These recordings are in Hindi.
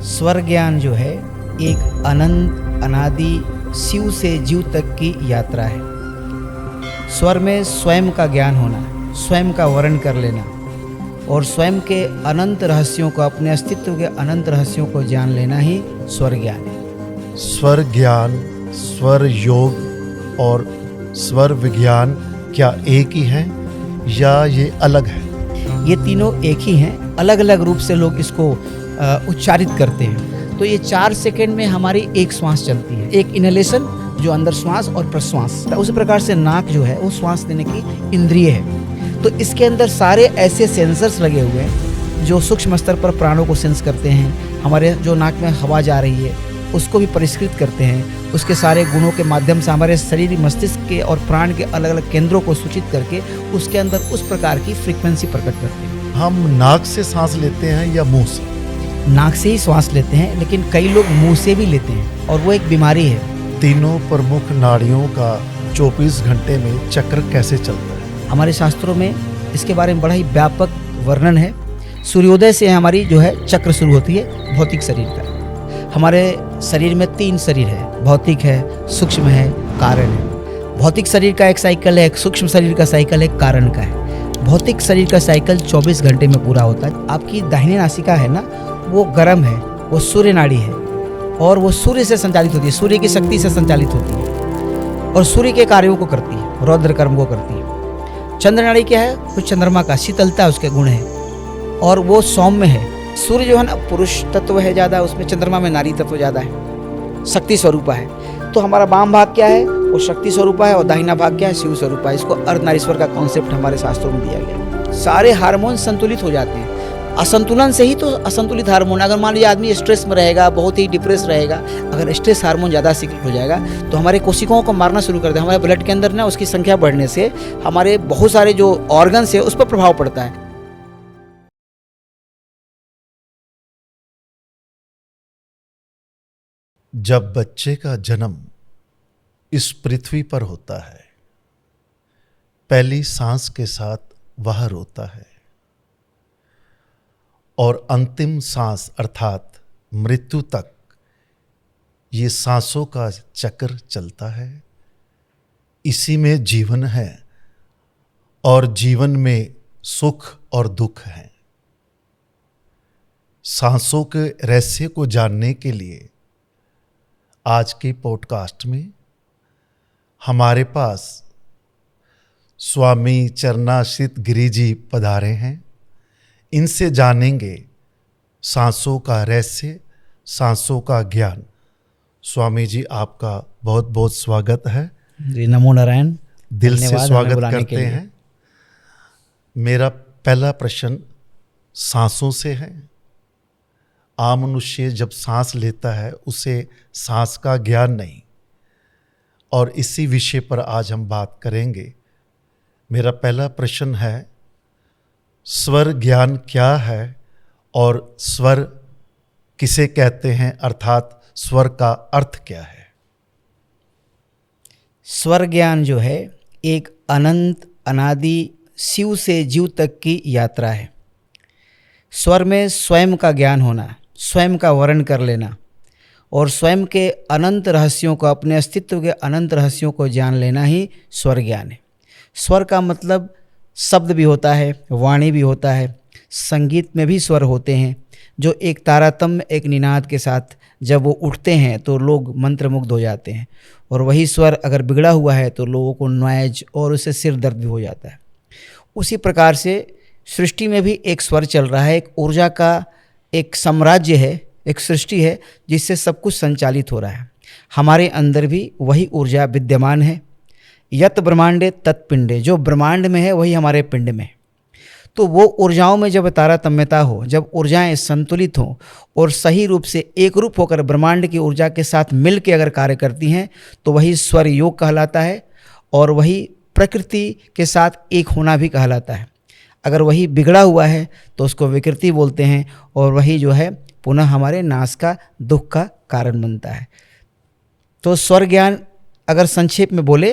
स्वर ज्ञान जो है एक अनंत अनादि शिव से जीव तक की यात्रा है। स्वर में स्वयं का ज्ञान होना, स्वयं का वर्ण कर लेना और स्वयं के अनंत रहस्यों को, अपने अस्तित्व के अनंत रहस्यों को जान लेना ही स्वर ज्ञान है। स्वर ज्ञान, स्वर योग और स्वर विज्ञान क्या एक ही हैं या ये अलग है? ये तीनों एक ही हैं, अलग अलग रूप से लोग इसको उच्चारित करते हैं। तो ये 4 सेकंड में हमारी एक श्वास चलती है, एक इनहेलेशन जो अंदर श्वास और प्रश्वास। उसी प्रकार से नाक जो है वो श्वास देने की इंद्रिय है। तो इसके अंदर सारे ऐसे सेंसर्स लगे हुए हैं जो सूक्ष्म स्तर पर प्राणों को सेंस करते हैं। हमारे जो नाक में हवा जा रही है उसको भी परिष्कृत करते हैं। उसके सारे गुणों के माध्यम से हमारे शरीर, मस्तिष्क के और प्राण के अलग अलग केंद्रों को सूचित करके उसके अंदर उस प्रकार की फ्रीक्वेंसी प्रकट करते हैं। हम नाक से सांस लेते हैं या मुंह से? नाक से ही श्वास लेते हैं, लेकिन कई लोग मुंह से भी लेते हैं और वो एक बीमारी है। तीनों प्रमुख नाड़ियों का 24 घंटे में चक्र कैसे चलता है? हमारे शास्त्रों में इसके बारे में बड़ा ही व्यापक वर्णन है। सूर्योदय से हमारी जो है चक्र शुरू होती है भौतिक शरीर का। हमारे शरीर में 3 शरीर है, भौतिक है, सूक्ष्म है, कारण है। भौतिक शरीर का एक साइकिल है, एक सूक्ष्म शरीर का साइकिल है, कारण का है। भौतिक शरीर का साइकिल 24 घंटे में पूरा होता है। आपकी दाहिनी नासिका है ना, वो गर्म है, वो सूर्य नाड़ी है और वो सूर्य से संचालित होती है, सूर्य की शक्ति से संचालित होती है और सूर्य के कार्यों को करती है, रौद्र कर्म को करती है। चंद्र नाड़ी क्या है? वो चंद्रमा का शीतलता उसके गुण है और वो सौम्य है। सूर्य जो है ना पुरुष तत्व है ज़्यादा, उसमें चंद्रमा में नारी तत्व ज़्यादा है, शक्ति स्वरूपा है। तो हमारा वाम भाग क्या है? वो शक्ति स्वरूपा है और दाहिना भाग क्या है? शिव स्वरूपा है। इसको अर्धनारीश्वर का कॉन्सेप्ट हमारे शास्त्रों में दिया गया। सारे हार्मोन संतुलित हो जाते हैं। असंतुलन से ही तो असंतुलित हार्मोन। अगर मान लीजिए आदमी स्ट्रेस में रहेगा, बहुत ही डिप्रेस रहेगा, अगर स्ट्रेस हार्मोन ज़्यादा सीक्रेट हो जाएगा तो हमारे कोशिकाओं को मारना शुरू कर देगा। हमारे ब्लड के अंदर ना उसकी संख्या बढ़ने से हमारे बहुत सारे जो ऑर्गन्स है उस पर प्रभाव पड़ता है। जब बच्चे का जन्म इस पृथ्वी पर होता है, पहली सांस के साथ वह रोता है और अंतिम सांस अर्थात मृत्यु तक ये सांसों का चक्र चलता है। इसी में जीवन है और जीवन में सुख और दुख है। सांसों के रहस्य को जानने के लिए आज के पॉडकास्ट में हमारे पास स्वामी चरणाश्रित गिरि जी पधारे हैं। इनसे जानेंगे सांसों का रहस्य, सांसों का ज्ञान। स्वामी जी, आपका बहुत बहुत स्वागत है जी। नमो नारायण। दिल से स्वागत करते हैं। मेरा पहला प्रश्न सांसों से है। आम मनुष्य जब सांस लेता है उसे सांस का ज्ञान नहीं, और इसी विषय पर आज हम बात करेंगे। मेरा पहला प्रश्न है, स्वर ज्ञान क्या है और स्वर किसे कहते हैं, अर्थात स्वर का अर्थ क्या है? स्वर ज्ञान जो है एक अनंत अनादि शिव से जीव तक की यात्रा है। स्वर में स्वयं का ज्ञान होना, स्वयं का वर्ण कर लेना और स्वयं के अनंत रहस्यों को, अपने अस्तित्व के अनंत रहस्यों को जान लेना ही स्वर ज्ञान है। स्वर का मतलब शब्द भी होता है, वाणी भी होता है, संगीत में भी स्वर होते हैं जो एक तारतम्य, एक निनाद के साथ जब वो उठते हैं तो लोग मंत्रमुग्ध हो जाते हैं। और वही स्वर अगर बिगड़ा हुआ है तो लोगों को नॉइज और उससे सिर दर्द भी हो जाता है। उसी प्रकार से सृष्टि में भी एक स्वर चल रहा है, एक ऊर्जा का एक साम्राज्य है, एक सृष्टि है जिससे सब कुछ संचालित हो रहा है। हमारे अंदर भी वही ऊर्जा विद्यमान है। यत ब्रह्मांडे तत्पिंडे, जो ब्रह्मांड में है वही हमारे पिंड में। तो वो ऊर्जाओं में जब तारतम्यता हो, जब ऊर्जाएं संतुलित हों और सही रूप से एक रूप होकर ब्रह्मांड की ऊर्जा के साथ मिल के अगर कार्य करती हैं तो वही स्वर योग कहलाता है और वही प्रकृति के साथ एक होना भी कहलाता है। अगर वही बिगड़ा हुआ है तो उसको विकृति बोलते हैं और वही जो है पुनः हमारे नाश का, दुख का कारण बनता है। तो स्वर ज्ञान अगर संक्षेप में बोले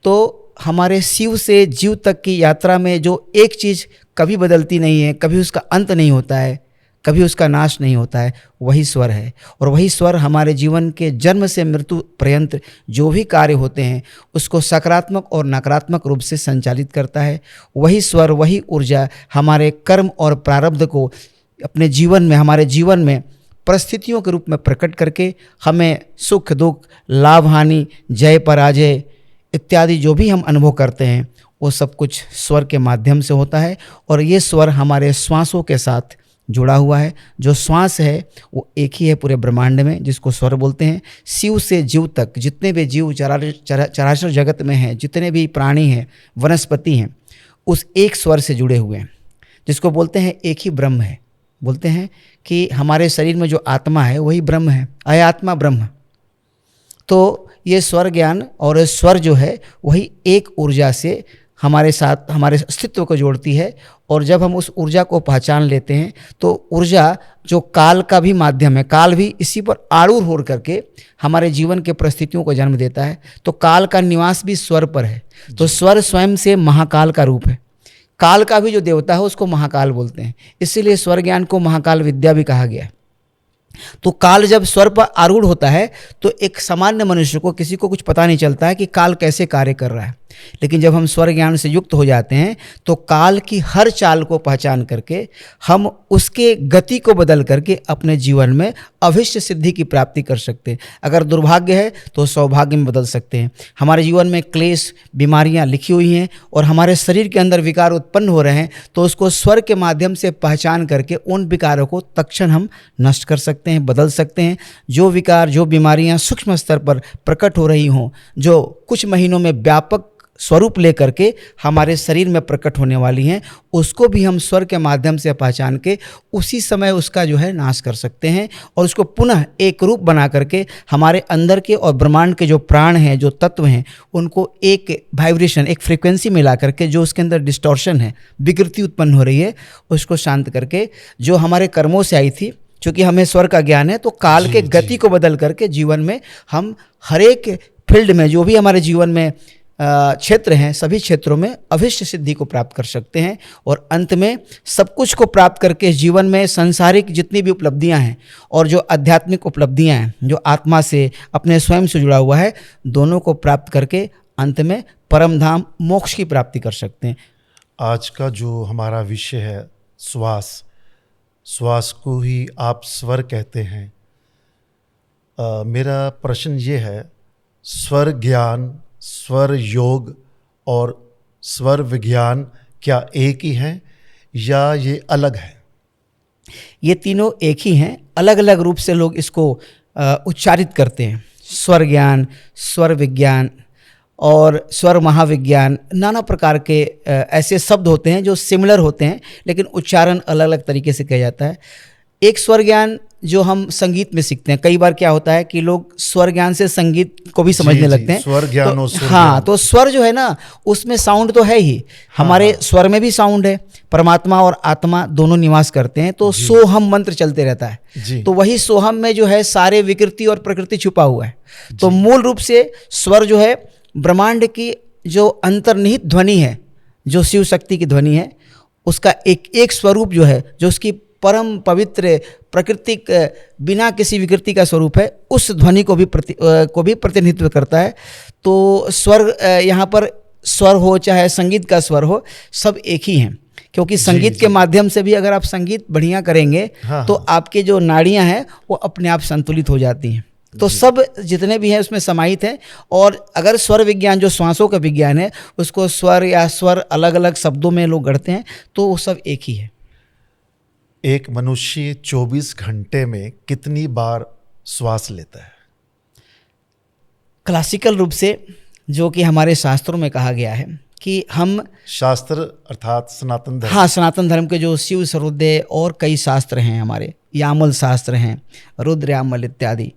तो हमारे शिव से जीव तक की यात्रा में जो एक चीज़ कभी बदलती नहीं है, कभी उसका अंत नहीं होता है, कभी उसका नाश नहीं होता है, वही स्वर है। और वही स्वर हमारे जीवन के जन्म से मृत्यु पर्यंत जो भी कार्य होते हैं उसको सकारात्मक और नकारात्मक रूप से संचालित करता है। वही स्वर, वही ऊर्जा हमारे कर्म और प्रारब्ध को अपने जीवन में, हमारे जीवन में परिस्थितियों के रूप में प्रकट करके हमें सुख दुख, लाभ हानि, जय पराजय इत्यादि जो भी हम अनुभव करते हैं वो सब कुछ स्वर के माध्यम से होता है। और ये स्वर हमारे श्वासों के साथ जुड़ा हुआ है। जो श्वास है वो एक ही है पूरे ब्रह्मांड में, जिसको स्वर बोलते हैं। शिव से जीव तक जितने भी जीव चराचर जगत में हैं, जितने भी प्राणी हैं, वनस्पति हैं, उस एक स्वर से जुड़े हुए हैं, जिसको बोलते हैं एक ही ब्रह्म है। बोलते हैं कि हमारे शरीर में जो आत्मा है वही ब्रह्म है, अयात्मा ब्रह्म। तो ये स्वर ज्ञान और स्वर जो है वही एक ऊर्जा से हमारे साथ हमारे अस्तित्व को जोड़ती है। और जब हम उस ऊर्जा को पहचान लेते हैं तो ऊर्जा जो काल का भी माध्यम है, काल भी इसी पर आरूढ़ हो करके हमारे जीवन के परिस्थितियों को जन्म देता है। तो काल का निवास भी स्वर पर है। तो स्वर स्वयं से महाकाल का रूप है। काल का भी जो देवता है उसको महाकाल बोलते हैं, इसीलिए स्वर ज्ञान को महाकाल विद्या भी कहा गया है। तो काल जब स्वर पर आरूढ़ होता है तो एक सामान्य मनुष्य को, किसी को कुछ पता नहीं चलता है कि काल कैसे कार्य कर रहा है। लेकिन जब हम स्वर ज्ञान से युक्त हो जाते हैं तो काल की हर चाल को पहचान करके हम उसके गति को बदल करके अपने जीवन में अभिष्ट सिद्धि की प्राप्ति कर सकते हैं। अगर दुर्भाग्य है तो सौभाग्य में बदल सकते हैं। हमारे जीवन में क्लेश, बीमारियां लिखी हुई हैं और हमारे शरीर के अंदर विकार उत्पन्न हो रहे हैं, तो उसको स्वर के माध्यम से पहचान करके उन विकारों को तत्क्षण हम नष्ट कर सकते हैं, बदल सकते हैं। जो विकार, जो बीमारियां सूक्ष्म स्तर पर प्रकट हो रही हों, जो कुछ महीनों में व्यापक स्वरूप लेकर के हमारे शरीर में प्रकट होने वाली हैं, उसको भी हम स्वर के माध्यम से पहचान के उसी समय उसका जो है नाश कर सकते हैं और उसको पुनः एक रूप बना करके हमारे अंदर के और ब्रह्मांड के जो प्राण हैं, जो तत्व हैं, उनको एक वाइब्रेशन, एक फ्रीक्वेंसी मिला करके जो उसके अंदर डिस्टॉर्शन है, विकृति उत्पन्न हो रही है, उसको शांत करके जो हमारे कर्मों से आई थी, क्योंकि हमें स्वर का ज्ञान है, तो काल के गति को बदल करके जीवन में हम हर एक फील्ड में जो भी हमारे जीवन में क्षेत्र हैं, सभी क्षेत्रों में अभिष्ट सिद्धि को प्राप्त कर सकते हैं। और अंत में सब कुछ को प्राप्त करके जीवन में सांसारिक जितनी भी उपलब्धियां हैं और जो आध्यात्मिक उपलब्धियां हैं, जो आत्मा से, अपने स्वयं से जुड़ा हुआ है, दोनों को प्राप्त करके अंत में परम धाम मोक्ष की प्राप्ति कर सकते हैं। आज का जो हमारा विषय है श्वास, श्वास को ही आप स्वर कहते हैं। मेरा प्रश्न ये है, स्वर ज्ञान, स्वर योग और स्वर विज्ञान क्या एक ही हैं या ये अलग है? ये तीनों एक ही हैं, अलग अलग रूप से लोग इसको उच्चारित करते हैं। स्वर ज्ञान, स्वर विज्ञान और स्वर महाविज्ञान, नाना प्रकार के ऐसे शब्द होते हैं जो सिमिलर होते हैं लेकिन उच्चारण अलग अलग तरीके से किया जाता है। एक स्वर ज्ञान जो हम संगीत में सीखते हैं, कई बार क्या होता है कि लोग स्वर ज्ञान से संगीत को भी समझने लगते हैं। स्वर ज्ञान और स्वर हाँ, तो स्वर जो है ना, उसमें साउंड तो है ही, हमारे स्वर में भी साउंड है। परमात्मा और आत्मा दोनों निवास करते हैं, तो सोहम मंत्र चलते रहता है। तो वही सोहम में जो है सारे विकृति और प्रकृति छुपा हुआ है। तो मूल रूप से स्वर जो है ब्रह्मांड की जो अंतर्निहित ध्वनि है, जो शिव शक्ति की ध्वनि है, उसका एक स्वरूप जो है, जो उसकी परम पवित्र प्राकृतिक बिना किसी विकृति का स्वरूप है, उस ध्वनि को भी प्रतिनिधित्व करता है। तो स्वर, यहाँ पर स्वर हो चाहे संगीत का स्वर हो, सब एक ही हैं, क्योंकि संगीत के माध्यम से भी अगर आप संगीत बढ़िया करेंगे तो आपके जो नाड़ियाँ हैं वो अपने आप संतुलित हो जाती हैं। तो सब जितने भी हैं उसमें समाहित हैं। और अगर स्वर विज्ञान जो श्वासों का विज्ञान है, उसको स्वर या स्वर अलग अलग शब्दों में लोग गढ़ते हैं, तो वो सब एक ही है। एक मनुष्य 24 घंटे में कितनी बार श्वास लेता है? क्लासिकल रूप से जो कि हमारे शास्त्रों में कहा गया है कि हम, शास्त्र अर्थात सनातन धर्म, हाँ, सनातन धर्म के जो शिव सरोदय और कई शास्त्र हैं, हमारे यामल शास्त्र हैं, रुद्र यामल इत्यादि,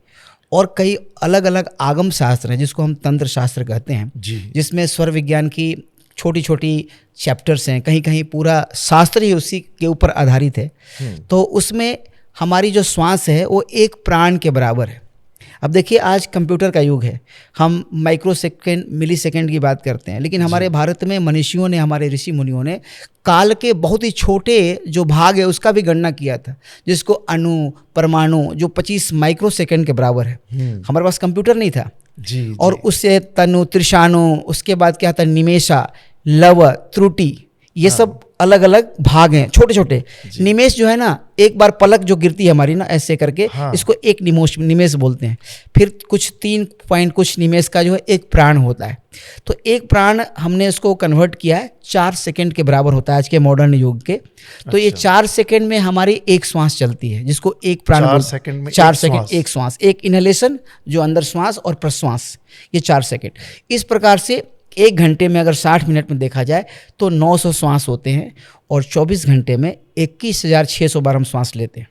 और कई अलग अलग आगम शास्त्र हैं जिसको हम तंत्र शास्त्र कहते हैं, जिसमें स्वर विज्ञान की छोटी छोटी चैप्टर्स हैं, कहीं कहीं पूरा शास्त्र ही उसी के ऊपर आधारित है। तो उसमें हमारी जो श्वास है वो एक प्राण के बराबर है। अब देखिए आज कंप्यूटर का युग है, हम माइक्रो सेकेंड मिली सेकेंड की बात करते हैं, लेकिन हमारे भारत में मनीषियों ने, हमारे ऋषि मुनियों ने काल के बहुत ही छोटे जो भाग है उसका भी गणना किया था, जिसको अणु, परमाणु, जो 25 माइक्रो सेकेंड के बराबर है। हमारे पास कंप्यूटर नहीं था जी, और जी। उससे तनु, त्रिशाणु, उसके बाद क्या था, निमेषा, लव, त्रुटि, ये सब अलग अलग भाग हैं छोटे छोटे। निमेष जो है ना, एक बार पलक जो गिरती है हमारी ना ऐसे करके, इसको एक निमेष बोलते हैं। फिर कुछ 3 पॉइंट कुछ निमेष का जो है एक प्राण होता है। तो एक प्राण हमने इसको कन्वर्ट किया है 4 सेकंड के बराबर होता है आज के मॉडर्न युग के। तो ये 4 सेकंड में हमारी एक श्वास चलती है, जिसको एक प्राण 4 सेकंड में 4 सेकंड एक श्वास, एक इनहेलेशन जो अंदर श्वास और प्रश्वास, ये 4 सेकंड। इस प्रकार से 1 घंटे में अगर 60 मिनट में देखा जाए तो 900 श्वास होते हैं और 24 घंटे में 21,600 बार हम श्वास लेते हैं।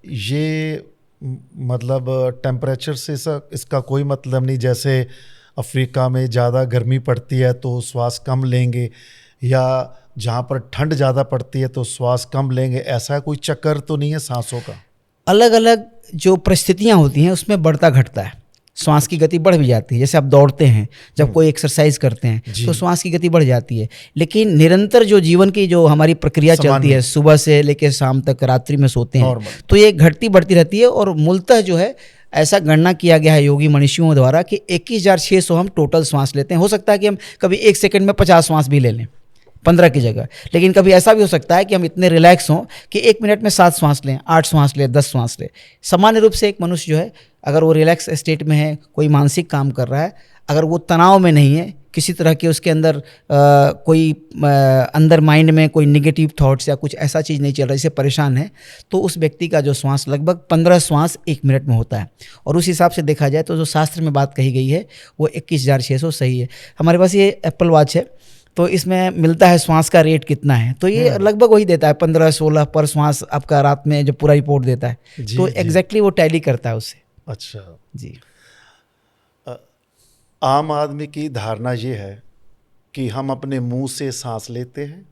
ये मतलब टेम्परेचर से इसका कोई मतलब नहीं, जैसे अफ्रीका में ज़्यादा गर्मी पड़ती है तो श्वास कम लेंगे, या जहाँ पर ठंड ज़्यादा पड़ती है तो श्वास कम लेंगे, ऐसा कोई चक्कर तो नहीं है सांसों का? अलग अलग जो परिस्थितियाँ होती हैं उसमें बढ़ता घटता है, श्वास की गति बढ़ भी जाती है। जैसे आप दौड़ते हैं, जब कोई एक्सरसाइज करते हैं तो श्वास की गति बढ़ जाती है, लेकिन निरंतर जो जीवन की जो हमारी प्रक्रिया चलती है, सुबह से लेकर शाम तक, रात्रि में सोते हैं, तो ये घटती बढ़ती रहती है। और मूलतः जो है ऐसा गणना किया गया है योगी मनीषियों द्वारा कि 21,600 हम टोटल श्वास लेते हैं। हो सकता है कि हम कभी 1 सेकंड में 50 श्वास भी ले लें 15 की जगह, लेकिन कभी ऐसा भी हो सकता है कि हम इतने रिलैक्स हों कि 1 मिनट में 7 श्वास लें, 8 श्वास लें, 10 श्वास लें। सामान्य रूप से एक मनुष्य जो है अगर वो रिलैक्स स्टेट में है, कोई मानसिक काम कर रहा है, अगर वो तनाव में नहीं है, किसी तरह के उसके अंदर कोई अंदर माइंड में कोई निगेटिव थॉट्स या कुछ ऐसा चीज़ नहीं चल रहा, जिससे परेशान है, तो उस व्यक्ति का जो श्वास लगभग 15 श्वास 1 मिनट में होता है। और उस हिसाब से देखा जाए तो जो शास्त्र में बात कही गई है वो 21,600 सही है। हमारे पास ये एप्पल वॉच है, तो इसमें मिलता है श्वास का रेट कितना है, तो ये लगभग वही देता है 15-16 पर श्वास आपका रात में जो पूरा रिपोर्ट देता है, तो एग्जैक्टली वो टैली करता है उससे। अच्छा जी। आम आदमी की धारणा ये है कि हम अपने मुंह से सांस लेते हैं,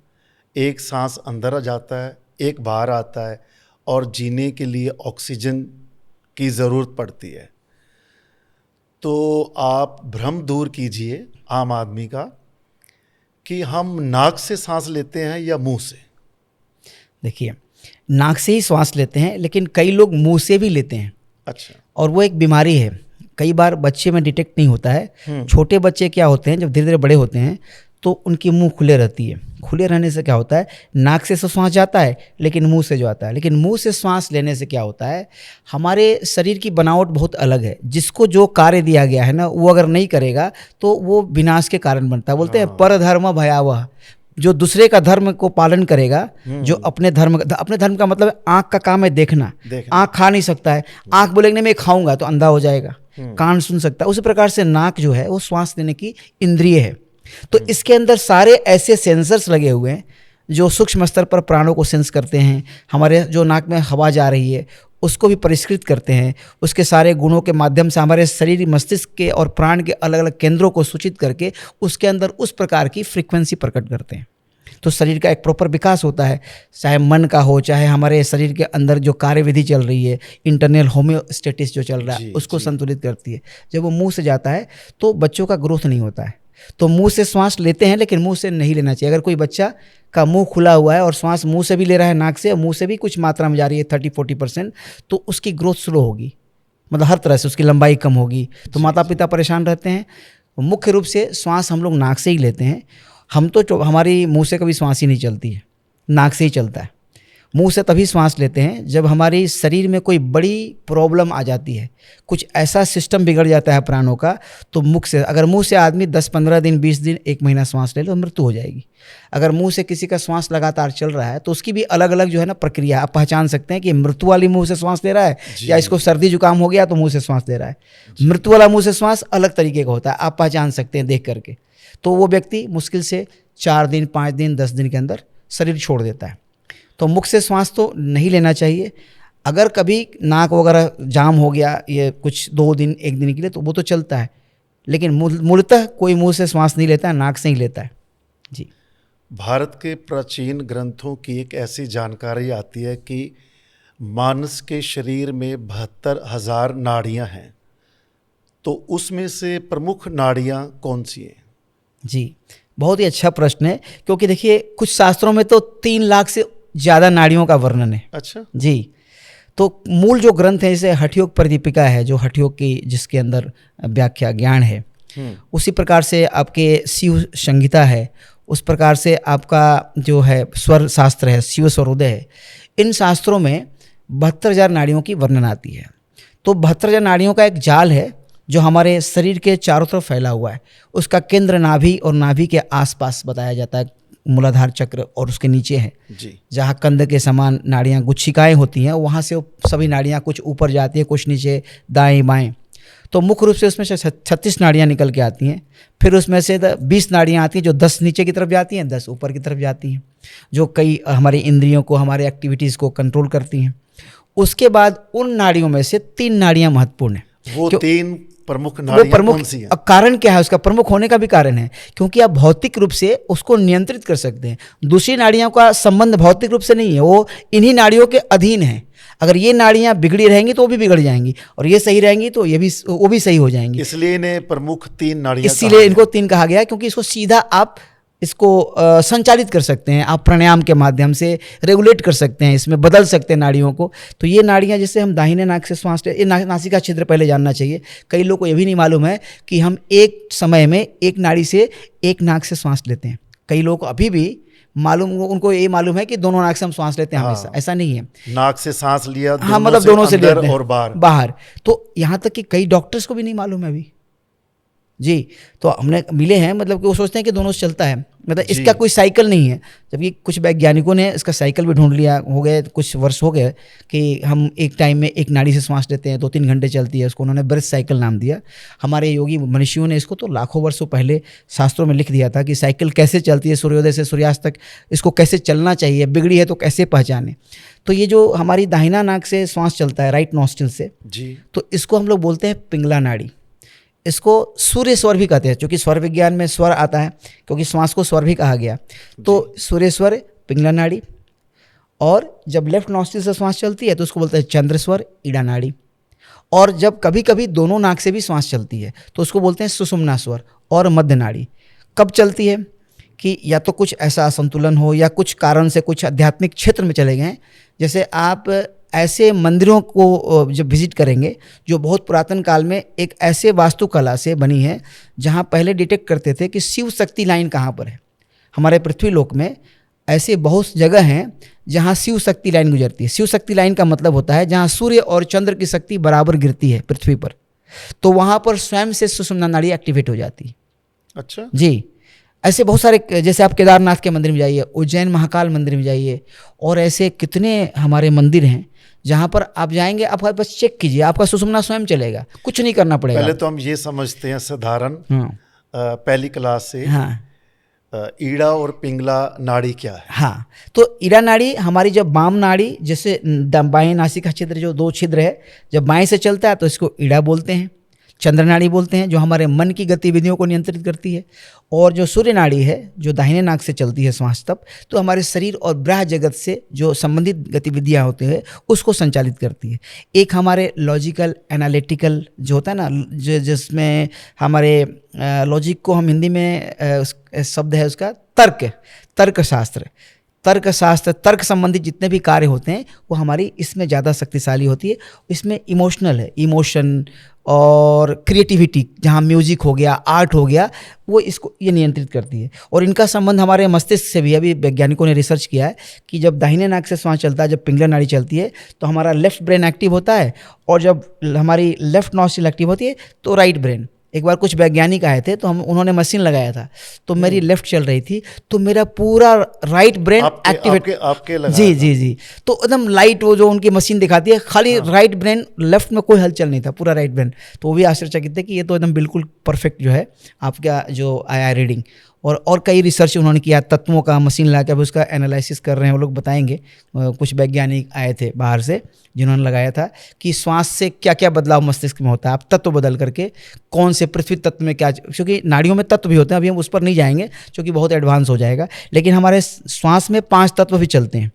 एक सांस अंदर आ जाता है, एक बाहर आता है, और जीने के लिए ऑक्सीजन की ज़रूरत पड़ती है। तो आप भ्रम दूर कीजिए आम आदमी का कि हम नाक से सांस लेते हैं या मुंह से। देखिए, नाक से ही श्वास लेते हैं, लेकिन कई लोग मुंह से भी लेते हैं। अच्छा। और वो एक बीमारी है, कई बार बच्चे में डिटेक्ट नहीं होता है। छोटे बच्चे क्या होते हैं, जब धीरे धीरे बड़े होते हैं तो उनकी मुंह खुले रहती है। खुले रहने से क्या होता है, नाक से श्वास जाता है लेकिन मुंह से जो आता है, लेकिन मुंह से श्वास लेने से क्या होता है, हमारे शरीर की बनावट बहुत अलग है। जिसको जो कार्य दिया गया है ना, वो अगर नहीं करेगा तो वो विनाश के कारण बनता है। बोलते हैं परधर्म भयावह, जो दूसरे का धर्म को पालन करेगा, जो अपने धर्म का मतलब आँख का काम है देखना। आँख खा नहीं सकता है, आँख बोलेंगे मैं खाऊंगा तो अंधा हो जाएगा, कान सुन सकता है, उसी प्रकार से नाक जो है वो श्वास लेने की इंद्रिय है। तो इसके अंदर सारे ऐसे सेंसर्स लगे हुए हैं जो सूक्ष्म स्तर पर प्राणों को सेंस करते हैं। हमारे जो नाक में हवा जा रही है उसको भी परिष्कृत करते हैं, उसके सारे गुणों के माध्यम से हमारे शरीर, मस्तिष्क के और प्राण के अलग अलग केंद्रों को सूचित करके उसके अंदर उस प्रकार की फ्रीक्वेंसी प्रकट करते हैं। तो शरीर का एक प्रॉपर विकास होता है, चाहे मन का हो, चाहे हमारे शरीर के अंदर जो कार्यविधि चल रही है, इंटरनल होम्योस्टेटिस जो चल रहा है, उसको संतुलित करती है। जब वो मुंह से जाता है तो बच्चों का ग्रोथ नहीं होता है। तो मुंह से श्वास लेते हैं लेकिन मुंह से नहीं लेना चाहिए। अगर कोई बच्चा का मुंह खुला हुआ है और श्वास मुंह से भी ले रहा है, नाक से, मुंह से भी कुछ मात्रा में जा रही है 30-40%, तो उसकी ग्रोथ स्लो होगी, मतलब हर तरह से उसकी लंबाई कम होगी। तो माता पिता परेशान रहते हैं। मुख्य रूप से श्वास हम लोग नाक से ही लेते हैं। हम तो हमारी मुंह से कभी श्वास ही नहीं चलती है, नाक से ही चलता है। मुंह से तभी श्वास लेते हैं जब हमारी शरीर में कोई बड़ी प्रॉब्लम आ जाती है, कुछ ऐसा सिस्टम बिगड़ जाता है प्राणों का, तो मुख से, अगर मुंह से आदमी 10-15 दिन, 20 दिन, 1 महीना श्वास ले लो, मृत्यु हो जाएगी। अगर मुंह से किसी का श्वास लगातार चल रहा है तो उसकी भी अलग अलग जो है ना प्रक्रिया, आप पहचान सकते हैं कि मृत्यु वाली मुंह से श्वास ले रहा है या इसको सर्दी जुकाम हो गया तो मुंह से श्वास ले रहा है। मृत्यु वाला मुंह से श्वास अलग तरीके का होता है, आप पहचान सकते हैं देख करके। तो वो व्यक्ति मुश्किल से 4 दिन, 5 दिन, 10 दिन के अंदर शरीर छोड़ देता है। तो मुख से श्वास तो नहीं लेना चाहिए। अगर कभी नाक वगैरह जाम हो गया ये कुछ 2 दिन, 1 दिन के लिए, तो वो तो चलता है, लेकिन मूलतः कोई मुंह से श्वास नहीं लेता है, नाक से ही लेता है। जी। भारत के प्राचीन ग्रंथों की एक ऐसी जानकारी आती है कि मानस के शरीर में 72,000 नाड़ियां हैं, तो उसमें से प्रमुख नाड़ियां कौन सी हैं? जी, बहुत ही अच्छा प्रश्न है, क्योंकि देखिए कुछ शास्त्रों में तो 3 लाख से ज़्यादा नाड़ियों का वर्णन है। अच्छा। जी, तो मूल जो ग्रंथ है जैसे हठयोग प्रदीपिका है, जो हठयोग की जिसके अंदर व्याख्या ज्ञान है, उसी प्रकार से आपके शिव संहिता है, उस प्रकार से आपका जो है स्वर शास्त्र है, शिव स्वरोदय है। इन शास्त्रों में 72,000 नाड़ियों की वर्णन आती है। तो 72,000 नाड़ियों का एक जाल है जो हमारे शरीर के चारों तरफ फैला हुआ है। उसका केंद्र नाभि और नाभि के आसपास बताया जाता है, मूलाधार चक्र, और उसके नीचे है जी। जहाँ कंद के समान नाड़ियाँ गुच्छिकाएँ होती हैं, वहाँ से सभी नाड़ियाँ कुछ ऊपर जाती हैं, कुछ नीचे, दाएं बाएं। तो मुख्य रूप से उसमें से 36 नाड़ियाँ निकल के आती हैं। फिर उसमें से 20 नाड़ियाँ आती हैं जो 10 नीचे की तरफ जाती हैं, 10 ऊपर की तरफ जाती हैं, जो कई हमारी इंद्रियों को, हमारे एक्टिविटीज़ को कंट्रोल करती हैं। उसके बाद उन नाड़ियों में से 3 नाड़ियाँ महत्वपूर्ण हैं। वो 3 प्रमुख नाड़ियाँ कौन सी हैं? कारण क्या है उसका? प्रमुख होने का भी कारण है, क्योंकि आप भौतिक रूप से उसको नियंत्रित कर सकते हैं। दूसरी नाड़ियों का संबंध भौतिक रूप से नहीं है, वो इन्हीं नाड़ियों के अधीन है। अगर ये नाड़ियाँ बिगड़ी रहेंगी तो वो भी बिगड़ जाएंगी, और ये सही रहेंगी तो वो भी सही हो जाएंगी। इसलिए इन्हें प्रमुख 3 नाड़ियाँ, इसीलिए इनको 3 कहा गया, क्योंकि इसको सीधा आप इसको संचालित कर सकते हैं, आप प्राणायाम के माध्यम से रेगुलेट कर सकते हैं, इसमें बदल सकते हैं नाड़ियों को। तो ये नाड़ियाँ, जैसे हम दाहिने नाक से श्वास ले, ये नासिका छिद्र पहले जानना चाहिए। कई लोग को ये भी नहीं मालूम है कि हम एक समय में एक नाड़ी से एक नाक से श्वास लेते हैं। कई लोग को अभी भी उनको ये मालूम है कि दोनों नाक से हम श्वास लेते हैं हमेशा। ऐसा नहीं है, नाक से सांस लिया, हाँ, मतलब दोनों से लेते हैं और बाहर। तो यहाँ तक कि कई डॉक्टर्स को भी नहीं मालूम है अभी। जी, तो हमने मिले हैं, मतलब कि वो सोचते हैं कि दोनों से चलता है, मतलब इसका कोई साइकिल नहीं है। जबकि कुछ वैज्ञानिकों ने इसका साइकिल भी ढूंढ लिया, हो गए कुछ वर्ष हो गए कि हम एक टाइम में एक नाड़ी से श्वास लेते हैं, 2-3 घंटे चलती है, उसको उन्होंने ब्रेथ साइकिल नाम दिया। हमारे योगी मनुष्यों ने इसको तो लाखों वर्षों पहले शास्त्रों में लिख दिया था कि साइकिल कैसे चलती है, सूर्योदय से सूर्यास्त तक इसको कैसे चलना चाहिए, बिगड़ी है तो कैसे पहचाने। तो ये जो हमारी दाहिना नाक से श्वास चलता है, राइट नॉस्ट्रिल से जी, तो इसको हम लोग बोलते हैं पिंगला नाड़ी। इसको सूर्य स्वर भी कहते हैं, क्योंकि स्वर विज्ञान में स्वर आता है, क्योंकि श्वास को स्वर भी कहा गया। तो सूर्य स्वर, पिंगला नाड़ी। और जब लेफ्ट नॉस्ट्रिल से श्वास चलती है तो उसको बोलते हैं चंद्र स्वर, ईड़ा नाड़ी। और जब कभी कभी दोनों नाक से भी श्वास चलती है तो उसको बोलते हैं सुषुम्ना स्वर और मध्य नाड़ी। कब चलती है कि या तो कुछ ऐसा असंतुलन हो, या कुछ कारण से कुछ आध्यात्मिक क्षेत्र में चले गए। जैसे आप ऐसे मंदिरों को जब विजिट करेंगे जो बहुत पुरातन काल में एक ऐसे वास्तुकला से बनी है जहाँ पहले डिटेक्ट करते थे कि शिव शक्ति लाइन कहाँ पर है। हमारे पृथ्वी लोक में ऐसे बहुत जगह हैं जहाँ शिव शक्ति लाइन गुजरती है। शिव शक्ति लाइन का मतलब होता है जहाँ सूर्य और चंद्र की शक्ति बराबर गिरती है पृथ्वी पर, तो वहाँ पर स्वयं से सुषुम्ना नाड़ी एक्टिवेट हो जाती है। अच्छा जी, ऐसे बहुत सारे, जैसे आप केदारनाथ के मंदिर में जाइए, उज्जैन महाकाल मंदिर में जाइए, और ऐसे कितने हमारे मंदिर हैं जहाँ पर आप जाएंगे, आप बस चेक कीजिए, आपका सुषुम्ना स्वयं चलेगा, कुछ नहीं करना पड़ेगा। पहले तो हम ये समझते हैं साधारण पहली क्लास से, हाँ, ईड़ा और पिंगला नाड़ी क्या है? हाँ, तो ईड़ा नाड़ी हमारी जब वाम नाड़ी, जैसे बाएं नासिका छिद्र जो 2 छिद्र है, जब बाएं से चलता है तो इसको ईड़ा बोलते हैं। चंद्र नाड़ी बोलते हैं, जो हमारे मन की गतिविधियों को नियंत्रित करती है। और जो सूर्य नाड़ी है जो दाहिने नाक से चलती है श्वास तब, तो हमारे शरीर और ब्रह्म जगत से जो संबंधित गतिविधियां होती है उसको संचालित करती है। एक हमारे लॉजिकल एनालिटिकल जो होता है ना, जिसमें हमारे लॉजिक को हम हिंदी में शब्द है उसका तर्कशास्त्र। तर्क संबंधित जितने भी कार्य होते हैं वो हमारी इसमें ज़्यादा शक्तिशाली होती है। इसमें इमोशनल है, इमोशन और क्रिएटिविटी, जहाँ म्यूजिक हो गया, आर्ट हो गया, वो इसको ये नियंत्रित करती है। और इनका संबंध हमारे मस्तिष्क से भी, अभी वैज्ञानिकों ने रिसर्च किया है कि जब दाहिने नाक से श्वास चलता है, जब पिंगला नाड़ी चलती है तो हमारा लेफ्ट ब्रेन एक्टिव होता है, और जब हमारी लेफ्ट नॉस्ट्रिल एक्टिव होती है तो राइट ब्रेन। एक बार कुछ वैज्ञानिक आए थे तो उन्होंने मशीन लगाया था, तो मेरी लेफ्ट चल रही थी तो मेरा पूरा राइट ब्रेन एक्टिवेट आपके जी, तो एकदम लाइट, वो जो उनकी मशीन दिखाती है, खाली राइट ब्रेन, लेफ्ट में कोई हलचल नहीं था, पूरा राइट ब्रेन। तो वो भी आश्चर्यचकित थे कि ये तो एकदम बिल्कुल परफेक्ट जो है आपका जो आया रीडिंग। और कई रिसर्च उन्होंने किया, तत्वों का मशीन ला के अब उसका एनालिसिस कर रहे हैं, वो लोग बताएंगे। कुछ वैज्ञानिक आए थे बाहर से जिन्होंने लगाया था कि श्वास से क्या क्या बदलाव मस्तिष्क में होता है, आप तत्व बदल करके कौन से पृथ्वी तत्व में क्या, क्योंकि नाड़ियों में तत्व भी होते हैं, अभी हम उस पर नहीं जाएंगे क्योंकि बहुत एडवांस हो जाएगा, लेकिन हमारे श्वास में 5 तत्व भी चलते हैं।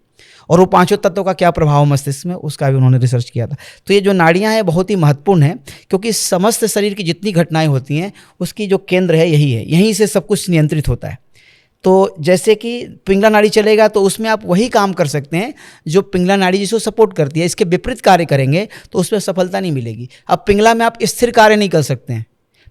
और वो पांचों तत्वों का क्या प्रभाव मस्तिष्क में, उसका भी उन्होंने रिसर्च किया था। तो ये जो नाड़ियाँ हैं बहुत ही महत्वपूर्ण हैं, क्योंकि समस्त शरीर की जितनी घटनाएं होती हैं उसकी जो केंद्र है यही है, यहीं से सब कुछ नियंत्रित होता है। तो जैसे कि पिंगला नाड़ी चलेगा तो उसमें आप वही काम कर सकते हैं जो पिंगला नाड़ी जिसको सपोर्ट करती है। इसके विपरीत कार्य करेंगे तो उसमें सफलता नहीं मिलेगी। अब पिंगला में आप स्थिर कार्य नहीं कर सकते हैं,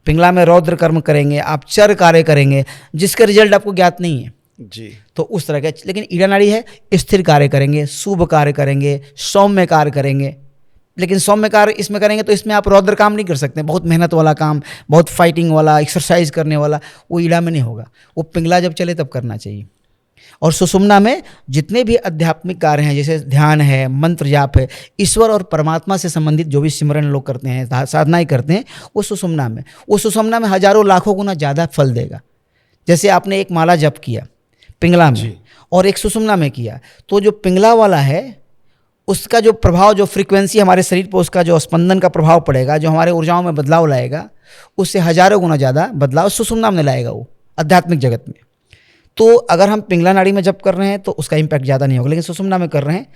पिंगला में रौद्र कर्म करेंगे, आप चर कार्य करेंगे जिसका रिजल्ट आपको ज्ञात नहीं है जी। तो उस तरह का। लेकिन ईड़ा नाड़ी है, स्थिर कार्य करेंगे, शुभ कार्य करेंगे, सौम्य कार्य करेंगे। लेकिन सौम्य कार्य इसमें करेंगे तो इसमें आप रौद्र काम नहीं कर सकते, बहुत मेहनत वाला काम, बहुत फाइटिंग वाला, एक्सरसाइज करने वाला, वो ईड़ा में नहीं होगा। वो पिंगला जब चले तब करना चाहिए। और सुषुम्ना में जितने भी आध्यात्मिक कार्य हैं, जैसे ध्यान है, मंत्र जाप है, ईश्वर और परमात्मा से संबंधित जो भी सिमरन लोग करते हैं, साधनाएं करते हैं, वो सुषुम्ना में हजारों लाखों गुना ज़्यादा फल देगा। जैसे आपने एक माला जप किया पिंगला में और एक सुषुम्ना में किया, तो जो पिंगला वाला है उसका जो प्रभाव, जो फ्रीक्वेंसी हमारे शरीर पर उसका जो स्पंदन का प्रभाव पड़ेगा, जो हमारे ऊर्जाओं में बदलाव लाएगा, उससे हजारों गुना ज़्यादा बदलाव सुषुम्ना में लाएगा वो आध्यात्मिक जगत में। तो अगर हम पिंगला नाड़ी में जप कर रहे हैं तो उसका इम्पैक्ट ज़्यादा नहीं होगा, लेकिन सुषुम्ना में कर रहे हैं।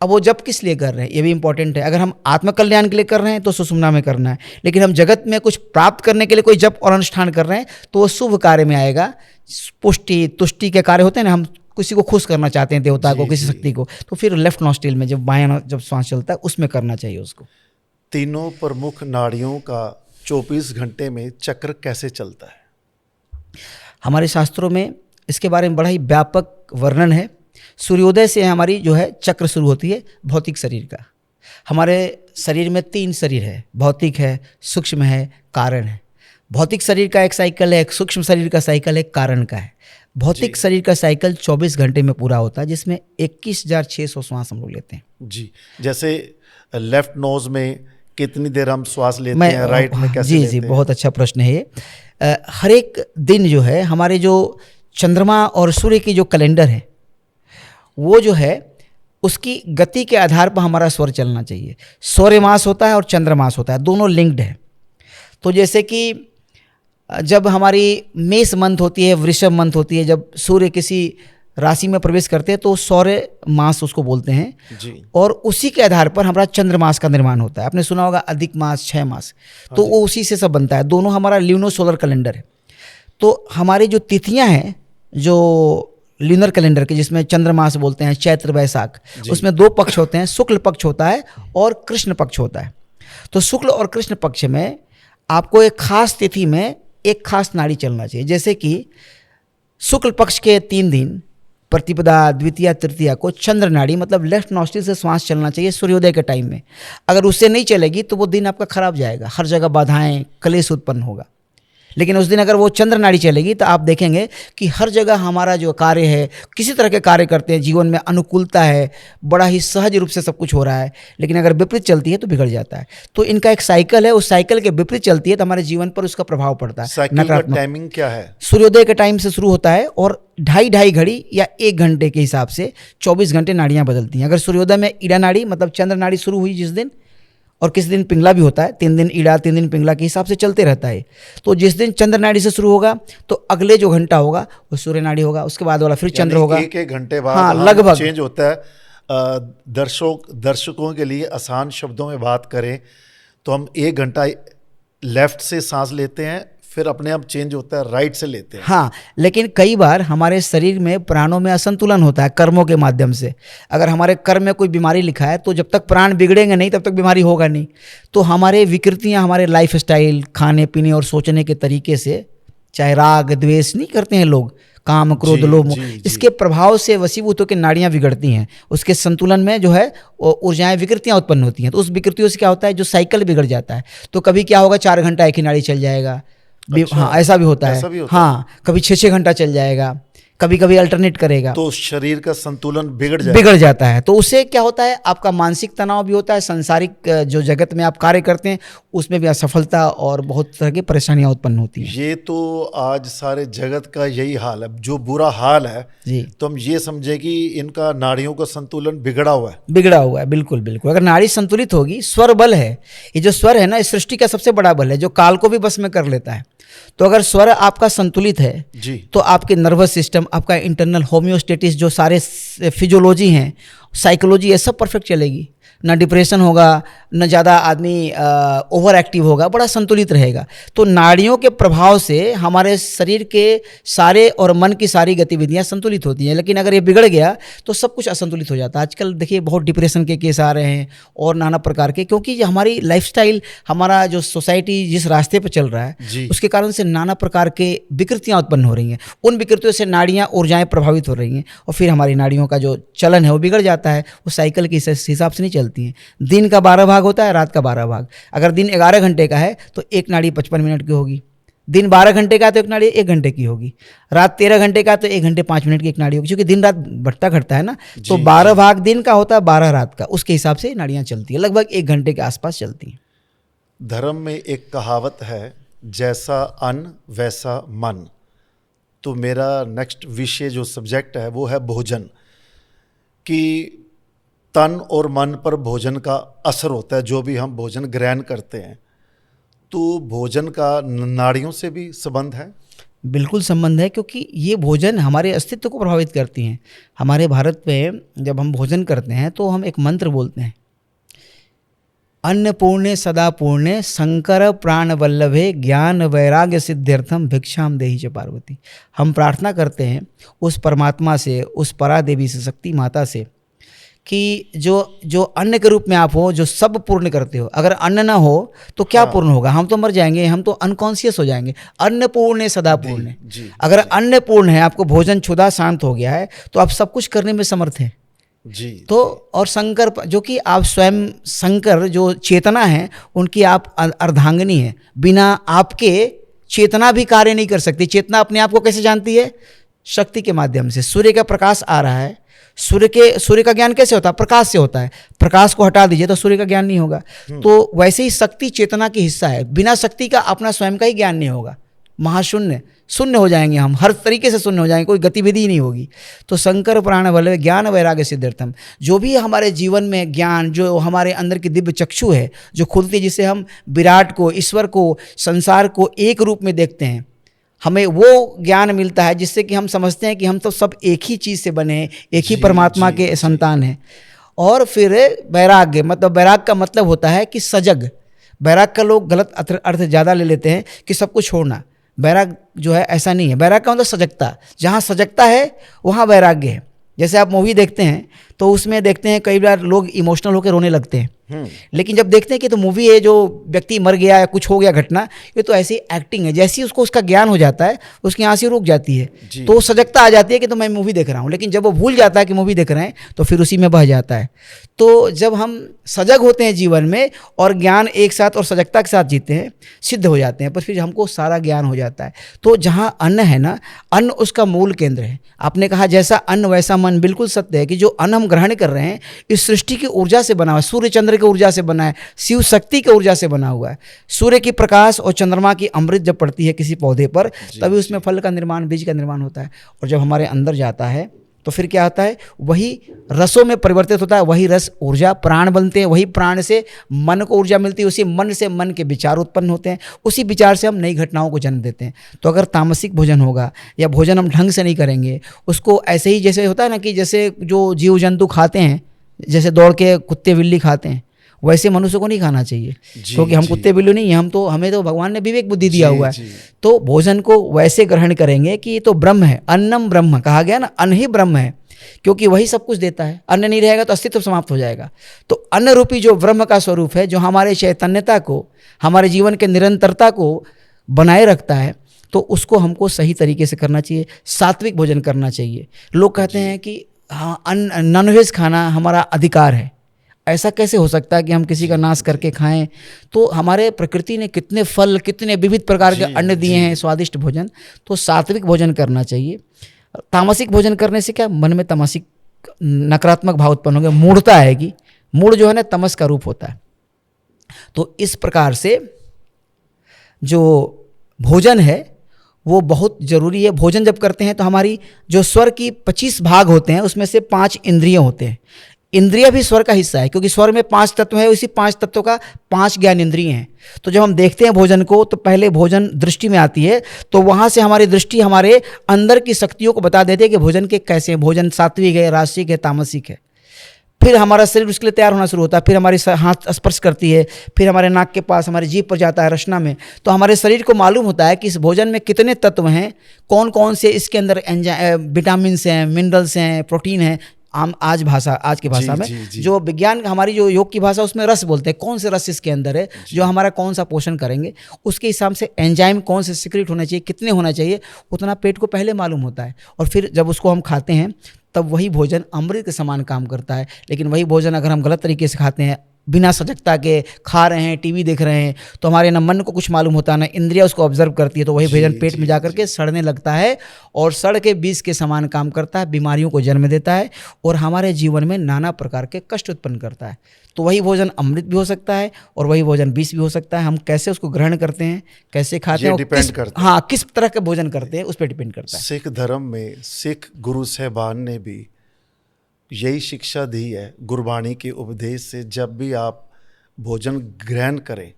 अब वो जप किस लिए कर रहे हैं ये भी इंपॉर्टेंट है। अगर हम आत्मकल्याण के लिए कर रहे हैं तो सुषुम्ना में करना है, लेकिन हम जगत में कुछ प्राप्त करने के लिए कोई जप और अनुष्ठान कर रहे हैं तो वो शुभ कार्य में आएगा। पुष्टि तुष्टि के कार्य होते हैं ना, हम किसी को खुश करना चाहते हैं, देवता को, किसी शक्ति को, तो फिर लेफ्ट नॉस्ट्रिल में जब बायां जब सांस चलता है उसमें करना चाहिए उसको। तीनों प्रमुख नाड़ियों का 24 घंटे में चक्र कैसे चलता है? हमारे शास्त्रों में इसके बारे में बड़ा ही व्यापक वर्णन है। सूर्योदय से हमारी जो है चक्र शुरू होती है भौतिक शरीर का। हमारे शरीर में 3 शरीर है, भौतिक है, सूक्ष्म है, कारण है। भौतिक शरीर का एक साइकिल है, एक सूक्ष्म शरीर का साइकिल है, कारण का है। भौतिक शरीर का साइकिल 24 घंटे में पूरा होता है, जिसमें 21,600 श्वास हम लोग लेते हैं। जी, जैसे लेफ्ट नोज में कितनी देर हम श्वास लेते हैं, राइट में कैसे लेते हैं? जी, बहुत अच्छा प्रश्न है ये। हर एक दिन जो है हमारे जो चंद्रमा और सूर्य की जो कैलेंडर है वो जो है उसकी गति के आधार पर हमारा स्वर चलना चाहिए। सौर्य मास होता है और चंद्रमास होता है, दोनों लिंक्ड है। तो जैसे कि जब हमारी मेष मंथ होती है, वृषभ मंथ होती है, जब सूर्य किसी राशि में प्रवेश करते हैं तो सौर्य मास उसको बोलते हैं जी। और उसी के आधार पर हमारा चंद्रमास का निर्माण होता है। आपने सुना होगा अधिक मास, 6 मास, तो वो उसी से सब बनता है। दोनों हमारा ल्यूनो सोलर कैलेंडर है। तो हमारी जो तिथियां हैं जो ल्यूनर कैलेंडर के, जिसमें चंद्रमास बोलते हैं, चैत्र वैशाख, उसमें 2 पक्ष होते हैं, शुक्ल पक्ष होता है और कृष्ण पक्ष होता है। तो शुक्ल और कृष्ण पक्ष में आपको एक खास तिथि में एक खास नाड़ी चलना चाहिए। जैसे कि शुक्ल पक्ष के 3 दिन प्रतिपदा, द्वितीया, तृतीया को चंद्र नाड़ी मतलब लेफ्ट नॉस्ट्रिल से श्वास चलना चाहिए सूर्योदय के टाइम में। अगर उससे नहीं चलेगी तो वो दिन आपका खराब जाएगा, हर जगह बाधाएं, क्लेश उत्पन्न होगा। लेकिन उस दिन अगर वो चंद्र नाड़ी चलेगी तो आप देखेंगे कि हर जगह हमारा जो कार्य है, किसी तरह के कार्य करते हैं, जीवन में अनुकूलता है, बड़ा ही सहज रूप से सब कुछ हो रहा है। लेकिन अगर विपरीत चलती है तो बिगड़ जाता है। तो इनका एक साइकिल है, उस साइकिल के विपरीत चलती है तो हमारे जीवन पर उसका प्रभाव पड़ता है। साइकिल का टाइमिंग क्या है? सूर्योदय के टाइम से शुरू होता है और 2.5 घड़ी या 1 घंटे के हिसाब से 24 घंटे नाड़ियाँ बदलती हैं। अगर सूर्योदय में ईड़ा नाड़ी मतलब चंद्र नाड़ी शुरू हुई जिस दिन, और किसी दिन पिंगला भी होता है, 3 दिन ईड़ा 3 दिन पिंगला के हिसाब से चलते रहता है। तो जिस दिन चंद्र नाड़ी से शुरू होगा तो अगले जो घंटा होगा वो सूर्य नाड़ी होगा, उसके बाद वाला फिर चंद्र होगा। 1 घंटे बाद हाँ, लगभग चेंज होता है। दर्शकों के लिए आसान शब्दों में बात करें तो हम 1 घंटा लेफ्ट से सांस लेते हैं, फिर अपने आप चेंज होता है, राइट से लेते हैं। हाँ, लेकिन कई बार हमारे शरीर में प्राणों में असंतुलन होता है कर्मों के माध्यम से। अगर हमारे कर्म में कोई बीमारी लिखा है तो जब तक प्राण बिगड़ेंगे नहीं तब तक बीमारी होगा नहीं। तो हमारे विकृतियाँ, हमारे लाइफ स्टाइल, खाने पीने और सोचने के तरीके से, चाहे राग द्वेष नहीं करते हैं लोग, काम क्रोध लोभ, इसके प्रभाव से वशीभूत होकर नाड़ियाँ बिगड़ती हैं। उसके संतुलन में जो है ऊर्जाएं, विकृतियाँ उत्पन्न होती हैं। तो उस विकृतियों से क्या होता है, जो साइकिल बिगड़ जाता है। तो कभी क्या होगा, 4 घंटा एक ही नाड़ी चल जाएगा। अच्छा, हाँ, ऐसा भी होता है। हाँ, कभी 6-6 घंटा चल जाएगा, कभी कभी अल्टरनेट करेगा, तो शरीर का संतुलन बिगड़ जाता है। तो उससे क्या होता है, आपका मानसिक तनाव भी होता है, सांसारिक जो जगत में आप कार्य करते हैं उसमें भी असफलता और बहुत तरह की परेशानियां उत्पन्न होती हैं। ये तो आज सारे जगत का यही हाल है, जो बुरा हाल है जी। तो हम ये समझे कि इनका नाड़ियों का संतुलन बिगड़ा हुआ है। बिल्कुल बिल्कुल। अगर नाड़ी संतुलित होगी, स्वर बल है, ये जो स्वर है ना, इस सृष्टि का सबसे बड़ा बल है जो काल को भी बस में कर लेता है। तो अगर स्वर आपका संतुलित है जी, तो आपके नर्वस सिस्टम, आपका इंटरनल होम्योस्टेटिस, जो सारे फिजियोलॉजी हैं, साइकोलॉजी ये सब परफेक्ट चलेगी, ना डिप्रेशन होगा, न ज़्यादा आदमी ओवर एक्टिव होगा, बड़ा संतुलित रहेगा। तो नाड़ियों के प्रभाव से हमारे शरीर के सारे और मन की सारी गतिविधियां संतुलित होती हैं। लेकिन अगर ये बिगड़ गया तो सब कुछ असंतुलित हो जाता है। आजकल देखिए बहुत डिप्रेशन के केस आ रहे हैं और नाना प्रकार के, क्योंकि ये हमारी लाइफस्टाइल, हमारा जो सोसाइटी जिस रास्ते पर चल रहा है उसके कारण से नाना प्रकार के विकृतियाँ उत्पन्न हो रही हैं। उन विकृतियों से नाड़ियाँ, ऊर्जाएँ प्रभावित हो रही हैं और फिर हमारी नाड़ियों का जो चलन है वो बिगड़ जाता है। वो साइकिल के हिसाब से नहीं चलती हैं। दिन का 12 भाग होता है, रात का 12 भाग। अगर दिन 11 घंटे का है तो एक नाड़ी 55 मिनट की होगी, दिन 12 घंटे का तो एक नाड़ी 1 घंटे की होगी, रात 13 घंटे का तो 1 घंटे 5 मिनट की एक नाड़ी होगी, क्योंकि दिन रात बढ़ता घटता है ना। तो 12 भाग दिन का होता है, 12 रात का, उसके हिसाब से नाड़ियाँ चलती है, लगभग 1 घंटे के आसपास चलती हैं। धर्म में एक कहावत है, जैसा अन्न वैसा मन। तो मेरा नेक्स्ट विषय जो सब्जेक्ट है वो है भोजन, कि तन और मन पर भोजन का असर होता है। जो भी हम भोजन ग्रहण करते हैं, तो भोजन का नाड़ियों से भी संबंध है। बिल्कुल संबंध है, क्योंकि ये भोजन हमारे अस्तित्व को प्रभावित करती हैं। हमारे भारत में जब हम भोजन करते हैं तो हम एक मंत्र बोलते हैं, अन्नपूर्णे सदा पूर्णे शंकर प्राण वल्लभे ज्ञान वैराग्य सिद्ध्यर्थम भिक्षाम देहि च पार्वती। हम प्रार्थना करते हैं उस परमात्मा से, उस परा देवी से, शक्ति माता से, कि जो अन्न के रूप में आप हो, जो सब पूर्ण करते हो। अगर अन्न ना हो तो क्या पूर्ण होगा? हम तो मर जाएंगे, हम तो अनकॉन्शियस हो जाएंगे। अन्न पूर्ण सदा पूर्ण। अगर अन्न पूर्ण है, आपको भोजन क्षुधा शांत हो गया है, तो आप सब कुछ करने में समर्थ हैं जी। तो और शंकर, जो कि आप स्वयं शंकर जो चेतना है उनकी आप अर्धांगिनी है। बिना आपके चेतना भी कार्य नहीं कर सकती। चेतना अपने आप को कैसे जानती है? शक्ति के माध्यम से। सूर्य का प्रकाश आ रहा है, सूर्य का ज्ञान कैसे होता है? प्रकाश से होता है। प्रकाश को हटा दीजिए तो सूर्य का ज्ञान नहीं होगा। तो वैसे ही शक्ति चेतना की हिस्सा है। बिना शक्ति का अपना स्वयं का ही ज्ञान नहीं होगा। महाशून्य, शून्य हो जाएंगे हम, हर तरीके से शून्य हो जाएंगे, कोई गतिविधि ही नहीं होगी। तो शंकर प्राण वल्लभ ज्ञान वैराग्य सिद्ध्यर्थम, जो भी हमारे जीवन में ज्ञान, जो हमारे अंदर की दिव्य चक्षु है जो खुलती है, जिससे हम विराट को, ईश्वर को, संसार को एक रूप में देखते हैं, हमें वो ज्ञान मिलता है जिससे कि हम समझते हैं कि हम तो सब एक ही चीज़ से बने हैं, एक ही परमात्मा के संतान हैं। और फिर वैराग्य, मतलब वैराग का मतलब होता है कि सजग। वैराग का लोग गलत अर्थ ज़्यादा ले लेते हैं कि सब कुछ छोड़ना। वैराग जो है ऐसा नहीं है। वैराग का मतलब सजगता। जहाँ सजगता है वहाँ वैराग्य है। जैसे आप मूवी देखते हैं तो उसमें देखते हैं कई बार लोग इमोशनल होकर रोने लगते हैं, लेकिन जब देखते हैं कि तो मूवी है, जो व्यक्ति मर गया या कुछ हो गया घटना, ये तो ऐसी एक्टिंग है। जैसे ही उसको उसका ज्ञान हो जाता है, उसकी आंखें रुक जाती है, तो सजगता आ जाती है कि तो मैं मूवी देख रहा हूँ। लेकिन जब वो भूल जाता है कि मूवी देख रहे हैं तो फिर उसी में बह जाता है। तो जब हम सजग होते हैं जीवन में और ज्ञान एक साथ और सजगता के साथ जीते हैं, सिद्ध हो जाते हैं, पर फिर हमको सारा ज्ञान हो जाता है। तो जहाँ अन्न है ना, अन्न उसका मूल केंद्र है। आपने कहा जैसा अन्न वैसा मन, बिल्कुल सत्य है कि जो अन्न हम ग्रहण कर रहे हैं इस सृष्टि की ऊर्जा से बना हुआ है, सूर्य चंद्र की ऊर्जा से बना है, शिव शक्ति की ऊर्जा से बना हुआ है। सूर्य की प्रकाश और चंद्रमा की अमृत जब पड़ती है किसी पौधे पर, तभी उसमें फल का निर्माण, बीज का निर्माण होता है। और जब हमारे अंदर जाता है तो फिर क्या होता है? वही रसों में परिवर्तित होता है। वही रस ऊर्जा, प्राण बनते हैं। वही प्राण से मन को ऊर्जा मिलती है। उसी मन से मन के विचार उत्पन्न होते हैं। उसी विचार से हम नई घटनाओं को जन्म देते हैं। तो अगर तामसिक भोजन होगा या भोजन हम ढंग से नहीं करेंगे, उसको ऐसे ही जैसे होता है ना कि जैसे जो जीव जंतु खाते हैं, जैसे दौड़ के कुत्ते बिल्ली खाते हैं, वैसे मनुष्य को नहीं खाना चाहिए, क्योंकि हम कुत्ते बिल्ली नहीं हैं। हमें तो भगवान ने विवेक बुद्धि दिया हुआ है। तो भोजन को वैसे ग्रहण करेंगे कि ये तो ब्रह्म है। अन्नम ब्रह्म कहा गया ना, अन्न ही ब्रह्म है, क्योंकि वही सब कुछ देता है। अन्न नहीं रहेगा तो अस्तित्व समाप्त हो जाएगा। तो अन्न रूपी जो ब्रह्म का स्वरूप है, जो हमारे चैतन्यता को, हमारे जीवन के निरंतरता को बनाए रखता है, तो उसको हमको सही तरीके से करना चाहिए। सात्विक भोजन करना चाहिए। लोग कहते हैं कि हाँ, नॉनवेज खाना हमारा अधिकार है। ऐसा कैसे हो सकता है कि हम किसी का नाश करके खाएं? तो हमारे प्रकृति ने कितने फल, कितने विविध प्रकार के अन्न दिए हैं, स्वादिष्ट भोजन। तो सात्विक भोजन करना चाहिए। तामसिक भोजन करने से क्या, मन में तामसिक नकारात्मक भाव उत्पन्न होंगे, मूढ़ता आएगी। मूढ़ जो है ना, तमस का रूप होता है। तो इस प्रकार से जो भोजन है वो बहुत ज़रूरी है। भोजन जब करते हैं तो हमारी जो स्वर की 25 भाग होते हैं, उसमें से 5 इंद्रिय होते हैं। इंद्रिय भी स्वर का हिस्सा है, क्योंकि स्वर में 5 तत्व है। उसी 5 तत्वों का 5 ज्ञान इंद्रिय हैं। तो जब हम देखते हैं भोजन को, तो पहले भोजन दृष्टि में आती है, तो वहाँ से हमारी दृष्टि हमारे अंदर की शक्तियों को बता देती है कि भोजन के कैसे हैं। भोजन सात्विक है, राजसिक है, तामसिक है। फिर हमारा शरीर उसके लिए तैयार होना शुरू होता है, फिर हमारी हाथ स्पर्श करती है, फिर हमारे नाक के पास हमारी जीभ पर जाता है रचना में, तो हमारे शरीर को मालूम होता है कि इस भोजन में कितने तत्व हैं, कौन कौन से इसके अंदर विटामिन हैं, मिनरल्स हैं, प्रोटीन हैं। आज की भाषा में जी। जो विज्ञान, हमारी जो योग की भाषा, उसमें रस बोलते हैं, कौन से रस इसके अंदर है जो हमारा कौन सा पोषण करेंगे, उसके हिसाब से एंजाइम कौन से सिक्रेट होना चाहिए, कितने होना चाहिए, उतना पेट को पहले मालूम होता है। और फिर जब उसको हम खाते हैं तब वही भोजन अमृत के समान काम करता है। लेकिन वही भोजन अगर हम गलत तरीके से खाते हैं, बिना सजगता के खा रहे हैं, टीवी देख रहे हैं, तो हमारे ना मन को कुछ मालूम होता, ना इंद्रिया उसको ऑब्जर्व करती है, तो वही भोजन पेट में जाकर के सड़ने लगता है और सड़ के बीज के समान काम करता है, बीमारियों को जन्म देता है और हमारे जीवन में नाना प्रकार के कष्ट उत्पन्न करता है। तो वही भोजन अमृत भी हो सकता है और वही भोजन विष भी हो सकता है। हम कैसे उसको ग्रहण करते हैं, कैसे खाते हैं, डिपेंड करता है। हाँ, किस तरह के भोजन करते हैं उस पर डिपेंड करता है। सिख धर्म में सिख गुरु साहबान ने भी यही शिक्षा दी है, गुरबाणी के उपदेश से, जब भी आप भोजन ग्रहण करें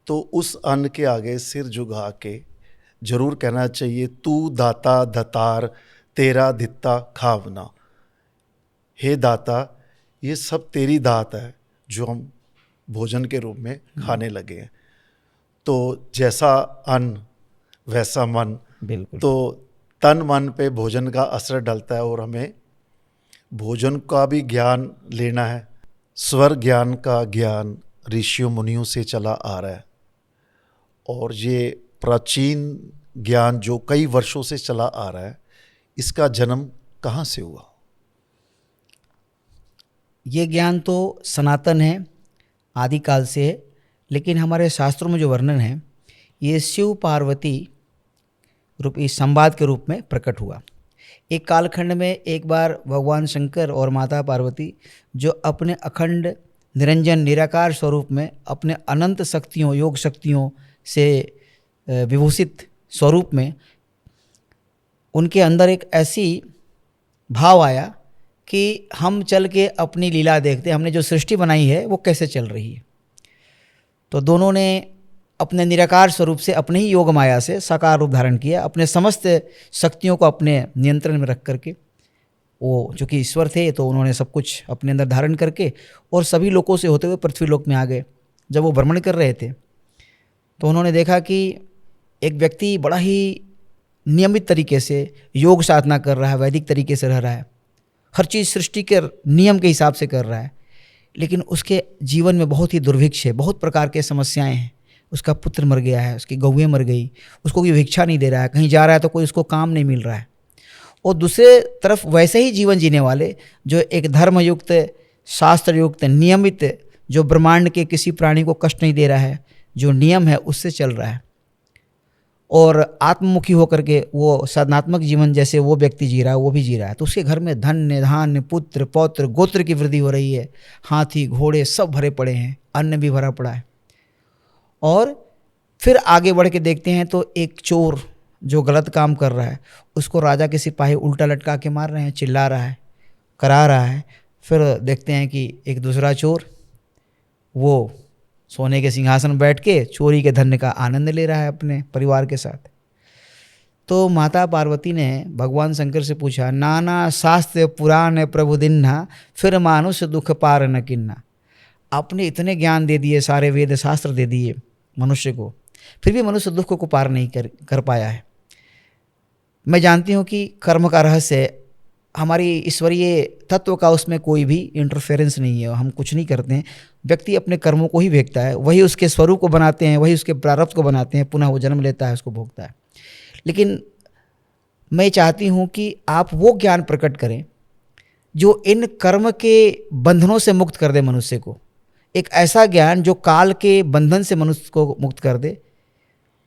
तो उस अन्न के आगे सिर झुका के जरूर कहना चाहिए, तू दाता दतार तेरा दित्ता खावना। हे दाता, ये सब तेरी दात है जो हम भोजन के रूप में खाने लगे हैं। तो जैसा अन्न वैसा मन, बिल्कुल। तो तन मन पे भोजन का असर डलता है और हमें भोजन का भी ज्ञान लेना है। स्वर ज्ञान का ज्ञान ऋषियों मुनियों से चला आ रहा है और ये प्राचीन ज्ञान जो कई वर्षों से चला आ रहा है, इसका जन्म कहाँ से हुआ? ये ज्ञान तो सनातन है, आदिकाल से है, लेकिन हमारे शास्त्रों में जो वर्णन है ये शिव पार्वती रूपी संवाद के रूप में प्रकट हुआ। एक कालखंड में एक बार भगवान शंकर और माता पार्वती, जो अपने अखंड निरंजन निराकार स्वरूप में अपने अनंत शक्तियों, योग शक्तियों से विभूषित स्वरूप में, उनके अंदर एक ऐसी भाव आया कि हम चल के अपनी लीला देखते, हमने जो सृष्टि बनाई है वो कैसे चल रही है। तो दोनों ने अपने निराकार स्वरूप से, अपने ही योग माया से साकार रूप धारण किया, अपने समस्त शक्तियों को अपने नियंत्रण में रख करके। वो चूँकि ईश्वर थे तो उन्होंने सब कुछ अपने अंदर धारण करके और सभी लोकों से होते हुए पृथ्वी लोक में आ गए। जब वो भ्रमण कर रहे थे तो उन्होंने देखा कि एक व्यक्ति बड़ा ही नियमित तरीके से योग साधना कर रहा है, वैदिक तरीके से रह रहा है, हर चीज़ सृष्टि के नियम के हिसाब से कर रहा है, लेकिन उसके जीवन में बहुत ही दुर्भिक्ष है, बहुत प्रकार के समस्याएं हैं। उसका पुत्र मर गया है, उसकी गौएँ मर गई, उसको कोई भिक्षा नहीं दे रहा है, कहीं जा रहा है तो कोई उसको काम नहीं मिल रहा है। और दूसरे तरफ वैसे ही जीवन जीने वाले, जो एक धर्मयुक्त, शास्त्रयुक्त, नियमित, जो ब्रह्मांड के किसी प्राणी को कष्ट नहीं दे रहा है, जो नियम है उससे चल रहा है और आत्ममुखी होकर के वो साधनात्मक जीवन जैसे वो व्यक्ति जी रहा है वो भी जी रहा है, तो उसके घर में धन्य धान्य, पुत्र पौत्र, गोत्र की वृद्धि हो रही है, हाथी घोड़े सब भरे पड़े हैं, अन्न भी भरा पड़ा है। और फिर आगे बढ़ के देखते हैं तो एक चोर जो गलत काम कर रहा है उसको राजा के सिपाही उल्टा लटका के मार रहे हैं, चिल्ला रहा है, करा रहा है। फिर देखते हैं कि एक दूसरा चोर वो सोने के सिंहासन बैठ के चोरी के धन का आनंद ले रहा है अपने परिवार के साथ। तो माता पार्वती ने भगवान शंकर से पूछा, नाना शास्त्र पुराण प्रभु दिन्हा, फिर मानुष दुख पार न किन्ना। आपने इतने ज्ञान दे दिए, सारे वेद शास्त्र दे दिए मनुष्य को, फिर भी मनुष्य दुख को पार नहीं कर पाया है। मैं जानती हूँ कि कर्म का रहस्य, हमारी ईश्वरीय तत्व का उसमें कोई भी इंटरफेरेंस नहीं है, हम कुछ नहीं करते हैं, व्यक्ति अपने कर्मों को ही भेजता है, वही उसके स्वरूप को बनाते हैं, वही उसके प्रारब्ध को बनाते हैं, पुनः वो जन्म लेता है, उसको भोगता है। लेकिन मैं चाहती हूँ कि आप वो ज्ञान प्रकट करें जो इन कर्म के बंधनों से मुक्त कर दे मनुष्य को, एक ऐसा ज्ञान जो काल के बंधन से मनुष्य को मुक्त कर दे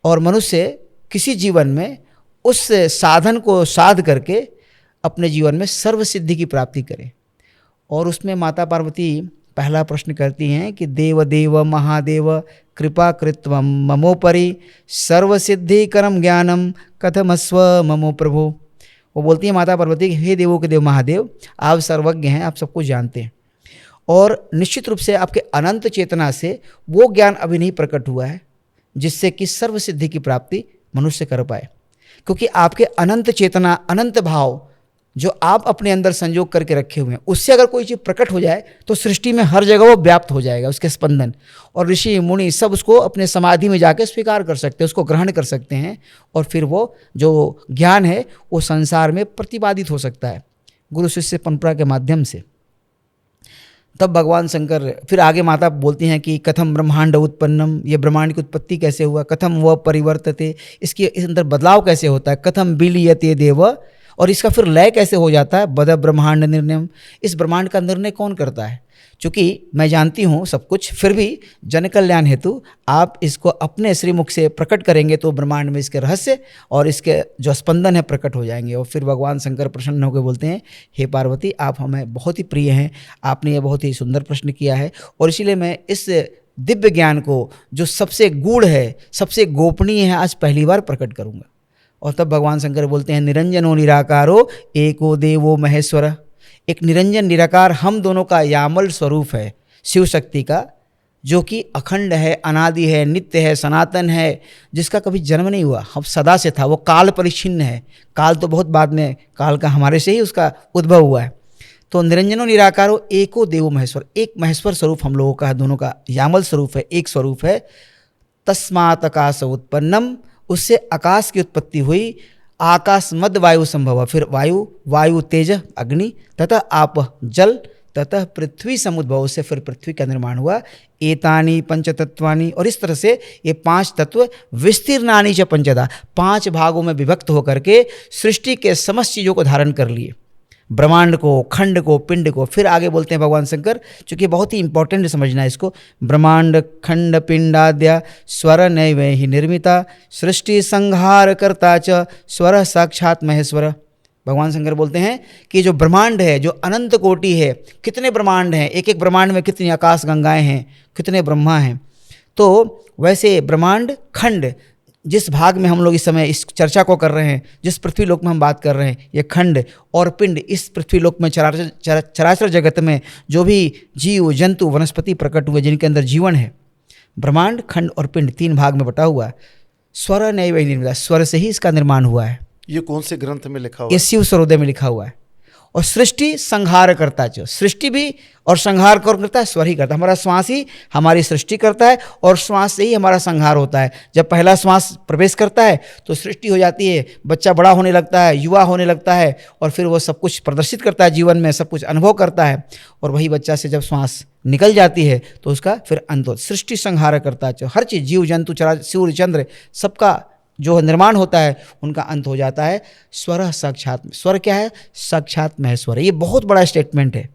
और मनुष्य किसी जीवन में उस साधन को साध करके अपने जीवन में सर्व सिद्धि की प्राप्ति करे। और उसमें माता पार्वती पहला प्रश्न करती हैं कि देव देव महादेव कृपा कृत्वम ममोपरि सर्व सिद्धि करम ज्ञानम कथमस्व ममो प्रभो। वो बोलती है माता पार्वती, हे देवों के देव महादेव, आप सर्वज्ञ हैं, आप सब कुछ जानते हैं और निश्चित रूप से आपके अनंत चेतना से वो ज्ञान अभी नहीं प्रकट हुआ है जिससे कि सर्व सिद्धि की प्राप्ति मनुष्य कर पाए, क्योंकि आपके अनंत चेतना, अनंत भाव जो आप अपने अंदर संजोग करके रखे हुए हैं, उससे अगर कोई चीज़ प्रकट हो जाए तो सृष्टि में हर जगह वो व्याप्त हो जाएगा, उसके स्पंदन, और ऋषि मुनि सब उसको अपने समाधि में जाके स्वीकार कर सकते हैं, उसको ग्रहण कर सकते हैं, और फिर वो जो ज्ञान है वो संसार में प्रतिपादित हो सकता है गुरु शिष्य परंपरा के माध्यम से। तब भगवान शंकर फिर आगे माता बोलती हैं कि कथम ब्रह्मांड उत्पन्नम, ये ब्रह्मांड की उत्पत्ति कैसे हुआ, कथम वह परिवर्तते, इसके इस अंदर बदलाव कैसे होता है, कथम विलीयते देव, और इसका फिर लय कैसे हो जाता है, बद ब्रह्मांड निर्णयम, इस ब्रह्मांड का निर्णय कौन करता है। चूँकि मैं जानती हूँ सब कुछ, फिर भी जन कल्याण हेतु आप इसको अपने श्रीमुख से प्रकट करेंगे तो ब्रह्मांड में इसके रहस्य और इसके जो स्पंदन है प्रकट हो जाएंगे। और फिर भगवान शंकर प्रसन्न होकर बोलते हैं, हे पार्वती आप हमें बहुत ही प्रिय हैं, आपने ये बहुत ही सुंदर प्रश्न किया है, और इसीलिए मैं इस दिव्य ज्ञान को जो सबसे गूढ़ है, सबसे गोपनीय है, आज पहली बार प्रकट करूँगा। और तब भगवान शंकर बोलते हैं, निरंजनो निराकारो एको देवो महेश्वर, एक निरंजन निराकार हम दोनों का यामल स्वरूप है शिव शक्ति का, जो कि अखंड है, अनादि है, नित्य है, सनातन है, जिसका कभी जन्म नहीं हुआ, हम सदा से था, वो काल परिच्छिन्न है, काल तो बहुत बाद में, काल का हमारे से ही उसका उद्भव हुआ है। तो निरंजनो निराकारो एको देवो महेश्वर, एक महेश्वर स्वरूप हम लोगों का है, दोनों का यामल स्वरूप है, एक स्वरूप है। तस्मात् आकाश उत्पन्नम, उससे आकाश की उत्पत्ति हुई, आकाश मद वायु संभव, फिर वायु, वायु तेज अग्नि, तथा आप जल, तथा पृथ्वी समुद्भव, से फिर पृथ्वी का निर्माण हुआ। एतानी पंचतत्वानि, और इस तरह से ये पांच तत्व विस्तीर्णानि च पंचदा, पांच भागों में विभक्त होकर के सृष्टि के समस्त चीज़ों को धारण कर लिए, ब्रह्मांड को, खंड को, पिंड को। फिर आगे बोलते हैं भगवान शंकर, चूँकि बहुत ही इंपॉर्टेंट समझना है इसको, ब्रह्मांड खंड पिंडाद्या स्वर नैव ही निर्मिता, सृष्टि संहार करता च स्वर साक्षात महेश्वर। भगवान शंकर बोलते हैं कि जो ब्रह्मांड है, जो अनंत कोटि है, कितने ब्रह्मांड हैं, एक एक ब्रह्मांड में कितनी आकाश गंगाएं हैं, कितने ब्रह्मा हैं। तो वैसे ब्रह्मांड खंड, जिस भाग में हम लोग इस समय इस चर्चा को कर रहे हैं, जिस पृथ्वी लोक में हम बात कर रहे हैं, ये खंड और पिंड, इस पृथ्वी लोक में चराचर जगत में जो भी जीव जंतु वनस्पति प्रकट हुए जिनके अंदर जीवन है, ब्रह्मांड खंड और पिंड तीन भाग में बटा हुआ है। स्वर नैव निर्मिता, स्वर से ही इसका निर्माण हुआ है। ये कौन से ग्रंथ में लिखा हुआ है? ये शिव सर्वोदय में लिखा हुआ है। और सृष्टि संहार करता है, सृष्टि भी और संहार कौन करता है, स्वर ही करता है। हमारा श्वास ही हमारी सृष्टि करता है और श्वास से ही हमारा संहार होता है। जब पहला श्वास प्रवेश करता है तो सृष्टि हो जाती है, बच्चा बड़ा होने लगता है, युवा होने लगता है, और फिर वो सब कुछ प्रदर्शित करता है जीवन में, सब कुछ अनुभव करता है। और वही बच्चा से जब श्वास निकल जाती है तो उसका फिर अंत होता है। सृष्टि संहार करता है, हर चीज़, जीव जंतु सूर्य चंद्र सबका जो निर्माण होता है उनका अंत हो जाता है। स्वर साक्षात, स्वर क्या है, साक्षात महेश्वर है। ये बहुत बड़ा स्टेटमेंट है,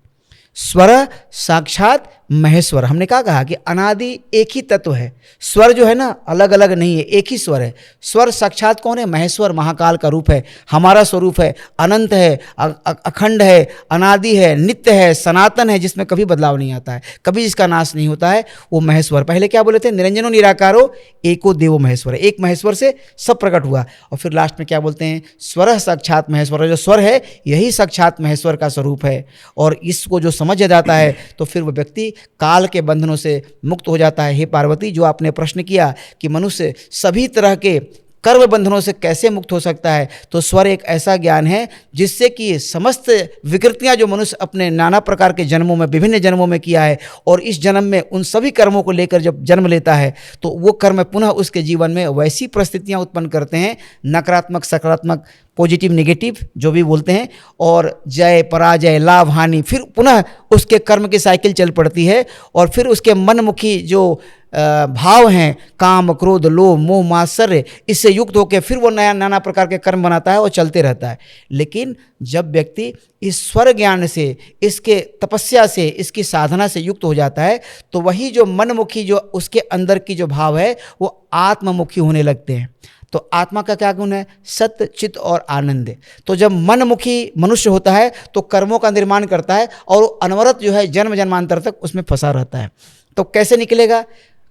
स्वर साक्षात महेश्वर। हमने क्या कहा कि अनादि एक ही तत्व है, स्वर जो है ना अलग अलग नहीं है, एक ही स्वर है। स्वर साक्षात कौन है, महेश्वर, महाकाल का रूप है, हमारा स्वरूप है, अनंत है, अखंड है, अनादि है, नित्य है, सनातन है, जिसमें कभी बदलाव नहीं आता है, कभी जिसका नाश नहीं होता है, वो महेश्वर। पहले क्या बोले थे, निरंजनो निराकारो एको देवो महेश्वर, एक महेश्वर से सब प्रकट हुआ। और फिर लास्ट में क्या बोलते हैं, स्वर साक्षात महेश्वर, जो स्वर है यही साक्षात महेश्वर का स्वरूप है। और इसको जो समझ जाता है तो फिर वो व्यक्ति काल के बंधनों से मुक्त हो जाता है। हे पार्वती, जो आपने प्रश्न किया कि मनुष्य सभी तरह के कर्म बंधनों से कैसे मुक्त हो सकता है, तो स्वर एक ऐसा ज्ञान है जिससे कि समस्त विकृतियां जो मनुष्य अपने नाना प्रकार के जन्मों में, विभिन्न जन्मों में किया है, और इस जन्म में उन सभी कर्मों को लेकर जब जन्म लेता है तो वो कर्म पुनः उसके जीवन में वैसी परिस्थितियां उत्पन्न करते हैं, नकारात्मक सकारात्मक, पॉजिटिव नेगेटिव जो भी बोलते हैं, और जय पराजय लाभ हानि, फिर पुनः उसके कर्म की साइकिल चल पड़ती है। और फिर उसके मनमुखी जो भाव हैं, काम क्रोध लोभ मोह मात्सर्य, इससे युक्त होकर फिर वो नया नाना प्रकार के कर्म बनाता है और चलते रहता है। लेकिन जब व्यक्ति इस स्वर ज्ञान से, इसके तपस्या से, इसकी साधना से युक्त हो जाता है तो वही जो मनमुखी, जो उसके अंदर की जो भाव है वो आत्ममुखी होने लगते हैं। तो आत्मा का क्या गुण है, सत्य चित्त और आनंद। तो जब मनमुखी मनुष्य होता है तो कर्मों का निर्माण करता है और अनवरत जो है जन्म जन्मांतर तक उसमें फंसा रहता है। तो कैसे निकलेगा,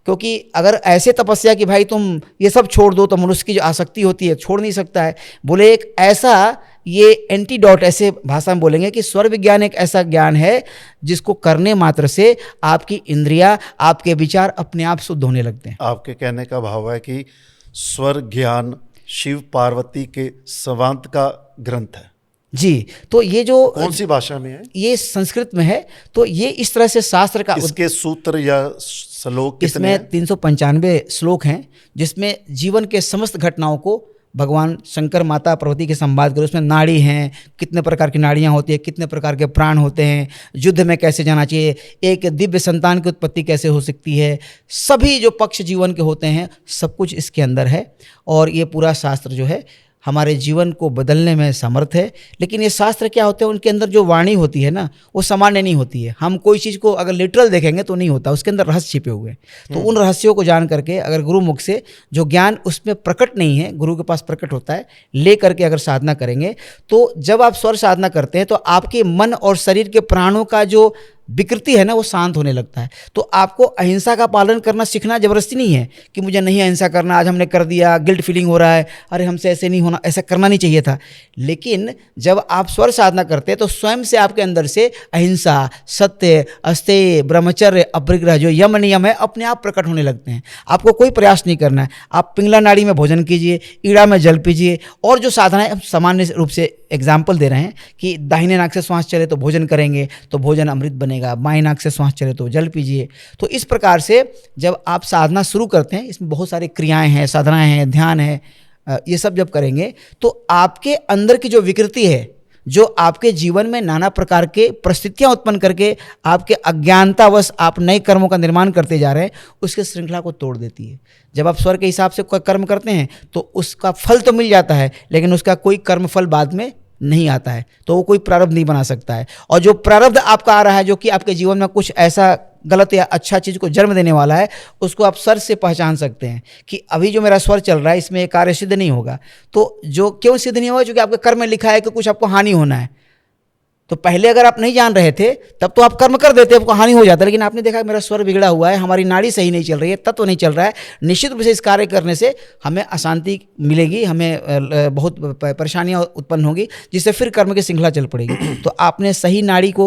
क्योंकि अगर ऐसे तपस्या कि भाई तुम ये सब छोड़ दो, तो मनुष्य की जो आसक्ति होती है छोड़ नहीं सकता है। बोले एक ऐसा, ये एंटीडोट ऐसे भाषा में बोलेंगे कि स्वर विज्ञान एक ऐसा ज्ञान है जिसको करने मात्र से आपकी इंद्रियां, आपके विचार अपने आप शुद्ध होने लगते हैं। आपके कहने का भाव है कि स्वर ज्ञान शिव पार्वती के संवाद का ग्रंथ है। जी, तो ये जो कौन सी भाषा में है? ये संस्कृत में है। तो ये इस तरह से शास्त्र का इसके सूत्र या श्लोक कितने इसमें हैं? 395 श्लोक हैं, जिसमें जीवन के समस्त घटनाओं को भगवान शंकर माता पार्वती के संवाद करें। उसमें नाड़ी हैं, कितने प्रकार की नाड़ियाँ होती है, कितने प्रकार के प्राण होते हैं, युद्ध में कैसे जाना चाहिए, एक दिव्य संतान की उत्पत्ति कैसे हो सकती है, सभी जो पक्ष जीवन के होते हैं सब कुछ इसके अंदर है। और ये पूरा शास्त्र जो है हमारे जीवन को बदलने में समर्थ है। लेकिन ये शास्त्र क्या होते हैं, उनके अंदर जो वाणी होती है ना, वो सामान्य नहीं होती है। हम कोई चीज़ को अगर लिटरल देखेंगे तो नहीं होता, उसके अंदर रहस्य छिपे हुए हैं। तो उन रहस्यों को जान करके अगर गुरु मुख से जो ज्ञान उसमें प्रकट नहीं है, गुरु के पास प्रकट होता है, ले करके अगर साधना करेंगे, तो जब आप स्वर साधना करते हैं तो आपके मन और शरीर के प्राणों का जो विकृति है ना, वो शांत होने लगता है। तो आपको अहिंसा का पालन करना सीखना जबरदस्ती नहीं है कि मुझे नहीं अहिंसा करना, आज हमने कर दिया, गिल्ट फीलिंग हो रहा है, अरे हमसे ऐसे नहीं होना, ऐसा करना नहीं चाहिए था। लेकिन जब आप स्वर साधना करते हैं तो स्वयं से आपके अंदर से अहिंसा, सत्य, अस्तेय, ब्रह्मचर्य, अपरिग्रह, जो यम नियम है, अपने आप प्रकट होने लगते हैं। आपको कोई प्रयास नहीं करना है। आप पिंगला नाड़ी में भोजन कीजिए, ईड़ा में जल पीजिए, और जो साधनाएं हम सामान्य रूप से एग्जाम्पल दे रहे हैं कि दाहिने नाक से श्वास चले तो भोजन करेंगे तो भोजन अमृत बनेगा, बाएं नाक से श्वास चले तो जल पीजिए। तो इस प्रकार से जब आप साधना शुरू करते हैं, इसमें बहुत सारी क्रियाएं हैं, साधनाएं हैं, ध्यान है, ये सब जब करेंगे तो आपके अंदर की जो विकृति है, जो आपके जीवन में नाना प्रकार के परिस्थितियां उत्पन्न करके आपके अज्ञानतावश आप नए कर्मों का निर्माण करते जा रहे हैं, उसके श्रृंखला को तोड़ देती है। जब आप स्वर के हिसाब से कोई कर्म करते हैं तो उसका फल तो मिल जाता है, लेकिन उसका कोई कर्म फल बाद में नहीं आता है, तो वो कोई प्रारब्ध नहीं बना सकता है। और जो प्रारब्ध आपका आ रहा है, जो कि आपके जीवन में कुछ ऐसा गलत या अच्छा चीज़ को जन्म देने वाला है, उसको आप स्वर से पहचान सकते हैं कि अभी जो मेरा स्वर चल रहा है इसमें कार्य सिद्ध नहीं होगा। तो जो क्यों सिद्ध नहीं होगा, क्योंकि आपके कर्म में लिखा है कि कुछ आपको हानि होना है। तो पहले अगर आप नहीं जान रहे थे तब तो आप कर्म कर देते, आपको हानि हो जाता, लेकिन आपने देखा मेरा स्वर बिगड़ा हुआ है, हमारी नाड़ी सही नहीं चल रही है, तत्व नहीं चल रहा है, निश्चित रूप से इस कार्य करने से हमें अशांति मिलेगी, हमें बहुत परेशानियां उत्पन्न होंगी, जिससे फिर कर्म की श्रृंखला चल पड़ेगी। तो आपने सही नाड़ी को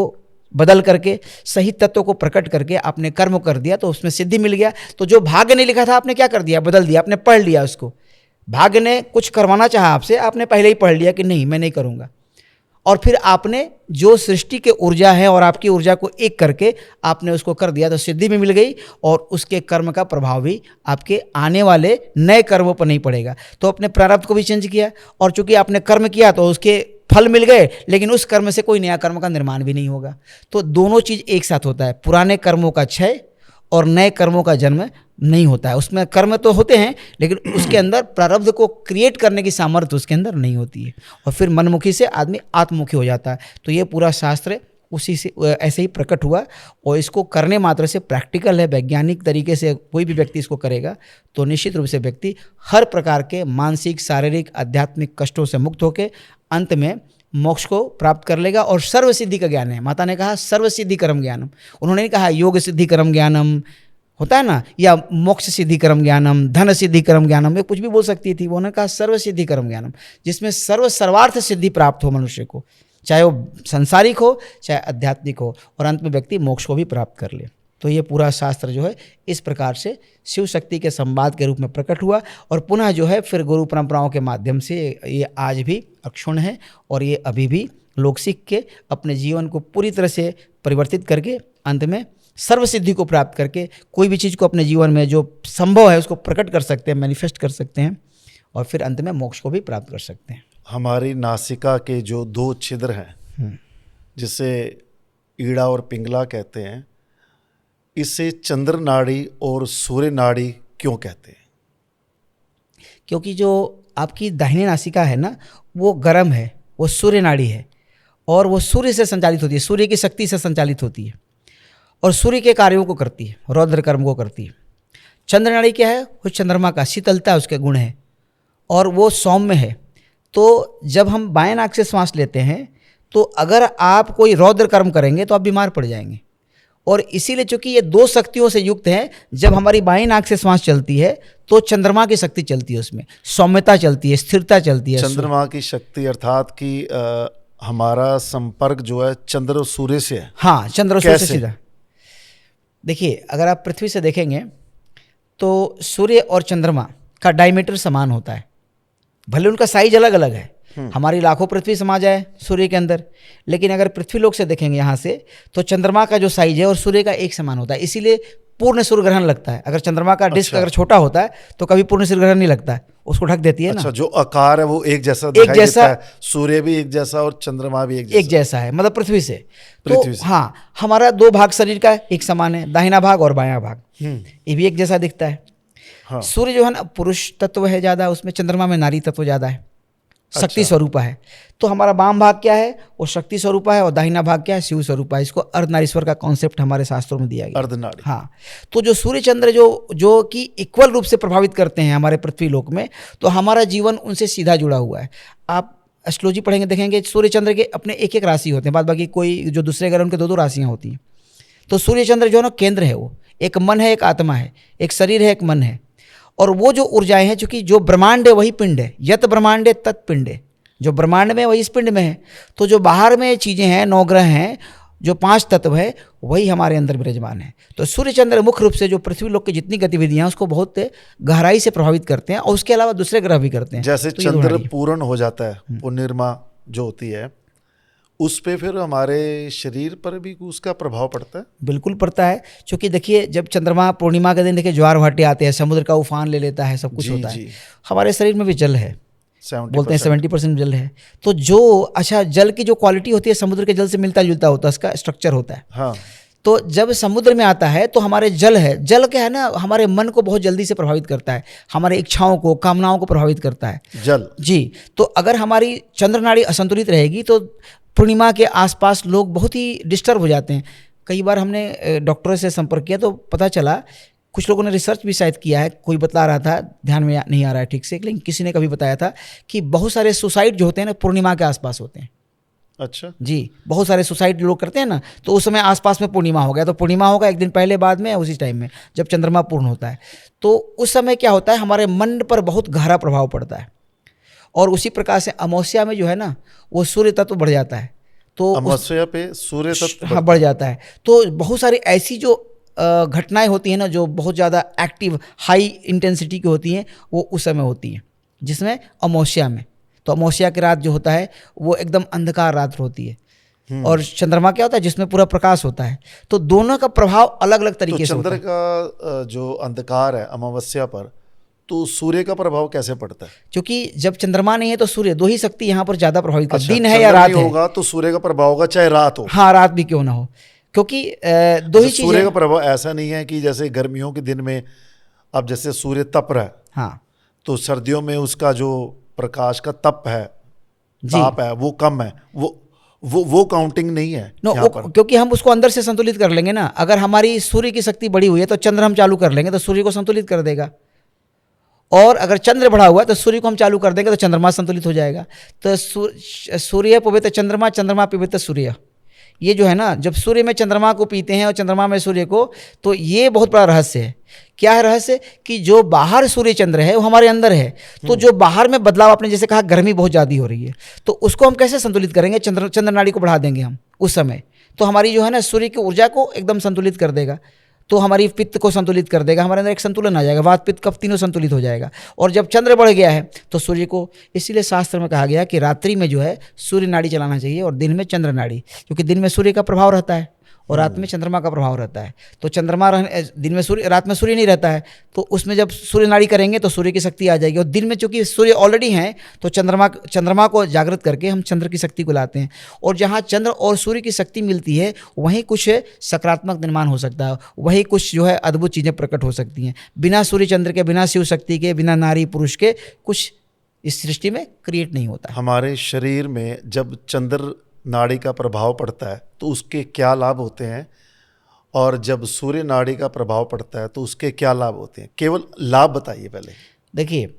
बदल करके, सही तत्व को प्रकट करके आपने कर्म कर दिया, तो उसमें सिद्धि मिल गया। तो जो भाग्य ने लिखा था आपने क्या कर दिया, बदल दिया, आपने पढ़ लिया उसको। भाग्य ने कुछ करवाना चाहा आपसे, आपने पहले ही पढ़ लिया कि नहीं मैं नहीं करूँगा, और फिर आपने जो सृष्टि के ऊर्जा है और आपकी ऊर्जा को एक करके आपने उसको कर दिया, तो सिद्धि भी मिल गई और उसके कर्म का प्रभाव भी आपके आने वाले नए कर्मों पर नहीं पड़ेगा। तो अपने प्रारब्ध को भी चेंज किया, और चूंकि आपने कर्म किया तो उसके फल मिल गए, लेकिन उस कर्म से कोई नया कर्म का निर्माण भी नहीं होगा। तो दोनों चीज़ एक साथ होता है, पुराने कर्मों का क्षय और नए कर्मों का जन्म नहीं होता है। उसमें कर्म तो होते हैं, लेकिन उसके अंदर प्रारब्ध को क्रिएट करने की सामर्थ्य उसके अंदर नहीं होती है, और फिर मनमुखी से आदमी आत्ममुखी हो जाता है। तो ये पूरा शास्त्र उसी से ऐसे ही प्रकट हुआ, और इसको करने मात्र से प्रैक्टिकल है, वैज्ञानिक तरीके से कोई भी व्यक्ति इसको करेगा तो निश्चित रूप से व्यक्ति हर प्रकार के मानसिक, शारीरिक, आध्यात्मिक कष्टों से मुक्त होकर अंत में मोक्ष को प्राप्त कर लेगा। और सर्व सिद्धि का ज्ञान है। माता ने कहा सर्व सिद्धि कर्म ज्ञानम, उन्होंने नहीं कहा योग सिद्धि कर्म ज्ञानम होता है ना, या मोक्ष सिद्धि कर्म ज्ञानम, धन सिद्धि कर्म ज्ञानम, ये कुछ भी बोल सकती थी। उन्होंने कहा सर्व सिद्धि कर्म ज्ञानम, जिसमें सर्वार्थ सिद्धि प्राप्त हो मनुष्य को, चाहे वो संसारिक हो चाहे आध्यात्मिक हो, और अंत में व्यक्ति मोक्ष को भी प्राप्त कर ले। तो ये पूरा शास्त्र जो है इस प्रकार से शिव शक्ति के संवाद के रूप में प्रकट हुआ, और पुनः जो है फिर गुरु परंपराओं के माध्यम से ये आज भी अक्षुण्ण है, और ये अभी भी लोग सीख के अपने जीवन को पूरी तरह से परिवर्तित करके अंत में सर्व सिद्धि को प्राप्त करके कोई भी चीज़ को अपने जीवन में जो संभव है उसको प्रकट कर सकते हैं, मैनिफेस्ट कर सकते हैं, और फिर अंत में मोक्ष को भी प्राप्त कर सकते हैं। हमारी नासिका के जो 2 छिद्र हैं, जिसे ईड़ा और पिंगला कहते हैं, इसे चंद्र नाड़ी और सूर्य नाड़ी क्यों कहते हैं? क्योंकि जो आपकी दाहिनी नासिका है ना, वो गर्म है, वो सूर्य नाड़ी है, और वो सूर्य से संचालित होती है, सूर्य की शक्ति से संचालित होती है, और सूर्य के कार्यों को करती है, रौद्र कर्म को करती है। चंद्र नाड़ी क्या है, वो चंद्रमा का शीतलता उसके गुण है, और वो सौम्य है। तो जब हम बाएं नाक से श्वास लेते हैं तो अगर आप कोई रौद्र कर्म करेंगे तो आप बीमार पड़ जाएंगे, और इसीलिए चूंकि ये 2 शक्तियों से युक्त हैं, जब हमारी बाएं नाक से श्वास चलती है तो चंद्रमा की शक्ति चलती है, उसमें सौम्यता चलती है, स्थिरता चलती है। चंद्रमा की शक्ति अर्थात कि हमारा संपर्क जो है चंद्र और सूर्य से है। हाँ, चंद्र और सूर्य से सीधा। देखिए, अगर आप पृथ्वी से देखेंगे तो सूर्य और चंद्रमा का डायमीटर समान होता है, भले उनका साइज अलग अलग है, हमारी लाखों पृथ्वी समा जाए सूर्य के अंदर, लेकिन अगर पृथ्वी लोक से देखेंगे यहाँ से तो चंद्रमा का जो साइज है और सूर्य का एक समान होता है, इसीलिए पूर्ण सूर्य ग्रहण लगता है। अगर चंद्रमा का डिस्क अगर छोटा होता है तो कभी पूर्ण सूर्य ग्रहण नहीं लगता है, उसको ढक देती है ना। जो आकार है वो एक जैसा दिखाई देता है, सूर्य भी एक जैसा और चंद्रमा भी एक जैसा है, मतलब पृथ्वी से। तो हाँ, हमारा 2 भाग शरीर का एक समान है, दाहिना भाग और बायां भाग, ये भी एक जैसा दिखता है। हाँ। सूर्य जो है ना पुरुष तत्व है ज़्यादा, उसमें चंद्रमा में नारी तत्व ज़्यादा है, शक्ति स्वरूप है। तो हमारा वाम भाग क्या है, वो शक्ति स्वरूप है, और दाहिना भाग क्या है, शिव स्वरूप है। इसको अर्धनारीश्वर का कॉन्सेप्ट हमारे शास्त्रों में दिया गया, अर्धनारी। हाँ, तो जो सूर्य चंद्र जो कि इक्वल रूप से प्रभावित करते हैं हमारे पृथ्वी लोक में, तो हमारा जीवन उनसे सीधा जुड़ा हुआ है। आप एस्ट्रोलॉजी पढ़ेंगे देखेंगे सूर्य चंद्र के अपने एक एक राशि होते हैं, बाद बाकी कोई जो दूसरे ग्रह उनके 2-2 राशियाँ होती हैं। तो सूर्य चंद्र जो है ना केंद्र है, वो एक मन है, एक आत्मा है, एक शरीर है, एक मन है। और वो जो ऊर्जाएं हैं, चूंकि जो ब्रह्मांड है वही पिंड है, यत ब्रह्मांड है तत् पिंड है, जो ब्रह्मांड में वही इस पिंड में है। तो जो बाहर में चीज़ें हैं, 9 ग्रह हैं, जो 5 तत्व है, वही हमारे अंदर विराजमान है। तो सूर्य चंद्र मुख्य रूप से जो पृथ्वी लोक की जितनी गतिविधियां हैं उसको बहुत गहराई से प्रभावित करते हैं, और उसके अलावा दूसरे ग्रह भी करते हैं। जैसे तो चंद्र पूर्ण हो जाता है, पूर्णिमा जो होती है, उस पे फिर हमारे शरीर पर भी उसका प्रभाव पड़ता है। बिल्कुल पड़ता है, क्योंकि देखिए जब चंद्रमा पूर्णिमा के दिन देखिए ज्वार भाटे आते हैं, समुद्र का उफान ले लेता है, सब कुछ होता है। हमारे शरीर में भी जल है, बोलते हैं 70% जल है। तो जो अच्छा जल की जो क्वालिटी होती है समुद्र के जल से मिलता जुलता होता है, उसका स्ट्रक्चर होता है। हाँ। तो जब समुद्र में आता है तो हमारे जल है, जल क्या है ना, हमारे मन को बहुत जल्दी से प्रभावित करता है, हमारे इच्छाओं को, कामनाओं को प्रभावित करता है जल जी। तो अगर हमारी चंद्र नाड़ी असंतुलित रहेगी तो पूर्णिमा के आसपास लोग बहुत ही डिस्टर्ब हो जाते हैं। कई बार हमने डॉक्टरों से संपर्क किया तो पता चला, कुछ लोगों ने रिसर्च भी शायद किया है, कोई बता रहा था, ध्यान में नहीं आ रहा है ठीक से, लेकिन किसी ने कभी बताया था कि बहुत सारे सुसाइड जो होते हैं ना पूर्णिमा के आसपास होते हैं। अच्छा जी, बहुत सारे सुसाइड लोग करते हैं ना, तो उस समय आसपास में पूर्णिमा हो गया, तो पूर्णिमा होगा एक दिन पहले बाद में, उसी टाइम में जब चंद्रमा पूर्ण होता है, तो उस समय क्या होता है, हमारे मन पर बहुत गहरा प्रभाव पड़ता है। और उसी प्रकार से अमावस्या में जो है ना वो सूर्य तत्व बढ़ जाता है, तो अमावस्या पे सूर्य तत्व हाँ बढ़ जाता है। तो बहुत सारी ऐसी जो घटनाएं होती हैं ना जो बहुत ज़्यादा एक्टिव हाई इंटेंसिटी की होती हैं, वो उस समय होती हैं, जिसमें अमावस्या में। तो अमावस्या की रात जो होता है वो एकदम अंधकार रात होती है, और चंद्रमा क्या होता है जिसमें पूरा प्रकाश होता है। तो दोनों का प्रभाव अलग अलग तरीके से होता है। चंद्र का जो अंधकार है अमावस्या पर, तो सूर्य का प्रभाव कैसे पड़ता है? क्योंकि जब चंद्रमा नहीं है तो सूर्य, 2 ही शक्ति यहाँ पर ज्यादा प्रभावित करती है। दिन है या रात है होगा तो सूर्य का प्रभाव होगा, चाहे रात हो। हाँ, रात भी क्यों ना हो, क्योंकि 2 ही चीजें। सूर्य का प्रभाव ऐसा नहीं है कि जैसे गर्मियों के दिन में अब जैसे सूर्य तप रहा है, हाँ, तो सर्दियों में उसका जो प्रकाश का तप है, ताप है, वो कम है, वो काउंटिंग नहीं है क्योंकि हम उसको अंदर से संतुलित कर लेंगे ना। अगर हमारी सूर्य की शक्ति बढ़ी हुई है तो चंद्र हम चालू कर लेंगे तो सूर्य को संतुलित कर देगा, और अगर चंद्र बढ़ा हुआ है तो सूर्य को हम चालू कर देंगे तो चंद्रमा संतुलित हो जाएगा। तो सूर्य पवित्र चंद्रमा, चंद्रमा पवित्र सूर्य, ये जो है ना, जब सूर्य में चंद्रमा को पीते हैं और चंद्रमा में सूर्य को, तो ये बहुत बड़ा रहस्य है। क्या है रहस्य? कि जो बाहर सूर्य चंद्र है वो हमारे अंदर है, तो जो बाहर में बदलाव, आपने जैसे कहा गर्मी बहुत ज़्यादा हो रही है, तो उसको हम कैसे संतुलित करेंगे? चंद्र नाड़ी को बढ़ा देंगे हम उस समय, तो हमारी जो है ना सूर्य की ऊर्जा को एकदम संतुलित कर देगा, तो हमारी पित्त को संतुलित कर देगा, हमारे अंदर एक संतुलन आ जाएगा, वात पित्त कफ तीनों संतुलित हो जाएगा। और जब चंद्र बढ़ गया है तो सूर्य को, इसीलिए शास्त्र में कहा गया कि रात्रि में जो है सूर्य नाड़ी चलाना चाहिए और दिन में चंद्र नाड़ी, क्योंकि दिन में सूर्य का प्रभाव रहता है और रात में चंद्रमा का प्रभाव रहता है। तो चंद्रमा दिन में सूर्य, रात में सूर्य नहीं रहता है, तो उसमें जब सूर्य नाड़ी करेंगे तो सूर्य की शक्ति आ जाएगी। और दिन में चूंकि सूर्य ऑलरेडी हैं तो चंद्रमा को जागृत करके हम चंद्र की शक्ति को लाते हैं। और जहाँ चंद्र और सूर्य की शक्ति मिलती है वहीं कुछ सकारात्मक निर्माण हो सकता है, वहीं कुछ जो है अद्भुत चीज़ें प्रकट हो सकती हैं। बिना सूर्य चंद्र के, बिना शिव शक्ति के, बिना नारी पुरुष के कुछ इस सृष्टि में क्रिएट नहीं होता। हमारे शरीर में जब चंद्र नाड़ी का प्रभाव पड़ता है तो उसके क्या लाभ होते हैं, और जब सूर्य नाड़ी का प्रभाव पड़ता है तो उसके क्या लाभ होते हैं? केवल लाभ बताइए पहले। देखिए,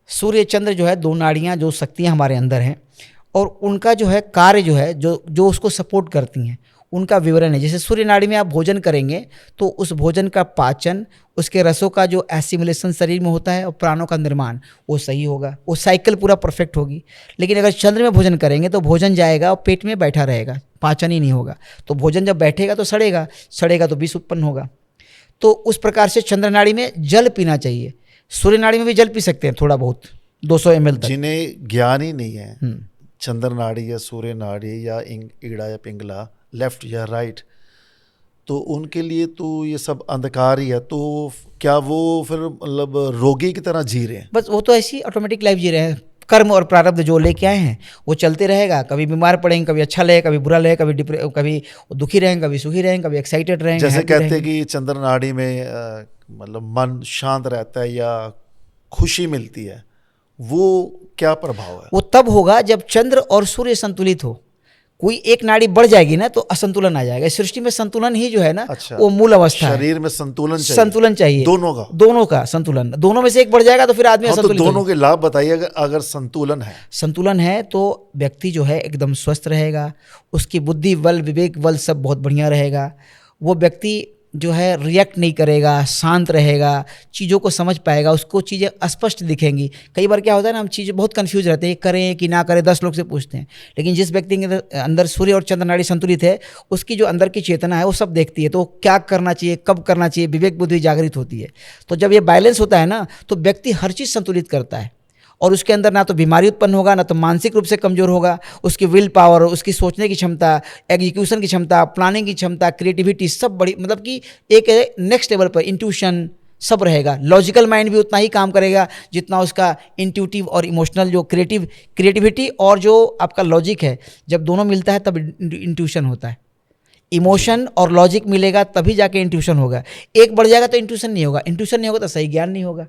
सूर्य चंद्र जो है 2 नाड़ियाँ जो शक्तियाँ हमारे अंदर हैं, और उनका जो है कार्य जो है जो उसको सपोर्ट करती हैं, उनका विवरण है। जैसे सूर्य नाड़ी में आप भोजन करेंगे तो उस भोजन का पाचन, उसके रसों का जो एसिमिलेशन शरीर में होता है और प्राणों का निर्माण वो सही होगा, वो साइकिल पूरा परफेक्ट होगी। लेकिन अगर चंद्र में भोजन करेंगे तो भोजन जाएगा और पेट में बैठा रहेगा, पाचन ही नहीं होगा। तो भोजन जब बैठेगा तो सड़ेगा तो विष उत्पन्न होगा। तो उस प्रकार से चंद्र नाड़ी में जल पीना चाहिए। सूर्य नाड़ी में भी जल पी सकते हैं थोड़ा बहुत, 200 ml तक। जिन्हें ज्ञान ही नहीं है चंद्र नाड़ी या सूर्य नाड़ी या ईड़ा या पिंगला, लेफ्ट या राइट, तो उनके लिए तो ये सब अंधकार ही है। तो क्या वो फिर मतलब रोगी की तरह जी रहे हैं? बस वो तो ऐसी ऑटोमेटिक लाइफ जी रहे हैं। कर्म और प्रारब्ध जो लेके आए हैं वो चलते रहेगा। कभी बीमार पड़ेंगे, कभी अच्छा लगे, कभी बुरा लगे, कभी दुखी रहेंगे, कभी सुखी रहेंगे, कभी एक्साइटेड रहेंगे। जैसे कहते हैं कि चंद्र नाड़ी में मतलब मन शांत रहता है या खुशी मिलती है, वो क्या प्रभाव है? वो तब होगा जब चंद्र और सूर्य संतुलित हो। कोई एक नाड़ी बढ़ जाएगी ना तो असंतुलन आ जाएगा। इस सृष्टि में संतुलन ही जो है ना, अच्छा, वो मूल अवस्था है। शरीर में संतुलन चाहिए, संतुलन चाहिए दोनों का संतुलन। दोनों में से एक बढ़ जाएगा तो फिर आदमी असंतुलित तो दोनों के लाभ बताइए। अगर संतुलन है तो व्यक्ति जो है एकदम स्वस्थ रहेगा, उसकी बुद्धि बल विवेक बल सब बहुत बढ़िया रहेगा। वो व्यक्ति जो है रिएक्ट नहीं करेगा, शांत रहेगा, चीज़ों को समझ पाएगा, उसको चीज़ें स्पष्ट दिखेंगी। कई बार क्या होता है ना, हम चीज़ें बहुत कंफ्यूज रहते हैं, करें कि ना करें, 10 लोग से पूछते हैं। लेकिन जिस व्यक्ति के अंदर सूर्य और चंद्र नाड़ी संतुलित है, उसकी जो अंदर की चेतना है वो सब देखती है। तो क्या करना चाहिए, कब करना चाहिए, विवेक बुद्धि जागृत होती है। तो जब ये बैलेंस होता है ना तो व्यक्ति हर चीज़ संतुलित करता है और उसके अंदर ना तो बीमारी उत्पन्न होगा, ना तो मानसिक रूप से कमजोर होगा। उसकी विल पावर, उसकी सोचने की क्षमता, एग्जीक्यूशन की क्षमता, प्लानिंग की क्षमता, क्रिएटिविटी सब बड़ी, मतलब कि एक नेक्स्ट लेवल पर इंट्यूशन सब रहेगा। लॉजिकल माइंड भी उतना ही काम करेगा जितना उसका इंट्यूटिव और इमोशनल जो क्रिएटिविटी और जो आपका लॉजिक है, जब दोनों मिलता है तब इंट्यूशन होता है। इमोशन और लॉजिक मिलेगा तभी जाके इंट्यूशन होगा। एक बढ़ जाएगा तो इंट्यूशन नहीं होगा, इंट्यूशन नहीं होगा तो सही ज्ञान नहीं होगा।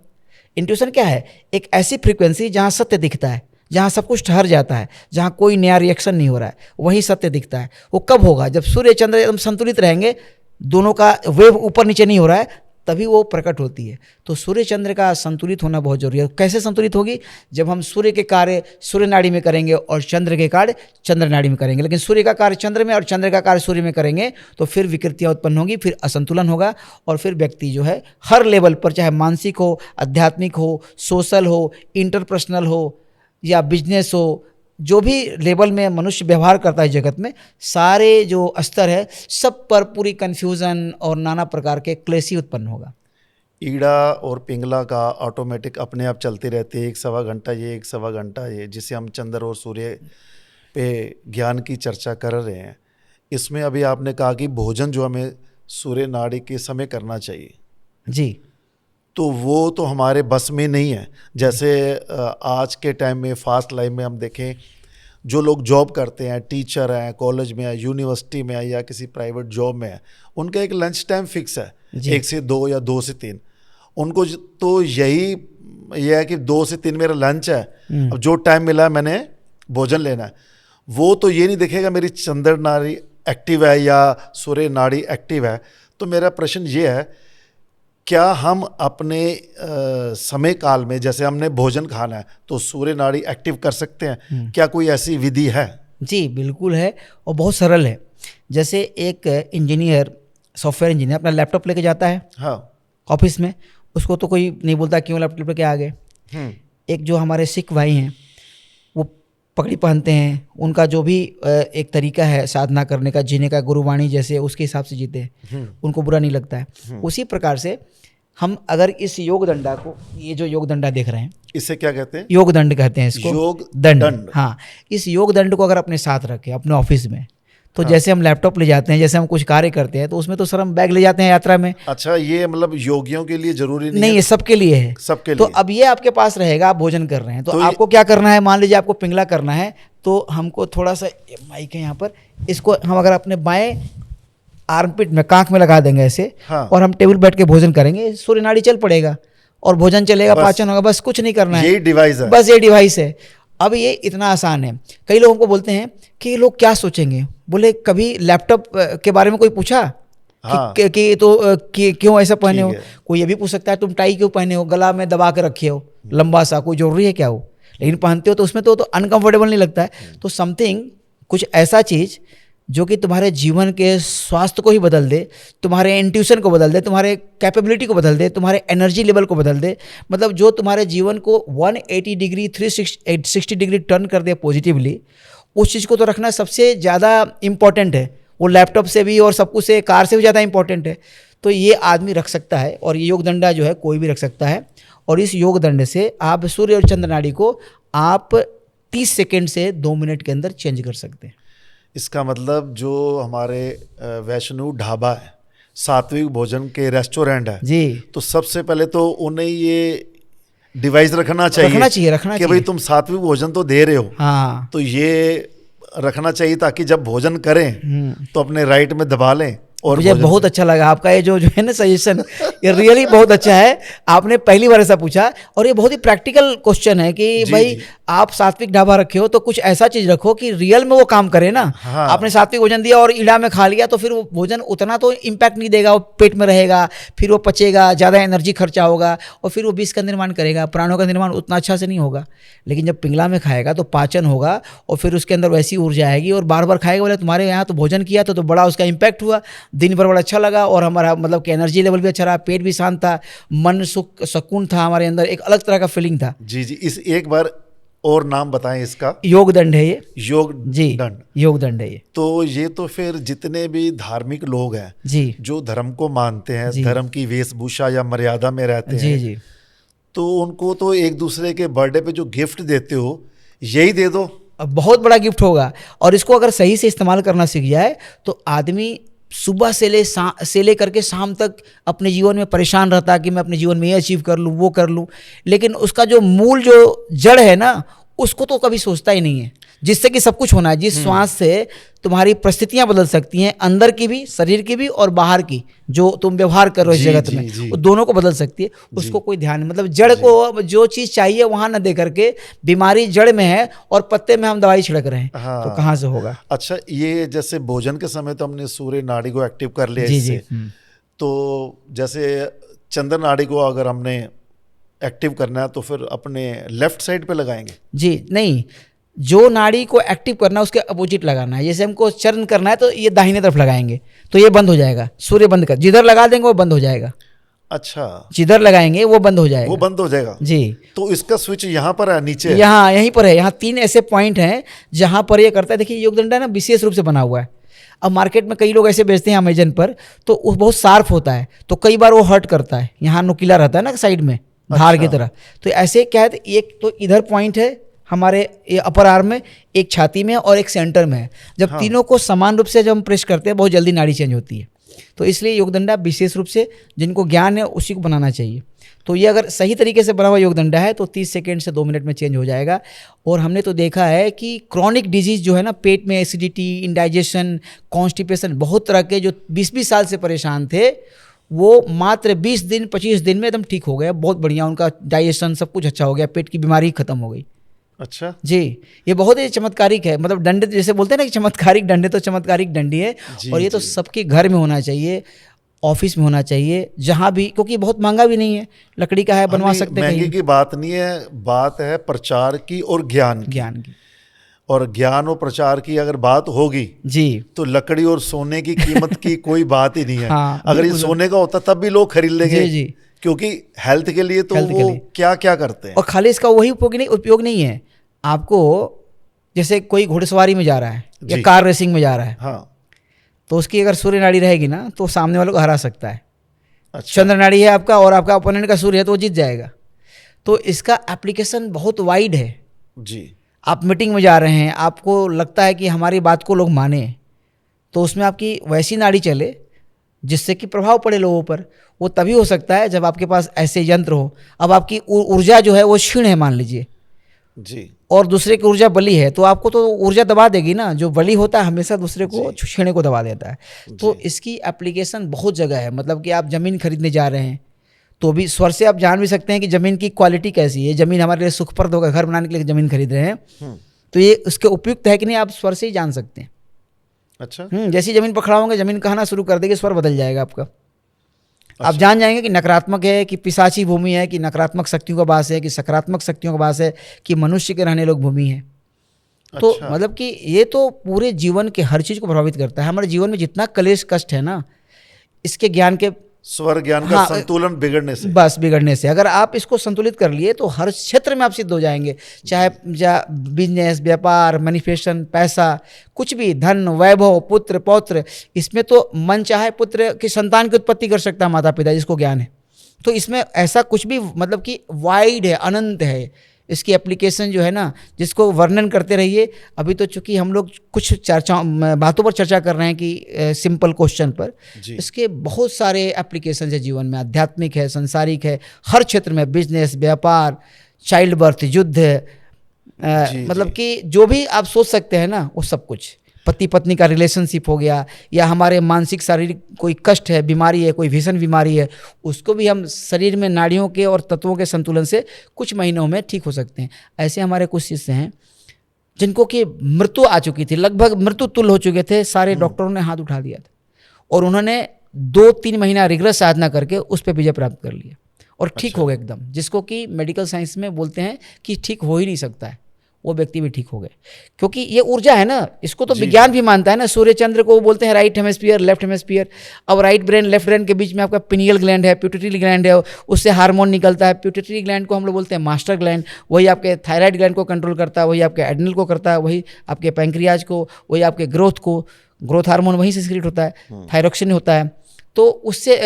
इंट्यूशन क्या है? एक ऐसी फ्रीक्वेंसी जहाँ सत्य दिखता है, जहाँ सब कुछ ठहर जाता है, जहाँ कोई नया रिएक्शन नहीं हो रहा है, वहीं सत्य दिखता है। वो कब होगा? जब सूर्य चंद्र एकदम संतुलित रहेंगे, दोनों का वेव ऊपर नीचे नहीं हो रहा है, तभी वो प्रकट होती है। तो सूर्य चंद्र का संतुलित होना बहुत जरूरी है। कैसे संतुलित होगी? जब हम सूर्य के कार्य सूर्य नाड़ी में करेंगे और चंद्र के कार्य चंद्र नाड़ी में करेंगे। लेकिन सूर्य का कार्य चंद्र में और चंद्र का कार्य सूर्य में करेंगे तो फिर विकृतियाँ उत्पन्न होंगी, फिर असंतुलन होगा और फिर व्यक्ति जो है हर लेवल पर, चाहे मानसिक हो, आध्यात्मिक हो, सोशल हो, इंटरपर्सनल हो या बिजनेस हो, जो भी लेवल में मनुष्य व्यवहार करता है जगत में, सारे जो स्तर है सब पर पूरी कन्फ्यूज़न और नाना प्रकार के क्लेश ही उत्पन्न होगा। ईड़ा और पिंगला का ऑटोमेटिक अपने आप चलते रहते हैं, 1-1.25 घंटा ये, 1-1.25 घंटा ये, जिसे हम चंद्र और सूर्य पे ज्ञान की चर्चा कर रहे हैं। इसमें अभी आपने कहा कि भोजन जो हमें सूर्य नाड़ी के समय करना चाहिए जी, तो वो तो हमारे बस में नहीं है। जैसे आज के टाइम में फास्ट लाइफ में हम देखें, जो लोग जॉब करते हैं, टीचर हैं, कॉलेज में है, यूनिवर्सिटी में है या किसी प्राइवेट जॉब में है, उनका एक लंच टाइम फिक्स है, 1 से 2 या 2 से 3। उनको तो यही है कि 2 से 3 मेरा लंच है, अब जो टाइम मिला मैंने भोजन लेना है। वो तो ये नहीं देखेगा मेरी चंद्र नाड़ी एक्टिव है या सूर्य नाड़ी एक्टिव है। तो मेरा प्रश्न ये है, क्या हम अपने समय काल में, जैसे हमने भोजन खाना है तो सूर्य नाड़ी एक्टिव कर सकते हैं? क्या कोई ऐसी विधि है? जी बिल्कुल है और बहुत सरल है। जैसे एक इंजीनियर, सॉफ्टवेयर इंजीनियर अपना लैपटॉप लेके जाता है हाँ ऑफिस में, उसको तो कोई नहीं बोलता क्यों लैपटॉप लेके आ गए। एक जो हमारे सिख भाई हैं वो पगड़ी पहनते हैं, उनका जो भी एक तरीका है साधना करने का, जीने का, गुरुवाणी जैसे उसके हिसाब से जीते हैं, उनको बुरा नहीं लगता है। उसी प्रकार से हम अगर इस योग दंडा को, ये जो योग दंडा देख रहे हैं, इसे क्या कहते हैं? योग दंड कहते हैं इसको, योग दंड। हाँ, इस योग दंड को अगर अपने साथ रखें अपने ऑफिस में, तो जैसे हम लैपटॉप ले जाते हैं, जैसे हम कुछ कार्य करते हैं तो उसमें तो सर हम बैग ले जाते हैं यात्रा में। अच्छा, ये मतलब योगियों के लिए जरूरी नहीं है, सबके लिए है, सबके लिए। तो अब ये आपके पास रहेगा, आप भोजन कर रहे हैं तो आपको क्या करना है, मान लीजिए आपको पिंगला करना है तो हमको थोड़ा सा माइक है यहाँ पर, इसको हम अगर अपने बाएं आर्मपिट में, कांख में लगा देंगे ऐसे, हाँ। और हम टेबल बैठ के भोजन करेंगे, सूर्य नाड़ी चल पड़ेगा और भोजन चलेगा, पाचन होगा, बस कुछ नहीं करना है। यही डिवाइस है, बस ये डिवाइस है। अब ये इतना आसान है। कई लोगों को बोलते हैं कि ये लोग क्या सोचेंगे, बोले कभी लैपटॉप के बारे में कोई पूछा? हाँ। कि क्यों ऐसा पहने हो? कोई ये भी पूछ सकता है तुम टाई क्यों पहने हो, गला में दबा के रखे हो लंबा सा, कोई जरूरी है क्या वो? लेकिन पहनते हो तो उसमें तो अनकंफर्टेबल नहीं लगता है। तो समथिंग, कुछ ऐसा चीज़ जो कि तुम्हारे जीवन के स्वास्थ्य को ही बदल दे, तुम्हारे इंट्यूशन को बदल दे, तुम्हारे कैपेबिलिटी को बदल दे, तुम्हारे एनर्जी लेवल को बदल दे, मतलब जो तुम्हारे जीवन को 180 डिग्री 360 डिग्री टर्न कर दे पॉजिटिवली, उस चीज़ को तो रखना सबसे ज़्यादा इम्पॉर्टेंट है। वो लैपटॉप से भी और सब कुछ से, कार से भी ज़्यादा इम्पॉर्टेंट है। तो ये आदमी रख सकता है, और ये योग दंडा जो है कोई भी रख सकता है। और इस योग दंड से आप सूर्य और चंद्र नाड़ी को आप 30 सेकेंड से 2 मिनट के अंदर चेंज कर सकते हैं। इसका मतलब जो हमारे वैष्णो ढाबा है, सात्विक भोजन के रेस्टोरेंट है जी, तो सबसे पहले तो उन्हें ये डिवाइस रखना चाहिए कि भाई तुम सात्विक भोजन तो दे रहे हो, हाँ, तो ये रखना चाहिए ताकि जब भोजन करें तो अपने राइट में दबा लें। और मुझे बहुत अच्छा लगा आपका ये जो है ना सजेशन, ये रियली बहुत अच्छा है। आपने पहली बार ऐसा पूछा, और ये बहुत ही प्रैक्टिकल क्वेश्चन है कि भाई आप सात्विक ढाबा रखे हो तो कुछ ऐसा चीज रखो कि रियल में वो काम करे ना। हाँ। आपने सात्विक भोजन दिया और इड़ा में खा लिया तो फिर वो भोजन उतना तो इम्पैक्ट नहीं देगा, वो पेट में रहेगा, फिर वो पचेगा, ज़्यादा एनर्जी खर्चा होगा, और फिर वो विष का निर्माण करेगा, प्राणों का निर्माण उतना अच्छा से नहीं होगा। लेकिन जब पिंगला में खाएगा तो पाचन होगा, और फिर उसके अंदर वैसी ऊर्जा आएगी, और बार बार खाएगा। बोले तुम्हारे यहाँ तो भोजन किया तो बड़ा उसका इम्पैक्ट हुआ, दिन भर बड़ा अच्छा लगा, और हमारा मतलब कि एनर्जी लेवल भी अच्छा रहा, पेट भी शांत था, मन सुकून था, हमारे अंदर एक अलग तरह का फीलिंग था। जी जी, इस एक बार और नाम बताएं इसका। योग दंड है ये, योग जी दंड, योग दंड है ये। तो ये तो फिर जितने भी धार्मिक लोग हैं जी, जो धर्म को मानते हैं, धर्म की वेशभूषा या मर्यादा में रहते जी हैं, जी, तो उनको तो एक दूसरे के बर्थडे पे जो गिफ्ट देते हो यही दे दो। बहुत बड़ा गिफ्ट होगा। और इसको अगर सही से इस्तेमाल करना सीख जाए तो आदमी सुबह से ले करके शाम तक अपने जीवन में परेशान रहता है कि मैं अपने जीवन में ये अचीव कर लूँ, वो कर लूँ, लेकिन उसका जो मूल जो जड़ है ना, उसको तो कभी सोचता ही नहीं है, जिससे कि सब कुछ होना है। जिस श्वास से तुम्हारी परिस्थितियां बदल सकती हैं, अंदर की भी, शरीर की भी, और बाहर की जो तुम व्यवहार कर रहे हो इस जगत में, वो दोनों को बदल सकती है। उसको कोई ध्यान नहीं, मतलब जड़ को जो चीज़ चाहिए वहां ना दे करके बीमारी जड़ में है और पत्ते में हम दवाई छिड़क रहे हैं। हाँ। तो कहाँ से होगा। अच्छा, ये जैसे भोजन के समय तो हमने सूर्य नाड़ी को एक्टिव कर लिया जी इससे, जी, तो जैसे चंद्र नाड़ी को अगर हमने एक्टिव करना है तो फिर अपने लेफ्ट साइड पे लगाएंगे? जी नहीं, जो नाड़ी को एक्टिव करना है उसके अपोजिट लगाना है। जैसे हमको चरण करना है तो ये दाहिने तरफ लगाएंगे तो ये बंद हो जाएगा, सूर्य बंद कर, जिधर लगा देंगे वो बंद हो जाएगा। अच्छा, जिधर लगाएंगे वो बंद हो जाएगा, वो बंद हो जाएगा जी। तो इसका स्विच यहाँ पर है, नीचे है? यहाँ यहीं पर है, यहाँ 3 ऐसे पॉइंट हैं जहाँ पर ये करता है। देखिए योग दंडा ना विशेष रूप से बना हुआ है। अब मार्केट में कई लोग ऐसे बेचते हैं अमेजन पर, तो वो बहुत शार्प होता है, तो कई बार वो हर्ट करता है, यहाँ नुकीला रहता है ना साइड में, धार की तरह। तो ऐसे क्या है, एक तो इधर पॉइंट है हमारे ये अपर आर्म में, एक छाती में और एक सेंटर में है। जब तीनों को समान रूप से जब हम प्रेस करते हैं बहुत जल्दी नाड़ी चेंज होती है। तो इसलिए योग दंडा विशेष रूप से जिनको ज्ञान है उसी को बनाना चाहिए। तो ये अगर सही तरीके से बना हुआ योग दंडा है तो 30 सेकेंड से 2 मिनट में चेंज हो जाएगा। और हमने तो देखा है कि क्रॉनिक डिजीज जो है ना, पेट में एसिडिटी, इंडाइजेशन, कॉन्स्टिपेशन, बहुत तरह के जो 20-20 साल से परेशान थे, वो मात्र 20 दिन 25 दिन में एकदम ठीक हो गया। बहुत बढ़िया, उनका डाइजेशन सब कुछ अच्छा हो गया, पेट की बीमारी खत्म हो गई। अच्छा जी, ये बहुत ही चमत्कारिक है। मतलब डंडे जैसे बोलते हैं ना कि चमत्कारिक डंडे, तो चमत्कारिक डंडी है। और ये तो सबके घर में होना चाहिए, ऑफिस में होना चाहिए, जहाँ भी, क्योंकि बहुत महंगा भी नहीं है, लकड़ी का है, बनवा सकते हैं। महंगी की बात नहीं है, बात है प्रचार की और ज्ञान की। और ज्ञान और प्रचार की अगर बात होगी जी तो लकड़ी और सोने की कीमत की कोई बात ही नहीं है। हाँ, अगर ये सोने का होता तब भी लोग खरीद लेंगे। जी जी, क्योंकि हेल्थ के लिए तो वो क्या क्या करते हैं। और खाली इसका वही उपयोग नहीं है। आपको जैसे कोई घुड़सवारी में जा रहा है या कार रेसिंग में जा रहा है, हाँ, तो उसकी अगर सूर्य नाड़ी रहेगी ना तो सामने वालों को हरा सकता है। अच्छा। चंद्र नाड़ी है आपका और आपका ओपोनेंट का सूर्य है तो वो जीत जाएगा। तो इसका एप्लीकेशन बहुत वाइड है जी। आप मीटिंग में जा रहे हैं, आपको लगता है कि हमारी बात को लोग माने, तो उसमें आपकी वैसी नाड़ी चले जिससे कि प्रभाव पड़े लोगों पर। वो तभी हो सकता है जब आपके पास ऐसे यंत्र हो। अब आपकी ऊर्जा जो है वो क्षीण है मान लीजिए जी, और दूसरे की ऊर्जा बली है, तो आपको तो ऊर्जा दबा देगी ना। जो बली होता है हमेशा दूसरे को छीने को दबा देता है। तो इसकी एप्लीकेशन बहुत जगह है। मतलब कि आप ज़मीन खरीदने जा रहे हैं तो भी स्वर से आप जान भी सकते हैं कि ज़मीन की क्वालिटी कैसी है। ज़मीन हमारे लिए सुखप्रद होगा, घर बनाने के लिए ज़मीन खरीद रहे हैं तो ये उसके उपयुक्त है कि नहीं, आप स्वर से ही जान सकते हैं। अच्छा। जैसी ज़मीन पर खड़ा होंगे, ज़मीन कहना शुरू कर देगी, स्वर बदल जाएगा आपका। अच्छा। आप जान जाएंगे कि नकारात्मक है, कि पिशाची भूमि है, कि नकारात्मक शक्तियों का वास है, कि सकारात्मक शक्तियों का वास है, कि मनुष्य के रहने लोग भूमि है। तो अच्छा। मतलब कि ये तो पूरे जीवन के हर चीज़ को प्रभावित करता है। हमारे जीवन में जितना कलेश कष्ट है ना, इसके ज्ञान के स्वर ज्ञान का संतुलन बिगड़ने से, बस बिगड़ने से। अगर आप इसको संतुलित कर लिए तो हर क्षेत्र में आप सिद्ध हो जाएंगे, चाहे बिजनेस, व्यापार, मैनिफेस्टेशन, पैसा, कुछ भी, धन, वैभव, पुत्र, पौत्र, इसमें तो मन चाहे पुत्र की संतान की उत्पत्ति कर सकता है माता पिता जिसको ज्ञान है। तो इसमें ऐसा कुछ भी मतलब कि वाइड है, अनंत है इसकी एप्लीकेशन जो है ना, जिसको वर्णन करते रहिए। अभी तो चूंकि हम लोग कुछ बातों पर चर्चा कर रहे हैं कि सिंपल क्वेश्चन पर, इसके बहुत सारे एप्लीकेशन है जीवन में, आध्यात्मिक है, संसारिक है, हर क्षेत्र में, बिजनेस, व्यापार, चाइल्ड बर्थ, युद्ध, मतलब कि जो भी आप सोच सकते हैं ना वो सब कुछ, पति पत्नी का रिलेशनशिप हो गया, या हमारे मानसिक शारीरिक कोई कष्ट है, बीमारी है, कोई भीषण बीमारी है, उसको भी हम शरीर में नाड़ियों के और तत्वों के संतुलन से कुछ महीनों में ठीक हो सकते हैं। ऐसे हमारे कुछ शिष्य हैं जिनको कि मृत्यु आ चुकी थी, लगभग मृत्यु तुल्य हो चुके थे, सारे डॉक्टरों ने हाथ उठा दिया था और उन्होंने 2-3 महीना रिग्रेस साधना करके उस पर विजय प्राप्त कर लिया और ठीक हो गए एकदम, जिसको कि मेडिकल साइंस में बोलते हैं कि ठीक हो ही नहीं सकता है, वो व्यक्ति भी ठीक हो गए। क्योंकि ये ऊर्जा है ना, इसको तो विज्ञान भी मानता है ना। सूर्य चंद्र को वो बोलते हैं राइट हेमिस्फीयर, लेफ्ट हेमिस्फीयर। अब राइट ब्रेन लेफ्ट ब्रेन के बीच में आपका पिनियल ग्लैंड है, प्यूटिटरी ग्लैंड है, उससे हार्मोन निकलता है। प्यूटिटरी ग्लैंड को हम लोग बोलते हैं मास्टर ग्लैंड, वही आपके थायराइड ग्लैंड को कंट्रोल करता है, वही आपके एड्रिनल को करता है, वही आपके पैंक्रियाज को, वही आपके ग्रोथ हार्मोन वहीं से सिक्रेट होता है, थायरोक्सिन होता है। तो उससे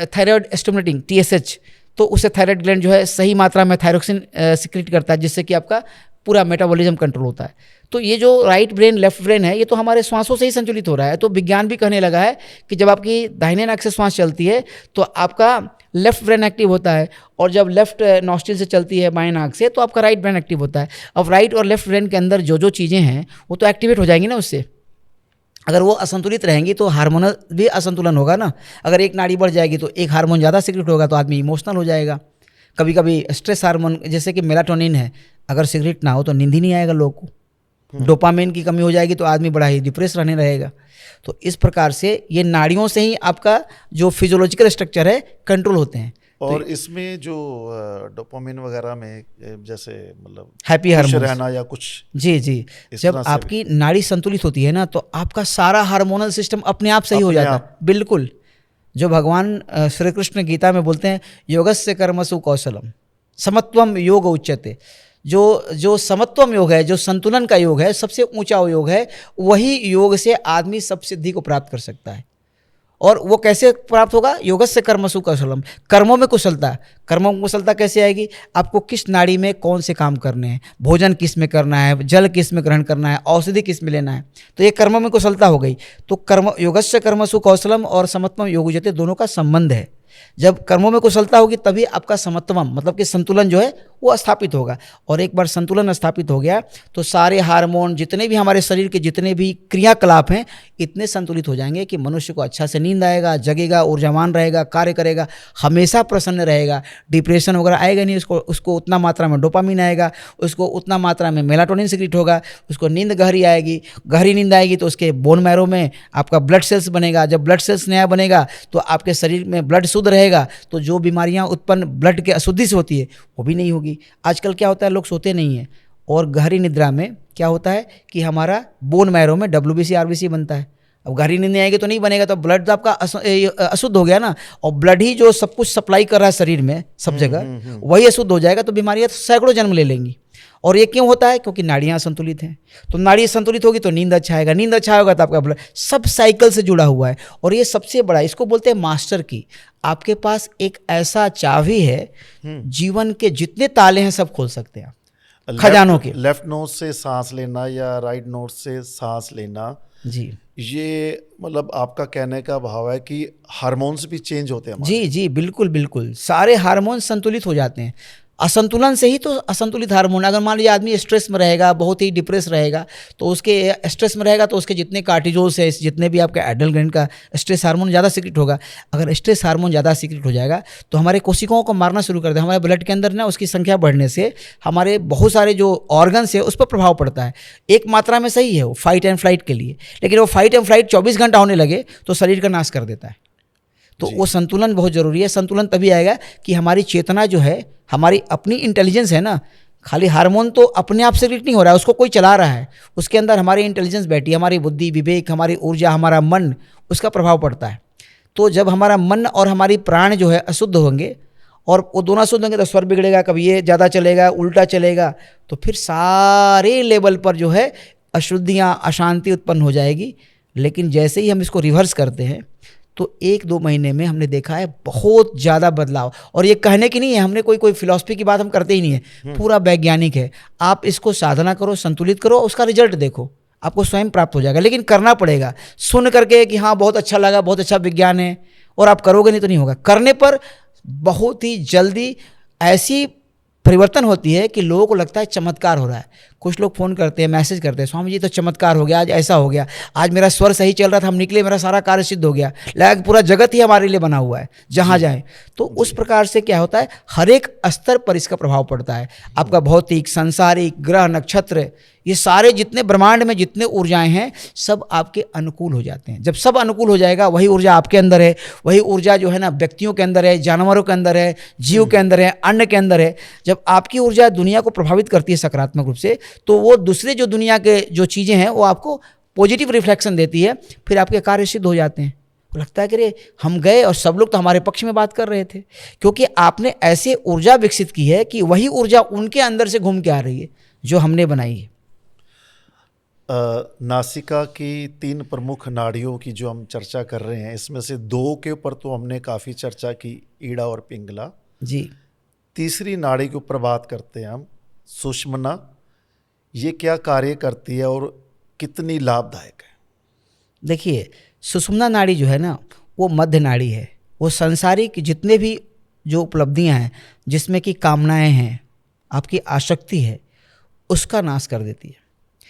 थायराइड स्टिमुलेटिंग TSH, तो उससे थायराइड ग्लैंड जो है सही मात्रा में थायरोक्सिन सिक्रेट करता है, जिससे कि आपका पूरा मेटाबॉलिज्म कंट्रोल होता है। तो ये जो राइट ब्रेन लेफ्ट ब्रेन है, ये तो हमारे श्वासों से ही संतुलित हो रहा है। तो विज्ञान भी कहने लगा है कि जब आपकी दाहिने नाक से श्वास चलती है तो आपका लेफ्ट ब्रेन एक्टिव होता है, और जब लेफ्ट नॉस्ट्रिल से चलती है बाएं नाक से तो आपका राइट ब्रेन एक्टिव होता है। अब राइट और लेफ्ट ब्रेन के अंदर जो जो चीज़ें हैं वो तो एक्टिवेट हो जाएंगी ना उससे। अगर वो असंतुलित रहेंगी तो हार्मोनल भी असंतुलन होगा ना। अगर एक नाड़ी बढ़ जाएगी तो एक हार्मोन ज़्यादा सिक्रेट होगा तो आदमी इमोशनल हो जाएगा। कभी कभी स्ट्रेस हार्मोन जैसे कि मेलाटोनिन है, अगर सिगरेट ना हो तो नींद ही नहीं आएगा लोगों को। डोपामिन की कमी हो जाएगी तो आदमी बड़ा ही डिप्रेस रहने रहेगा। तो इस प्रकार से ये नाड़ियों से ही आपका जो फिजियोलॉजिकल स्ट्रक्चर है कंट्रोल होते हैं। और इसमें जो डोपामिन वगैरह में जैसे मतलब हैप्पी हार्मोन रहना या कुछ, जी जब आपकी नाड़ी संतुलित होती है ना तो आपका सारा हार्मोनल सिस्टम अपने आप सही हो जाता है। बिल्कुल, जो भगवान श्री कृष्ण गीता में बोलते हैं योगस्य कर्मसु कौशलम समत्वम योग उच्यते। जो समत्वम योग है, जो संतुलन का योग है, सबसे ऊंचा योग है, वही योग से आदमी सब सिद्धि को प्राप्त कर सकता है। और वो कैसे प्राप्त होगा? योगस्य कर्मसु कौशलम, कर्मों में कुशलता। कर्मों में कुशलता कैसे आएगी? आपको किस नाड़ी में कौन से काम करने हैं, भोजन किस में करना है, जल किस में ग्रहण करना है, औषधि किस में लेना है, तो ये कर्मों में कुशलता हो गई। तो कर्म योगस्य कर्मसु कौशलम और समत्वम योग उच्यते दोनों का संबंध है। जब कर्मों में कुशलता होगी तभी आपका समत्वम मतलब कि संतुलन जो है वो स्थापित होगा। और एक बार संतुलन स्थापित हो गया तो सारे हार्मोन, जितने भी हमारे शरीर के जितने भी क्रियाकलाप हैं, इतने संतुलित हो जाएंगे कि मनुष्य को अच्छा से नींद आएगा, जगेगा, ऊर्जावान रहेगा, कार्य करेगा, हमेशा प्रसन्न रहेगा, डिप्रेशन वगैरह आएगा नहीं। उसको उतना मात्रा में डोपामिन आएगा, उसको उतना मात्रा में मेलाटोनिन सिक्रेट होगा, उसको नींद गहरी आएगी। गहरी नींद आएगी तो उसके बोन मैरो में आपका ब्लड सेल्स बनेगा। जब ब्लड सेल्स नया बनेगा तो आपके शरीर में ब्लड शुद्ध रहेगा, तो जो बीमारियां उत्पन्न ब्लड के अशुद्धि से होती है वो भी नहीं होगी। आजकल क्या होता है, लोग सोते नहीं हैं और गहरी निद्रा में क्या होता है कि हमारा बोन मैरो में WBC RBC बनता है। अब गहरी नींद नहीं आएगी तो नहीं बनेगा, तो ब्लड तो आपका अशुद्ध हो गया ना, और ब्लड ही जो सब कुछ सप्लाई कर रहा है शरीर में सब जगह, वही अशुद्ध हो जाएगा तो बीमारियां सैकड़ों जन्म ले लेंगी। और ये क्यों होता है? क्योंकि नाड़ियाँ संतुलित हैं। तो नाड़ी संतुलित होगी तो नींद अच्छा आएगा, नींद अच्छा होगा तो आपका ब्लड, सब साइकिल से जुड़ा हुआ है। और ये सबसे बड़ा, इसको बोलते हैं मास्टर की। आपके पास एक ऐसा चाबी है, जीवन के जितने ताले हैं सब खोल सकते हैं खजानों के। लेफ्ट नोज से सांस लेना या राइट नोज से सांस लेना, जी ये मतलब आपका कहने का भाव है कि हार्मोन्स भी चेंज होते हैं। जी बिल्कुल, सारे हार्मोन संतुलित हो जाते हैं। असंतुलन से ही तो असंतुलित हार्मोन। अगर मान लीजिए आदमी स्ट्रेस में रहेगा, बहुत ही डिप्रेस रहेगा, तो उसके स्ट्रेस में रहेगा तो उसके जितने कार्टिजोल्स है, जितने भी आपके एड्रिनल ग्लैंड का स्ट्रेस हार्मोन ज़्यादा सीक्रेट होगा। अगर स्ट्रेस हार्मोन ज़्यादा सीक्रेट हो जाएगा तो हमारे कोशिकाओं को मारना शुरू कर देगा। हमारे ब्लड के अंदर ना उसकी संख्या बढ़ने से हमारे बहुत सारे जो ऑर्गन्स है उस पर प्रभाव पड़ता है। एक मात्रा में सही है वो फाइट एंड फ्लाइट के लिए, लेकिन वो फाइट एंड फ्लाइट 24 घंटा होने लगे तो शरीर का नाश कर देता है। तो वो संतुलन बहुत ज़रूरी है। संतुलन तभी आएगा कि हमारी चेतना जो है, हमारी अपनी इंटेलिजेंस है ना, खाली हार्मोन तो अपने आप से क्रिएट नहीं हो रहा है, उसको कोई चला रहा है। उसके अंदर हमारी इंटेलिजेंस बैठी है, हमारी बुद्धि, विवेक, हमारी ऊर्जा, हमारा मन, उसका प्रभाव पड़ता है। तो जब हमारा मन और हमारी प्राण जो है अशुद्ध होंगे और वो दोनों अशुद्ध होंगे तो स्वर बिगड़ेगा, कभी ये ज़्यादा चलेगा, उल्टा चलेगा, तो फिर सारे लेवल पर जो है अशुद्धियाँ, अशांति उत्पन्न हो जाएगी। लेकिन जैसे ही हम इसको रिवर्स करते हैं तो 1-2 महीने में हमने देखा है बहुत ज़्यादा बदलाव। और ये कहने की नहीं है, हमने कोई फिलॉसफी की बात हम करते ही नहीं है, पूरा वैज्ञानिक है। आप इसको साधना करो, संतुलित करो, उसका रिजल्ट देखो, आपको स्वयं प्राप्त हो जाएगा। लेकिन करना पड़ेगा, सुन करके कि हाँ बहुत अच्छा लगा, बहुत अच्छा विज्ञान है, और आप करोगे नहीं तो नहीं होगा। करने पर बहुत ही जल्दी ऐसी परिवर्तन होती है कि लोगों को लगता है चमत्कार हो रहा है। कुछ लोग फ़ोन करते हैं, मैसेज करते हैं, स्वामी जी तो चमत्कार हो गया, आज ऐसा हो गया, आज मेरा स्वर सही चल रहा था, हम निकले, मेरा सारा कार्य सिद्ध हो गया, लगा पूरा जगत ही हमारे लिए बना हुआ है जहाँ जाएं। तो उस प्रकार से क्या होता है, हर एक स्तर पर इसका प्रभाव पड़ता है। आपका भौतिक, सांसारिक, ग्रह, नक्षत्र, ये सारे जितने ब्रह्मांड में जितने ऊर्जाएं हैं सब आपके अनुकूल हो जाते हैं। जब सब अनुकूल हो जाएगा, वही ऊर्जा आपके अंदर है, वही ऊर्जा जो है ना व्यक्तियों के अंदर है, जानवरों के अंदर है, जीव के अंदर है, अन्न के अंदर है। जब आपकी ऊर्जा दुनिया को प्रभावित करती है सकारात्मक रूप से, तो वो दूसरे जो दुनिया के जो चीज़ें हैं वो आपको पॉजिटिव रिफ्लेक्शन देती है, फिर आपके कार्य सिद्ध हो जाते हैं। तो लगता है कि रे हम गए और सब लोग तो हमारे पक्ष में बात कर रहे थे, क्योंकि आपने ऐसे ऊर्जा विकसित की है कि वही ऊर्जा उनके अंदर से घूम के आ रही है जो हमने बनाई है। नासिका की 3 प्रमुख नाड़ियों की जो हम चर्चा कर रहे हैं, इसमें से 2 के ऊपर तो हमने काफ़ी चर्चा की, ईड़ा और पिंगला जी। तीसरी नाड़ी के ऊपर बात करते हैं हम, सुषुम्ना। ये क्या कार्य करती है और कितनी लाभदायक है? देखिए, सुषुम्ना नाड़ी जो है ना वो मध्य नाड़ी है। वो संसारिक जितने भी जो उपलब्धियां हैं, जिसमें कि कामनाएं हैं, आपकी आसक्ति है, उसका नाश कर देती है,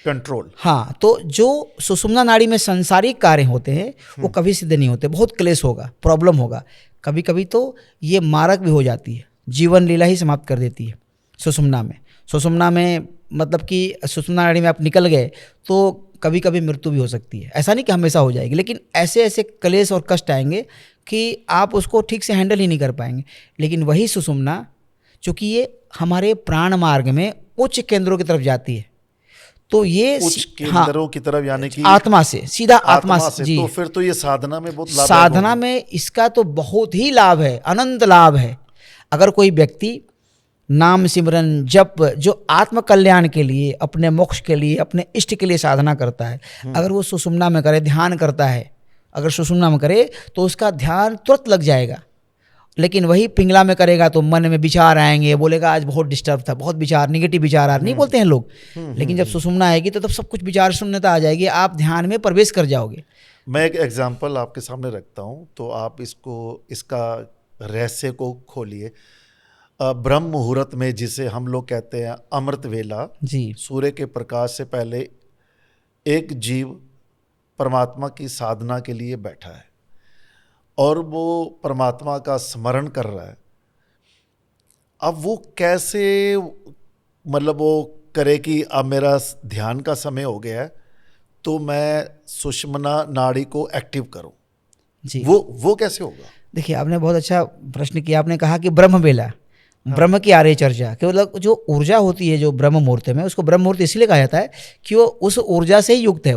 कंट्रोल। हाँ, तो जो सुषुम्ना नाड़ी में संसारिक कार्य होते हैं वो कभी सिद्ध नहीं होते, बहुत क्लेश होगा, प्रॉब्लम होगा, कभी कभी तो ये मारक भी हो जाती है, जीवन लीला ही समाप्त कर देती है सुषुम्ना में। सुषुम्ना में मतलब कि सुषुम्ना नाड़ी में आप निकल गए तो कभी कभी मृत्यु भी हो सकती है। ऐसा नहीं कि हमेशा हो जाएगी, लेकिन ऐसे ऐसे क्लेश और कष्ट आएंगे कि आप उसको ठीक से हैंडल ही नहीं कर पाएंगे। लेकिन वही सुषुम्ना, चूँकि ये हमारे प्राण मार्ग में उच्च केंद्रों की तरफ जाती है, तो ये उच्च केंद्रों की तरफ, यानी कि आत्मा से, सीधा आत्मा से जी। तो फिर तो ये साधना में बहुत लाभ, साधना में इसका तो बहुत ही लाभ है, अनंत लाभ है। अगर कोई व्यक्ति नाम सिमरन जप जो आत्म कल्याण के लिए, अपने मोक्ष के लिए, अपने इष्ट के लिए साधना करता है, अगर वो सुषुम्ना में करे, ध्यान करता है, अगर सुषुम्ना में करे तो उसका ध्यान तुरंत लग जाएगा। लेकिन वही पिंगला में करेगा तो मन में विचार आएंगे, बोलेगा आज बहुत डिस्टर्ब था, बहुत विचार, निगेटिव विचार आ रहे, नहीं बोलते हैं लोग। लेकिन जब सुषुम्ना आएगी तो तब सब कुछ विचार शून्यता आ जाएगी, आप ध्यान में प्रवेश कर जाओगे। मैं एक एग्जाम्पल आपके सामने रखता हूँ, तो आप इसका रहस्य को खोलिए। ब्रह्म मुहूर्त में, जिसे हम लोग कहते हैं अमृत वेला जी, सूर्य के प्रकाश से पहले एक जीव परमात्मा की साधना के लिए बैठा है और वो परमात्मा का स्मरण कर रहा है। अब वो कैसे, मतलब वो करे कि अब मेरा ध्यान का समय हो गया है तो मैं सुषुम्ना नाड़ी को एक्टिव करूं जी। वो कैसे होगा? देखिए, आपने बहुत अच्छा प्रश्न किया। आपने कहा कि ब्रह्म बेला, ब्रह्म की आर्य चर्चा, कि मतलब जो ऊर्जा होती है जो ब्रह्म मुहूर्त में, उसको ब्रह्म मुहूर्त इसलिए कहा जाता है कि वो उस ऊर्जा से ही युक्त है।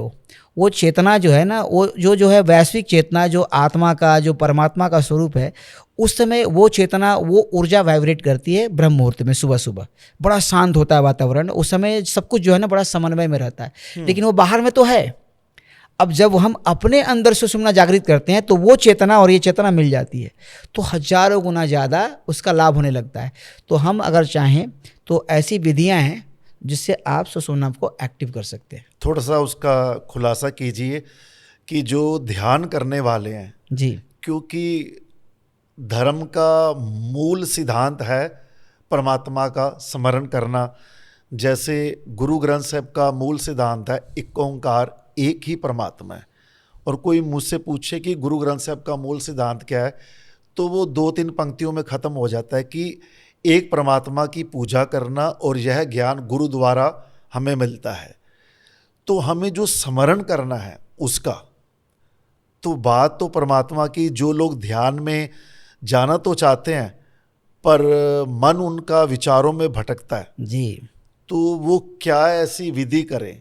वो चेतना जो है ना, वो जो है वैश्विक चेतना, जो आत्मा का, जो परमात्मा का स्वरूप है, उस समय वो चेतना, वो ऊर्जा वाइब्रेट करती है ब्रह्म मुहूर्त में। सुबह सुबह बड़ा शांत होता है वातावरण, उस समय सब कुछ जो है ना बड़ा समन्वय में रहता है। लेकिन वो बाहर में तो है। अब जब हम अपने अंदर सुषुम्ना जागृत करते हैं तो वो चेतना और ये चेतना मिल जाती है, तो हजारों गुना ज़्यादा उसका लाभ होने लगता है। तो हम अगर चाहें तो ऐसी विधियां हैं जिससे आप सुषुम्ना को एक्टिव कर सकते हैं। थोड़ा सा उसका खुलासा कीजिए कि जो ध्यान करने वाले हैं जी, क्योंकि धर्म का मूल सिद्धांत है परमात्मा का स्मरण करना। जैसे गुरु ग्रंथ साहब का मूल सिद्धांत है एक ओंकार, एक ही परमात्मा है। और कोई मुझसे पूछे कि गुरु ग्रंथ साहब का मूल सिद्धांत क्या है, तो वो 2-3 पंक्तियों में ख़त्म हो जाता है कि एक परमात्मा की पूजा करना और यह ज्ञान गुरु द्वारा हमें मिलता है। तो हमें जो स्मरण करना है उसका, तो बात तो परमात्मा की, जो लोग ध्यान में जाना तो चाहते हैं पर मन उनका विचारों में भटकता है जी, तो वो क्या ऐसी विधि करें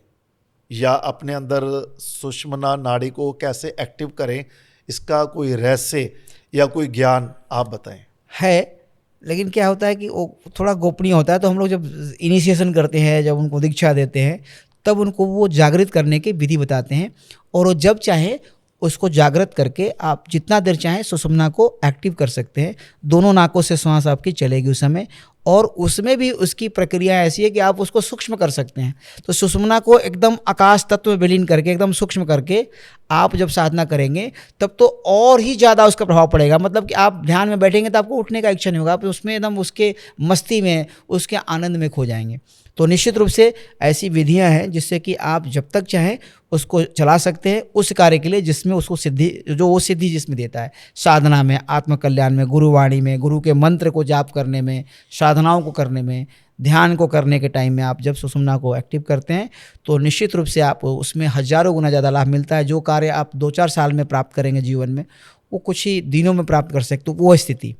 या अपने अंदर सुषुम्ना नाड़ी को कैसे एक्टिव करें, इसका कोई रहस्य या कोई ज्ञान आप बताएं। है, लेकिन क्या होता है कि वो थोड़ा गोपनीय होता है। तो हम लोग जब इनिशिएशन करते हैं, जब उनको दीक्षा देते हैं, तब उनको वो जागृत करने की विधि बताते हैं, और वो जब चाहे उसको जागृत करके आप जितना देर चाहें सुषुम्ना को एक्टिव कर सकते हैं। दोनों नाकों से श्वास आपकी चलेगी उस समय, और उसमें भी उसकी प्रक्रिया ऐसी है कि आप उसको सूक्ष्म कर सकते हैं। तो सुषुम्ना को एकदम आकाश तत्व में विलीन करके, एकदम सूक्ष्म करके आप जब साधना करेंगे तब तो और ही ज़्यादा उसका प्रभाव पड़ेगा। मतलब कि आप ध्यान में बैठेंगे तो आपको उठने का इच्छा नहीं होगा, आप उसमें एकदम उसके मस्ती में, उसके आनंद में खो जाएंगे। तो निश्चित रूप से ऐसी विधियां हैं जिससे कि आप जब तक चाहें उसको चला सकते हैं उस कार्य के लिए जिसमें उसको सिद्धि, जो वो सिद्धि जिसमें देता है, साधना में, आत्मकल्याण में, गुरुवाणी में, गुरु के मंत्र को जाप करने में, साधनाओं को करने में, ध्यान को करने के टाइम में आप जब सुषुम्ना को एक्टिव करते हैं तो निश्चित रूप से आप उसमें हजारों गुना ज़्यादा लाभ मिलता है। जो कार्य आप 2-4 साल में प्राप्त करेंगे जीवन में, वो कुछ ही दिनों में प्राप्त कर सकते हो, वो स्थिति।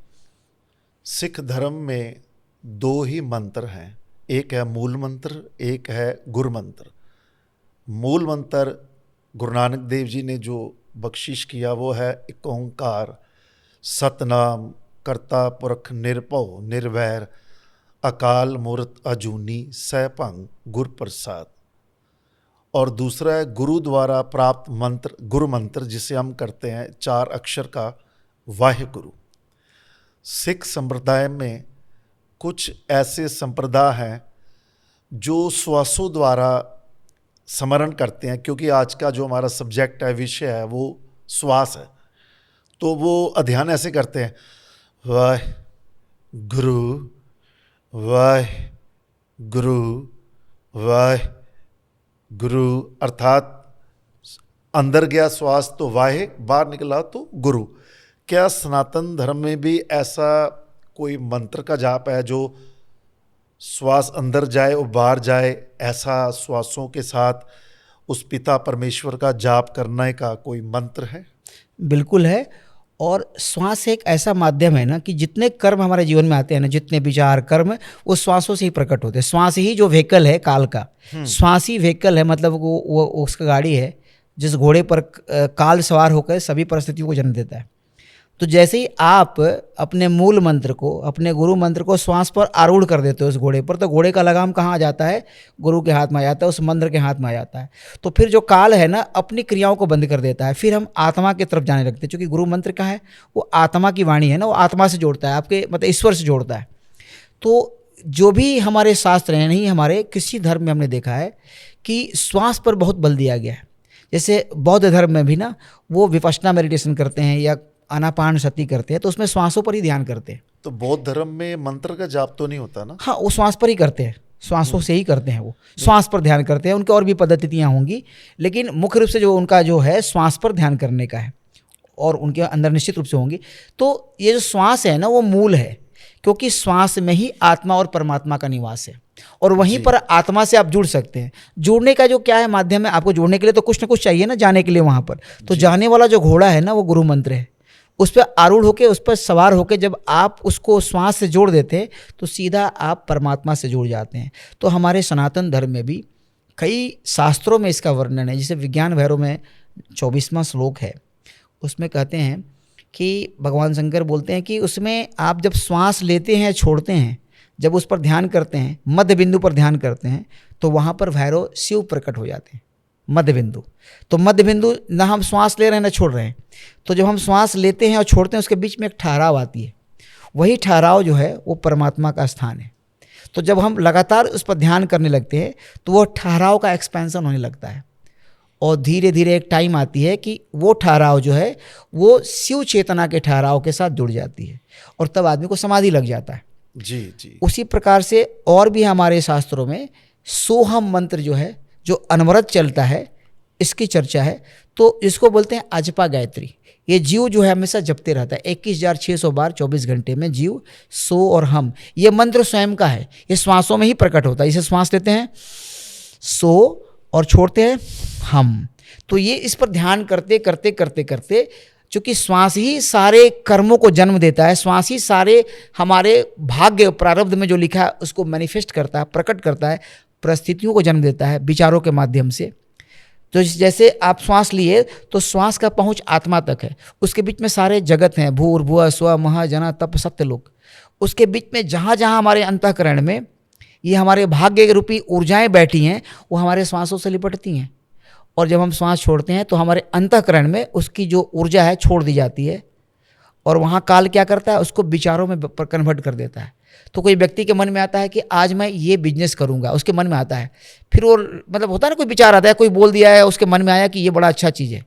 सिख धर्म में 2 ही मंत्र हैं, एक है मूल मंत्र, एक है गुरु मंत्र। मूल मंत्र गुरु नानक देव जी ने जो बख्शिश किया वो है एक ओंकार, सतनाम करता पुरख निरभव निर्वैर, अकाल मूर्त अजूनी सैभंग गुर प्रसाद। और दूसरा है गुरु द्वारा प्राप्त मंत्र, गुरु मंत्र, जिसे हम करते हैं 4 अक्षर का वाहिगुरु। सिख संप्रदाय में कुछ ऐसे संप्रदाय हैं जो श्वासों द्वारा स्मरण करते हैं, क्योंकि आज का जो हमारा सब्जेक्ट है, विषय है, वो श्वास है। तो वो अध्ययन ऐसे करते हैं, वाह गुरु वाह गुरु वाह गुरु, अर्थात अंदर गया श्वास तो वाहे, बाहर निकला तो गुरु। क्या सनातन धर्म में भी ऐसा कोई मंत्र का जाप है जो श्वास अंदर जाए और बाहर जाए, ऐसा श्वासों के साथ उस पिता परमेश्वर का जाप करने का कोई मंत्र है? बिल्कुल है। और श्वास एक ऐसा माध्यम है ना कि जितने कर्म हमारे जीवन में आते हैं ना, जितने विचार कर्म, वो श्वासों से ही प्रकट होते हैं। श्वास ही जो व्हीकल है काल का, श्वास ही व्हीकल है, मतलब वो उसका गाड़ी है जिस घोड़े पर काल सवार होकर सभी परिस्थितियों को जन्म देता है। तो जैसे ही आप अपने मूल मंत्र को, अपने गुरु मंत्र को श्वास पर आरूढ़ कर देते हो उस घोड़े पर, तो घोड़े का लगाम कहाँ आ जाता है? गुरु के हाथ में आ जाता है, उस मंत्र के हाथ में आ जाता है। तो फिर जो काल है ना अपनी क्रियाओं को बंद कर देता है, फिर हम आत्मा की तरफ जाने लगते हैं। क्योंकि गुरु मंत्र का है, वो आत्मा की वाणी है ना, वो आत्मा से जोड़ता है, आपके मतलब ईश्वर से जोड़ता है। तो जो भी हमारे शास्त्र हैं, नहीं हमारे किसी धर्म में हमने देखा है कि श्वास पर बहुत बल दिया गया है। जैसे बौद्ध धर्म में भी ना वो विपश्यना मेडिटेशन करते हैं या आनापान सती करते हैं, तो उसमें श्वासों पर ही ध्यान करते हैं। तो बौद्ध धर्म में मंत्र का जाप तो नहीं होता ना? हाँ, वो श्वास पर ही करते हैं, श्वासों से ही करते हैं, वो श्वास पर ध्यान करते हैं। उनकी और भी पद्धतियाँ होंगी, लेकिन मुख्य रूप से जो उनका जो है श्वास पर ध्यान करने का है, और उनके अंदर निश्चित रूप से होंगी। तो ये जो श्वास है ना वो मूल है, क्योंकि श्वास में ही आत्मा और परमात्मा का निवास है, और वहीं पर आत्मा से आप जुड़ सकते हैं। जुड़ने का जो क्या है माध्यम है, आपको जुड़ने के लिए तो कुछ ना कुछ चाहिए ना जाने के लिए वहाँ पर। तो जाने वाला जो घोड़ा है ना वो गुरु मंत्र है, उस पर आरूढ़ होकर, उस पर सवार होकर जब आप उसको श्वास से जोड़ देते हैं तो सीधा आप परमात्मा से जुड़ जाते हैं। तो हमारे सनातन धर्म में भी कई शास्त्रों में इसका वर्णन है। जैसे विज्ञान भैरव में 24वां श्लोक है, उसमें कहते हैं कि भगवान शंकर बोलते हैं कि उसमें आप जब श्वास लेते हैं, छोड़ते हैं, जब उस पर ध्यान करते हैं, मध्य बिंदु पर ध्यान करते हैं, तो वहाँ पर भैरव शिव प्रकट हो जाते हैं। मध्य बिंदु, तो मध्य बिंदु ना हम श्वास ले रहे हैं ना छोड़ रहे हैं, तो जब हम श्वास लेते हैं और छोड़ते हैं उसके बीच में एक ठहराव आती है, वही ठहराव जो है वो परमात्मा का स्थान है। तो जब हम लगातार उस पर ध्यान करने लगते हैं तो वो ठहराव का एक्सपेंशन होने लगता है, और धीरे धीरे एक टाइम आती है कि वो ठहराव जो है वो शिव चेतना के ठहराव के साथ जुड़ जाती है, और तब आदमी को समाधि लग जाता है। जी जी। उसी प्रकार से और भी हमारे शास्त्रों में सोहम मंत्र जो है, जो अनवरत चलता है, इसकी चर्चा है। तो इसको बोलते हैं अजपा गायत्री। ये जीव जो है हमेशा जपते रहता है 21,600 बार 24 घंटे में। जीव, सो और हम, ये मंत्र स्वयं का है, ये श्वासों में ही प्रकट होता है। इसे श्वास लेते हैं सो और छोड़ते हैं हम, तो ये इस पर ध्यान करते करते करते करते, चूँकि श्वास ही सारे कर्मों को जन्म देता है, श्वास ही सारे हमारे भाग्य प्रारब्ध में जो लिखा है उसको मैनिफेस्ट करता है, प्रकट करता है, परिस्थितियों को जन्म देता है विचारों के माध्यम से। तो जैसे आप श्वास लिए तो श्वास का पहुंच आत्मा तक है, उसके बीच में सारे जगत हैं, भूर भुआ स्व महा जना तप सत्य लोक। उसके बीच में जहाँ जहाँ हमारे अंतःकरण में ये हमारे भाग्य रूपी ऊर्जाएं बैठी हैं, वो हमारे श्वासों से लिपटती हैं। और जब हम श्वास छोड़ते हैं तो हमारे अंतःकरण में उसकी जो ऊर्जा है छोड़ दी जाती है, और वहाँ काल क्या करता है, उसको विचारों में कन्वर्ट कर देता है। तो कोई व्यक्ति के मन में आता है कि आज मैं ये बिजनेस करूँगा, उसके मन में आता है, फिर वो मतलब होता है ना, कोई विचार आता है, कोई बोल दिया है, उसके मन में आया कि ये बड़ा अच्छा चीज़ है।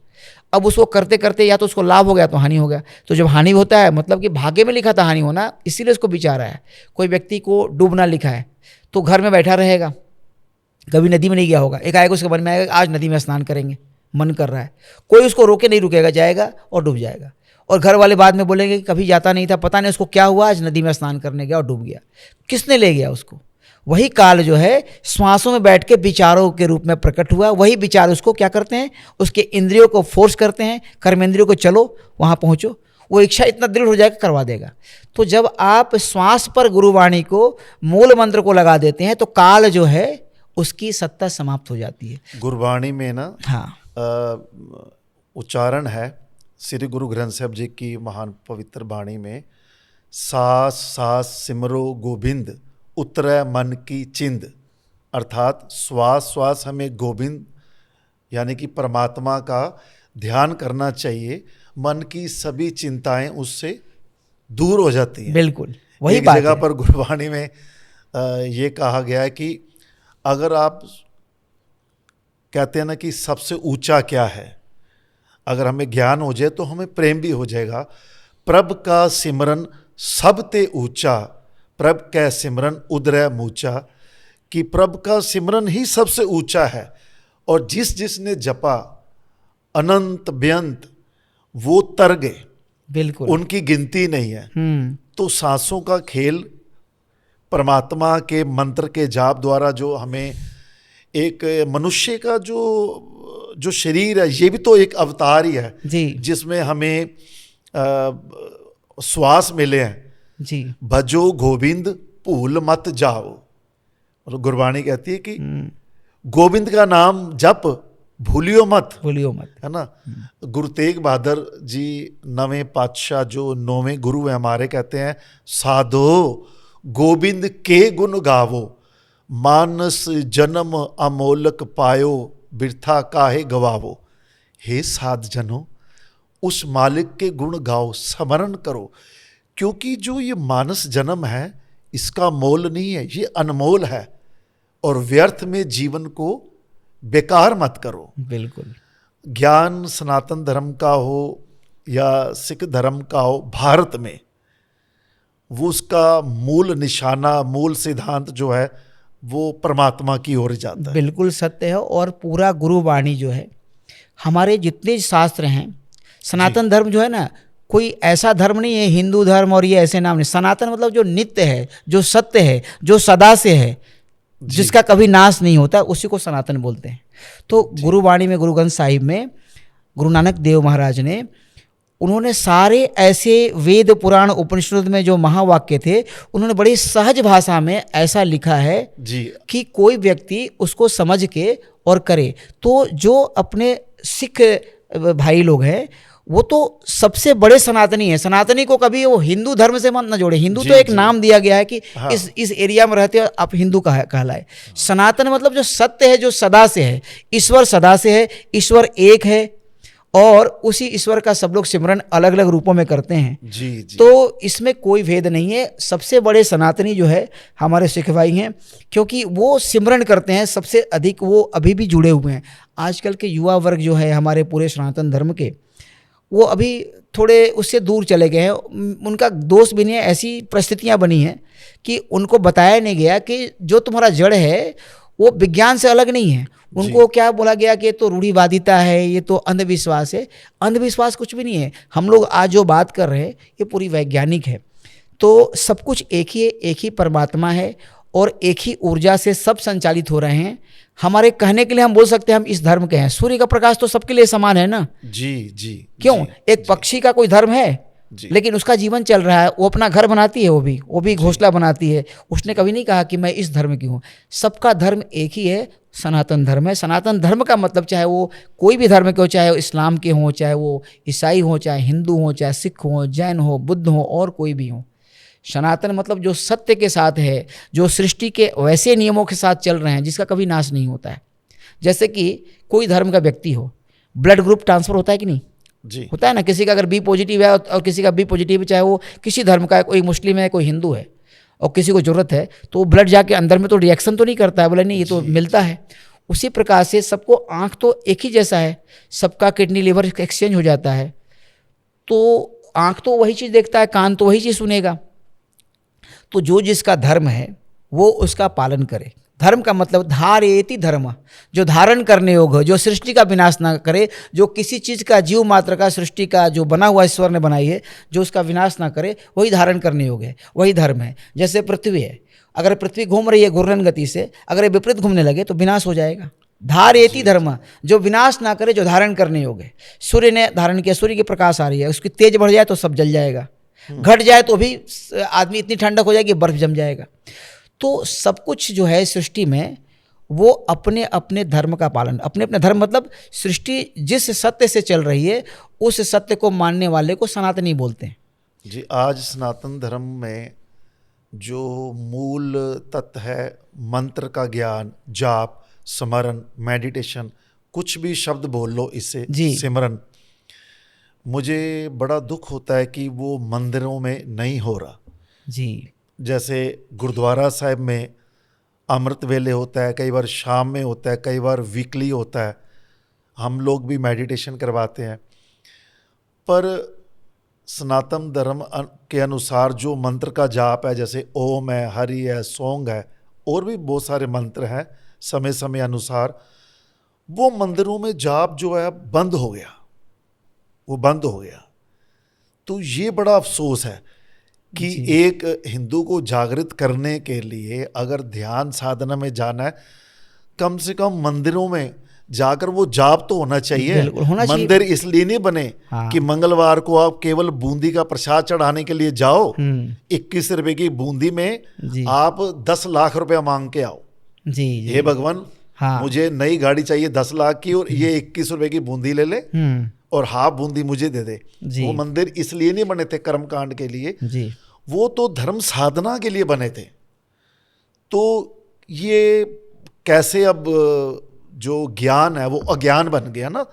अब उसको करते करते या तो उसको लाभ हो गया तो हानि हो गया। तो जब हानि होता है मतलब कि भाग्य में लिखा था हानि होना, इसीलिए उसको विचार आया। कोई व्यक्ति को डूबना लिखा है तो घर में बैठा रहेगा, कभी नदी में नहीं गया होगा, एक आएगा उसके मन में आएगा आज नदी में स्नान करेंगे, मन कर रहा है, कोई उसको रोके नहीं रुकेगा, जाएगा और डूब जाएगा। और घर वाले बाद में बोलेंगे कि कभी जाता नहीं था, पता नहीं उसको क्या हुआ, आज नदी में स्नान करने गया और डूब गया। किसने ले गया उसको? वही काल जो है श्वासों में बैठ के विचारों के रूप में प्रकट हुआ। वही विचार उसको क्या करते हैं, उसके इंद्रियों को फोर्स करते हैं, कर्मेंद्रियों को चलो वहाँ पहुँचो, वो इच्छा इतना दृढ़ हो जाएगा, करवा देगा। तो जब आप श्वास पर गुरुवाणी को मूल मंत्र को लगा देते हैं तो काल जो है उसकी सत्ता समाप्त हो जाती है। गुरबाणी में ना हाँ उच्चारण है श्री गुरु ग्रंथ साहब जी की महान पवित्र बाणी में, सास सास सिमरो गोविंद उतरै मन की चिंद। अर्थात श्वास श्वास हमें गोविंद यानी कि परमात्मा का ध्यान करना चाहिए, मन की सभी चिंताएं उससे दूर हो जाती हैं। बिल्कुल वही एक बात जगह है। पर गुरबाणी में ये कहा गया है कि अगर आप कहते हैं ना कि सबसे ऊंचा क्या है, अगर हमें ज्ञान हो जाए तो हमें प्रेम भी हो जाएगा। प्रभ का सिमरन सब ते ऊंचा, प्रभ कै सिमरन उदरै मूचा, कि प्रभ का सिमरन ही सबसे ऊंचा है। और जिस जिसने जपा अनंत बेअंत वो तर गए, बिल्कुल उनकी गिनती नहीं है। तो सांसों का खेल परमात्मा के मंत्र के जाप द्वारा जो हमें एक मनुष्य का जो शरीर है, ये भी तो एक अवतार ही है जी जिसमें हमें श्वास मिले हैं। जी भजो गोविंद भूल मत जाओ। मतलब गुरबाणी कहती है कि गोविंद का नाम जप भूलियो मत, है ना। गुरु तेग बहादुर जी नवें पातशाह जो 9वें गुरु है हमारे, कहते हैं साधो गोविंद के गुण गावो, मानस जन्म अमोलक पायो, बिरथा काहे गवावो। हे साध जनों, उस मालिक के गुण गाओ, स्मरण करो, क्योंकि जो ये मानस जन्म है इसका मोल नहीं है, ये अनमोल है। और व्यर्थ में जीवन को बेकार मत करो। बिल्कुल ज्ञान सनातन धर्म का हो या सिख धर्म का हो, भारत में वो उसका मूल निशाना, मूल सिद्धांत जो है वो परमात्मा की ओर जाता है। बिल्कुल सत्य है। और पूरा गुरुवाणी जो है, हमारे जितने शास्त्र हैं, सनातन धर्म जो है ना, कोई ऐसा धर्म नहीं है हिंदू धर्म और ये ऐसे नाम नहीं। सनातन मतलब जो नित्य है, जो सत्य है, जो सदा से है, जिसका कभी नाश नहीं होता, उसी को सनातन बोलते हैं। तो गुरुवाणी में, गुरु ग्रंथ साहिब में गुरु नानक देव महाराज ने, उन्होंने सारे ऐसे वेद पुराण उपनिषद में जो महावाक्य थे, उन्होंने बड़ी सहज भाषा में ऐसा लिखा है जी कि कोई व्यक्ति उसको समझ के और करे। तो जो अपने सिख भाई लोग हैं वो तो सबसे बड़े सनातनी हैं। सनातनी को कभी वो हिंदू धर्म से मत न जोड़े। हिंदू तो एक नाम दिया गया है कि हाँ। इस एरिया में रहते हो आप हिंदू कहलाए। सनातन मतलब जो सत्य है, जो सदा से है। ईश्वर सदा से है, ईश्वर एक है और उसी ईश्वर का सब लोग सिमरन अलग अलग रूपों में करते हैं। जी जी। तो इसमें कोई भेद नहीं है। सबसे बड़े सनातनी जो है हमारे सिख भाई हैं, क्योंकि वो सिमरन करते हैं सबसे अधिक, वो अभी भी जुड़े हुए हैं। आजकल के युवा वर्ग जो है हमारे पूरे सनातन धर्म के, वो अभी थोड़े उससे दूर चले गए हैं। उनका दोष भी नहीं है, ऐसी परिस्थितियां बनी हैं कि उनको बताया नहीं गया कि जो तुम्हारा जड़ है वो विज्ञान से अलग नहीं है। उनको क्या बोला गया कि ये तो रूढ़िवादिता है, ये तो अंधविश्वास है। अंधविश्वास कुछ भी नहीं है। हम लोग आज जो बात कर रहे हैं ये पूरी वैज्ञानिक है। तो सब कुछ एक ही परमात्मा है और एक ही ऊर्जा से सब संचालित हो रहे हैं। हमारे कहने के लिए हम बोल सकते हैं हम इस धर्म के हैं। सूर्य का प्रकाश तो सबके लिए समान है ना। जी जी। क्यों? जी, एक पक्षी का कोई धर्म है जी। लेकिन उसका जीवन चल रहा है, वो अपना घर बनाती है, वो भी घोंसला बनाती है। उसने कभी नहीं कहा कि मैं इस धर्म की हूँ। सबका धर्म एक ही है, सनातन धर्म है। सनातन धर्म का मतलब चाहे वो कोई भी धर्म के हो, चाहे वो इस्लाम के हों, चाहे वो ईसाई हो, चाहे हिंदू हो, चाहे सिख हो, जैन हो, बुद्ध हो, और कोई भी हो। सनातन मतलब जो सत्य के साथ है, जो सृष्टि के वैसे नियमों के साथ चल रहे हैं जिसका कभी नाश नहीं होता है। जैसे कि कोई धर्म का व्यक्ति हो, ब्लड ग्रुप ट्रांसफर होता है कि नहीं? जी होता है ना। किसी का अगर बी पॉजिटिव है और किसी का बी पॉजिटिव है, चाहे वो किसी धर्म का है, कोई मुस्लिम है, कोई हिंदू है, और किसी को जरूरत है तो वो ब्लड जाके अंदर में तो रिएक्शन तो नहीं करता है, बोले नहीं ये तो मिलता है। उसी प्रकार से सबको आंख तो एक ही जैसा है, सबका किडनी लिवर एक्सचेंज हो जाता है, तो आंख तो वही चीज़ देखता है, कान तो वही चीज़ सुनेगा। तो जो जिसका धर्म है वो उसका पालन करे। धर्म का मतलब धारेति धर्म, जो धारण करने योग्य, जो सृष्टि का विनाश ना करे, जो किसी चीज़ का, जीव मात्र का, सृष्टि का जो बना हुआ ईश्वर ने बनाई है, जो उसका विनाश ना करे, वही धारण करने योग्य है, वही धर्म है। जैसे पृथ्वी है, अगर पृथ्वी घूम रही है घूर्णन गति से, अगर ये विपरीत घूमने लगे तो विनाश हो जाएगा। धारेति धर्म, जो विनाश ना करे, जो धारण करने योग्य है। सूर्य ने धारण किया, सूर्य की प्रकाश आ रही है, उसकी तेज बढ़ जाए तो सब जल जाएगा, घट जाए तो भी आदमी इतनी ठंडक हो जाएगी बर्फ जम जाएगा। तो सब कुछ जो है सृष्टि में वो अपने अपने धर्म का पालन, अपने अपने धर्म मतलब सृष्टि जिस सत्य से चल रही है उस सत्य को मानने वाले को सनातनी बोलते हैं। जी, आज सनातन धर्म में जो मूल तत्व है, मंत्र का ज्ञान, जाप, स्मरण, मेडिटेशन, कुछ भी शब्द बोल लो इससे, सिमरन, मुझे बड़ा दुख होता है कि वो मंदिरों में नहीं हो रहा। जी, जैसे गुरुद्वारा साहिब में अमृत वेले होता है, कई बार शाम में होता है, कई बार वीकली होता है, हम लोग भी मेडिटेशन करवाते हैं। पर सनातन धर्म के अनुसार जो मंत्र का जाप है, जैसे ओम है, हरि है, सौंग है, और भी बहुत सारे मंत्र हैं समय समय अनुसार, वो मंदिरों में जाप जो है बंद हो गया, वो बंद हो गया। तो ये बड़ा अफसोस है कि एक हिंदू को जागृत करने के लिए अगर ध्यान साधना में जाना है, कम से कम मंदिरों में जाकर वो जाप तो होना चाहिए। मंदिर इसलिए नहीं बने कि मंगलवार को आप केवल बूंदी का प्रसाद चढ़ाने के लिए जाओ, 21 रुपए की बूंदी में आप 10 लाख रुपया मांग के आओ। हे भगवान, मुझे नई गाड़ी चाहिए 10 लाख की और ये 21 रुपए की बूंदी ले ले और हाफ बूंदी मुझे दे दे। वो मंदिर इसलिए नहीं बने थे कर्मकांड के लिए, वो तो धर्म साधना के लिए बने थे। तो ये कैसे अब जो ज्ञान है वो अज्ञान बन गया ना,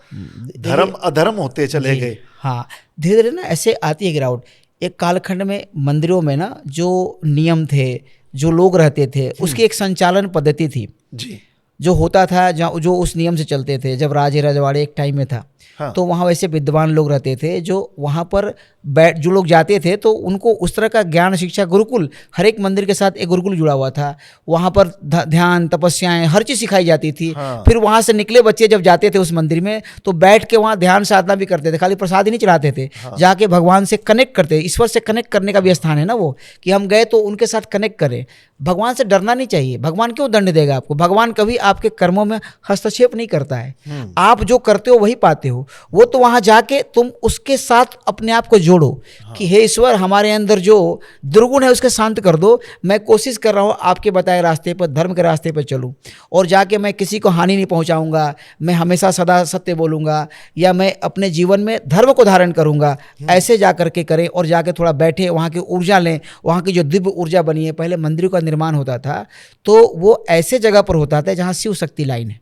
धर्म अधर्म होते चले गए। हाँ, धीरे धीरे ना ऐसे आती है गिरावट। एक कालखंड में मंदिरों में ना जो नियम थे, जो लोग रहते थे, उसकी एक संचालन पद्धति थी जी, जो होता था, जो उस नियम से चलते थे। जब राजे रजवाड़े एक टाइम में था, हाँ। तो वहाँ वैसे विद्वान लोग रहते थे जो वहाँ पर जो लोग जाते थे तो उनको उस तरह का ज्ञान शिक्षा, गुरुकुल, हर एक मंदिर के साथ एक गुरुकुल जुड़ा हुआ था। वहाँ पर ध्यान, तपस्याएं, हर चीज़ सिखाई जाती थी। हाँ। फिर वहाँ से निकले बच्चे जब जाते थे उस मंदिर में तो बैठ के वहाँ ध्यान साधना भी करते थे, खाली प्रसाद ही नहीं चढ़ाते थे। हाँ। जाके भगवान से कनेक्ट करते, ईश्वर से कनेक्ट करने का भी स्थान है ना वो, कि हम गए तो उनके साथ कनेक्ट करें। भगवान से डरना नहीं चाहिए। भगवान क्यों दंड देगा आपको? भगवान कभी आपके कर्मों में हस्तक्षेप नहीं करता है। आप जो करते हो वही पाते हो। वो तो वहाँ जाके तुम उसके साथ अपने आप को जोड़ो। हाँ। कि हे ईश्वर, हमारे अंदर जो दुर्गुण है उसके शांत कर दो। मैं कोशिश कर रहा हूँ आपके बताए रास्ते पर, धर्म के रास्ते पर चलूँ, और जाके मैं किसी को हानि नहीं पहुँचाऊँगा, मैं हमेशा सदा सत्य बोलूँगा, या मैं अपने जीवन में धर्म को धारण करूँगा। ऐसे जा करके करें और जाके थोड़ा बैठे, वहाँ की ऊर्जा लें। वहाँ की जो दिव्य ऊर्जा बनी है, पहले मंदिरों का निर्माण होता था तो वो ऐसे जगह पर होता था जहाँ शिव शक्ति लाइन है,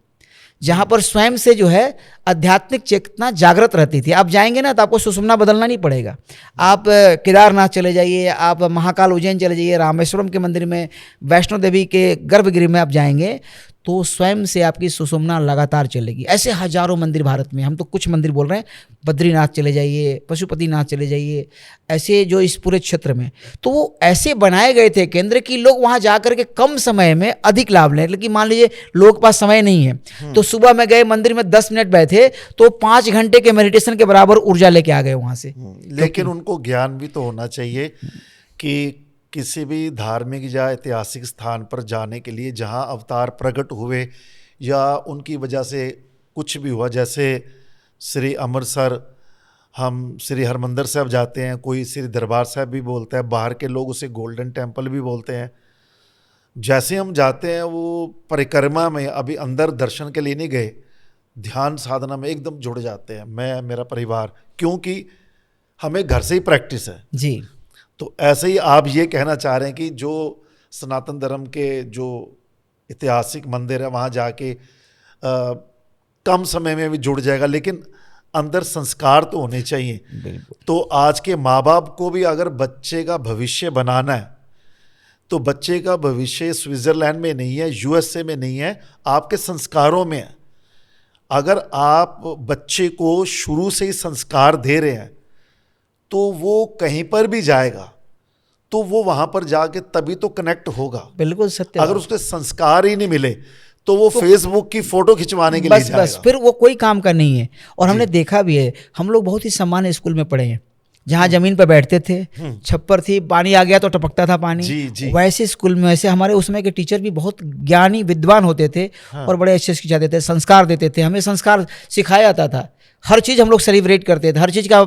जहाँ पर स्वयं से जो है आध्यात्मिक चेतना जागृत रहती थी। आप जाएंगे ना तो आपको सुषुम्ना बदलना नहीं पड़ेगा। आप केदारनाथ चले जाइए, आप महाकाल उज्जैन चले जाइए, रामेश्वरम के मंदिर में, वैष्णो देवी के गर्भगृह में आप जाएंगे तो स्वयं से आपकी सुषुम्ना लगातार चलेगी। ऐसे हजारों मंदिर भारत में, हम तो कुछ मंदिर बोल रहे हैं। बद्रीनाथ चले जाइए, पशुपतिनाथ चले जाइए, ऐसे जो इस पूरे क्षेत्र में, तो वो ऐसे बनाए गए थे केंद्र कि लोग वहाँ जा कर के कम समय में अधिक लाभ लें। लेकिन मान लीजिए लोगों के पास समय नहीं है तो सुबह में गए मंदिर में 10 मिनट बैठे तो 5 घंटे के मेडिटेशन के बराबर ऊर्जा लेके आ गए वहाँ से। लेकिन उनको ज्ञान भी तो होना चाहिए कि किसी भी धार्मिक या ऐतिहासिक स्थान पर जाने के लिए जहां अवतार प्रकट हुए या उनकी वजह से कुछ भी हुआ, जैसे श्री अमृतसर, हम श्री हरमंदिर साहब जाते हैं, कोई श्री दरबार साहब भी बोलता है, बाहर के लोग उसे गोल्डन टेम्पल भी बोलते हैं। जैसे हम जाते हैं वो परिक्रमा में, अभी अंदर दर्शन के लिए नहीं गए, ध्यान साधना में एकदम जुड़ जाते हैं, मैं मेरा परिवार, क्योंकि हमें घर से ही प्रैक्टिस है जी। तो ऐसे ही आप ये कहना चाह रहे हैं कि जो सनातन धर्म के जो ऐतिहासिक मंदिर है वहाँ जाके कम समय में भी जुड़ जाएगा, लेकिन अंदर संस्कार तो होने चाहिए। बिल्कुल। तो आज के माँ बाप को भी अगर बच्चे का भविष्य बनाना है तो बच्चे का भविष्य स्विट्जरलैंड में नहीं है, यूएसए में नहीं है, आपके संस्कारों में है। अगर आप बच्चे को शुरू से ही संस्कार दे रहे हैं तो वो कहीं पर भी जाएगा तो वो वहां पर जाके तभी तो कनेक्ट होगा। बिल्कुल सत्य। अगर उसके संस्कार ही नहीं मिले तो वो फेसबुक की फोटो खिंचवाने के लिए जाएगा। बस फिर वो कोई काम का नहीं है। और हमने देखा भी है, हम लोग बहुत ही सामान्य स्कूल में पढ़े हैं जहाँ जमीन पर बैठते थे, छप्पर थी, पानी आ गया तो टपकता था पानी। जी। वैसे स्कूल में, वैसे हमारे उसमें के टीचर भी बहुत ज्ञानी विद्वान होते थे। हाँ। और बड़े अच्छे सिखाते थे, संस्कार देते थे, हमें संस्कार सिखाया जाता था। हर चीज़ हम लोग सेलिब्रेट करते थे, हर चीज़ का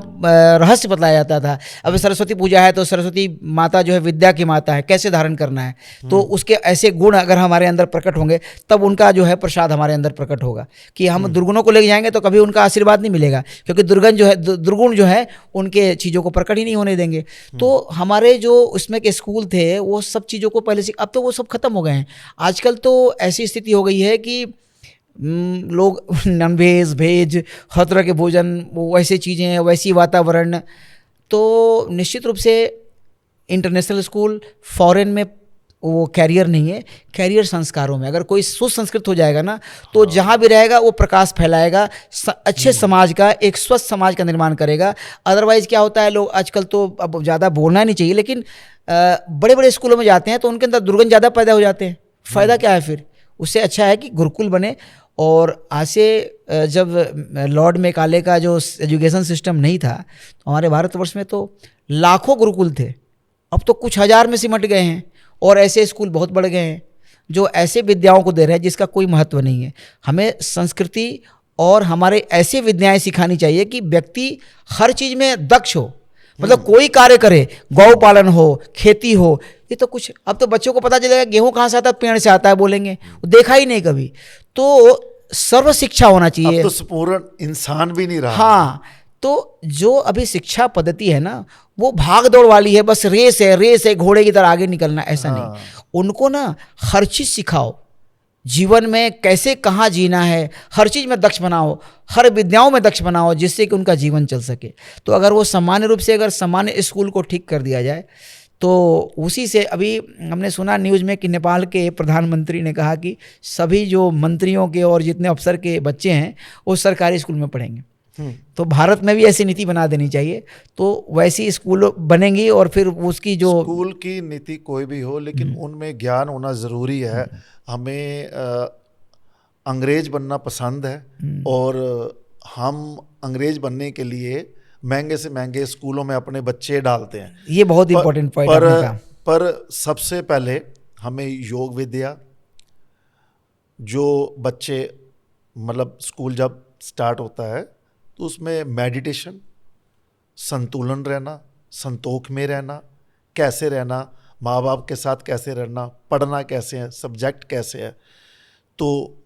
रहस्य बताया जाता था। अब सरस्वती पूजा है तो सरस्वती माता जो है विद्या की माता है, कैसे धारण करना है, तो उसके ऐसे गुण अगर हमारे अंदर प्रकट होंगे तब उनका जो है प्रसाद हमारे अंदर प्रकट होगा। कि हम दुर्गुणों को लेके जाएंगे तो कभी उनका आशीर्वाद नहीं मिलेगा, क्योंकि दुर्गुण जो है उनके चीज़ों को प्रकट ही नहीं होने देंगे। तो हमारे जो उसमें के स्कूल थे वो सब चीज़ों को पहले से, अब तो वो सब खत्म हो गए हैं। आजकल तो ऐसी स्थिति हो गई है कि लोग नॉन वेज वेज हर तरह के भोजन, वैसे चीज़ें, वैसी वातावरण। तो निश्चित रूप से इंटरनेशनल स्कूल फॉरेन में वो कैरियर नहीं है, कैरियर संस्कारों में। अगर कोई सुसंस्कृत हो जाएगा ना तो जहाँ भी रहेगा वो प्रकाश फैलाएगा, अच्छे समाज का, एक स्वस्थ समाज का निर्माण करेगा। अदरवाइज़ क्या होता है, लोग आजकल तो, अब ज़्यादा बोलना नहीं चाहिए, लेकिन बड़े बड़े स्कूलों में जाते हैं तो उनके अंदर दुर्गुण ज़्यादा पैदा हो जाते हैं। फ़ायदा क्या है फिर? उससे अच्छा है कि गुरुकुल बने। और आज से जब लॉर्ड मेकाले का जो एजुकेशन सिस्टम नहीं था तो हमारे भारतवर्ष में तो लाखों गुरुकुल थे, अब तो कुछ हज़ार में सिमट गए हैं। और ऐसे स्कूल बहुत बढ़ गए हैं जो ऐसे विद्याओं को दे रहे हैं जिसका कोई महत्व नहीं है। हमें संस्कृति और हमारे ऐसे विद्याएं सिखानी चाहिए कि व्यक्ति हर चीज़ में दक्ष हो, मतलब कोई कार्य करे, गौ पालन हो, खेती हो। ये तो कुछ, अब तो बच्चों को पता चलेगा गेहूं कहाँ से आता है, पेड़ से आता है, बोलेंगे, देखा ही नहीं कभी। तो सर्व शिक्षा होना चाहिए। अब तो संपूर्ण इंसान भी नहीं रहा। हाँ, तो जो अभी शिक्षा पद्धति है ना वो भाग दौड़ वाली है, बस रेस है, घोड़े की तरह आगे निकलना, ऐसा नहीं। उनको ना हर चीज़ सिखाओ, जीवन में कैसे कहाँ जीना है, हर चीज़ में दक्ष बनाओ, हर विद्याओं में दक्ष बनाओ, जिससे कि उनका जीवन चल सके। तो अगर वो सामान्य रूप से, अगर सामान्य स्कूल को ठीक कर दिया जाए तो उसी से, अभी हमने सुना न्यूज़ में कि नेपाल के प्रधानमंत्री ने कहा कि सभी जो मंत्रियों के और जितने अफसर के बच्चे हैं वो सरकारी स्कूल में पढ़ेंगे। तो भारत में भी ऐसी नीति बना देनी चाहिए, तो वैसी स्कूल बनेंगी। और फिर उसकी जो स्कूल की नीति कोई भी हो, लेकिन उनमें ज्ञान होना ज़रूरी है। हमें अंग्रेज बनना पसंद है और हम अंग्रेज बनने के लिए महंगे से महंगे स्कूलों में अपने बच्चे डालते हैं। ये बहुत इंपॉर्टेंट पॉइंट आपने कहा। पर सबसे पहले हमें योग विद्या, जो बच्चे, मतलब स्कूल जब स्टार्ट होता है तो उसमें मेडिटेशन, संतुलन रहना, संतोख में रहना, कैसे रहना, माँ बाप के साथ कैसे रहना, पढ़ना कैसे है, सब्जेक्ट कैसे है, तो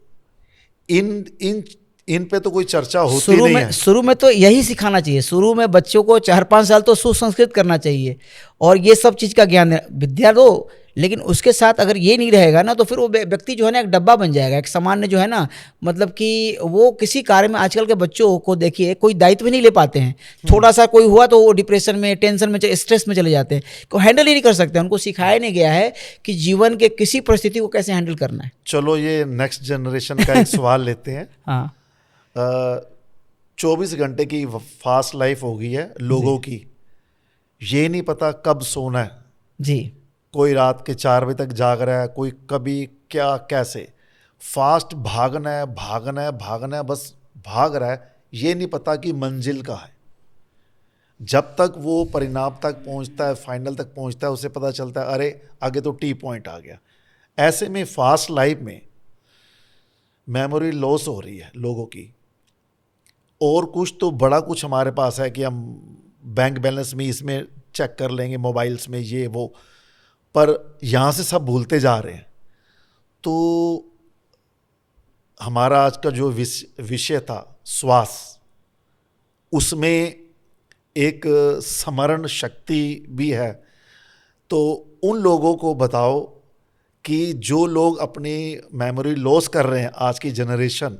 इन पे तो कोई चर्चा होती नहीं है। शुरू में तो यही सिखाना चाहिए। शुरू में बच्चों को 4-5 साल तो सुसंस्कृत करना चाहिए और ये सब चीज़ का ज्ञान विद्या दो। लेकिन उसके साथ अगर ये नहीं रहेगा ना तो फिर वो व्यक्ति जो है ना एक डब्बा बन जाएगा, एक सामान्य जो है ना, मतलब कि वो किसी कार्य में, आजकल के बच्चों को देखिए कोई दायित्व नहीं ले पाते हैं। थोड़ा सा कोई हुआ तो वो डिप्रेशन में, टेंशन में, स्ट्रेस में चले जाते हैं, को हैंडल ही नहीं कर सकते। उनको सिखाया नहीं गया है कि जीवन के किसी परिस्थिति को कैसे हैंडल करना है। चलो ये नेक्स्ट जनरेशन का एक सवाल लेते हैं। हाँ, 24 घंटे की फास्ट लाइफ हो गई है लोगों की, ये नहीं पता कब सोना है जी। कोई रात के 4 बजे तक जाग रहा है, कोई कभी क्या कैसे, फास्ट भागना है, बस भाग रहा है, ये नहीं पता कि मंजिल का है। जब तक वो परिणाम तक पहुंचता है, फाइनल तक पहुंचता है, उसे पता चलता है अरे आगे तो टी पॉइंट आ गया। ऐसे में फास्ट लाइफ में मेमोरी लॉस हो रही है लोगों की। और कुछ तो बड़ा कुछ हमारे पास है कि हम बैंक बैलेंस में इसमें चेक कर लेंगे, मोबाइल्स में ये वो, पर यहाँ से सब भूलते जा रहे हैं। तो हमारा आज का जो विषय था श्वास, उसमें एक स्मरण शक्ति भी है। तो उन लोगों को बताओ कि जो लोग अपनी मेमोरी लॉस कर रहे हैं, आज की जनरेशन,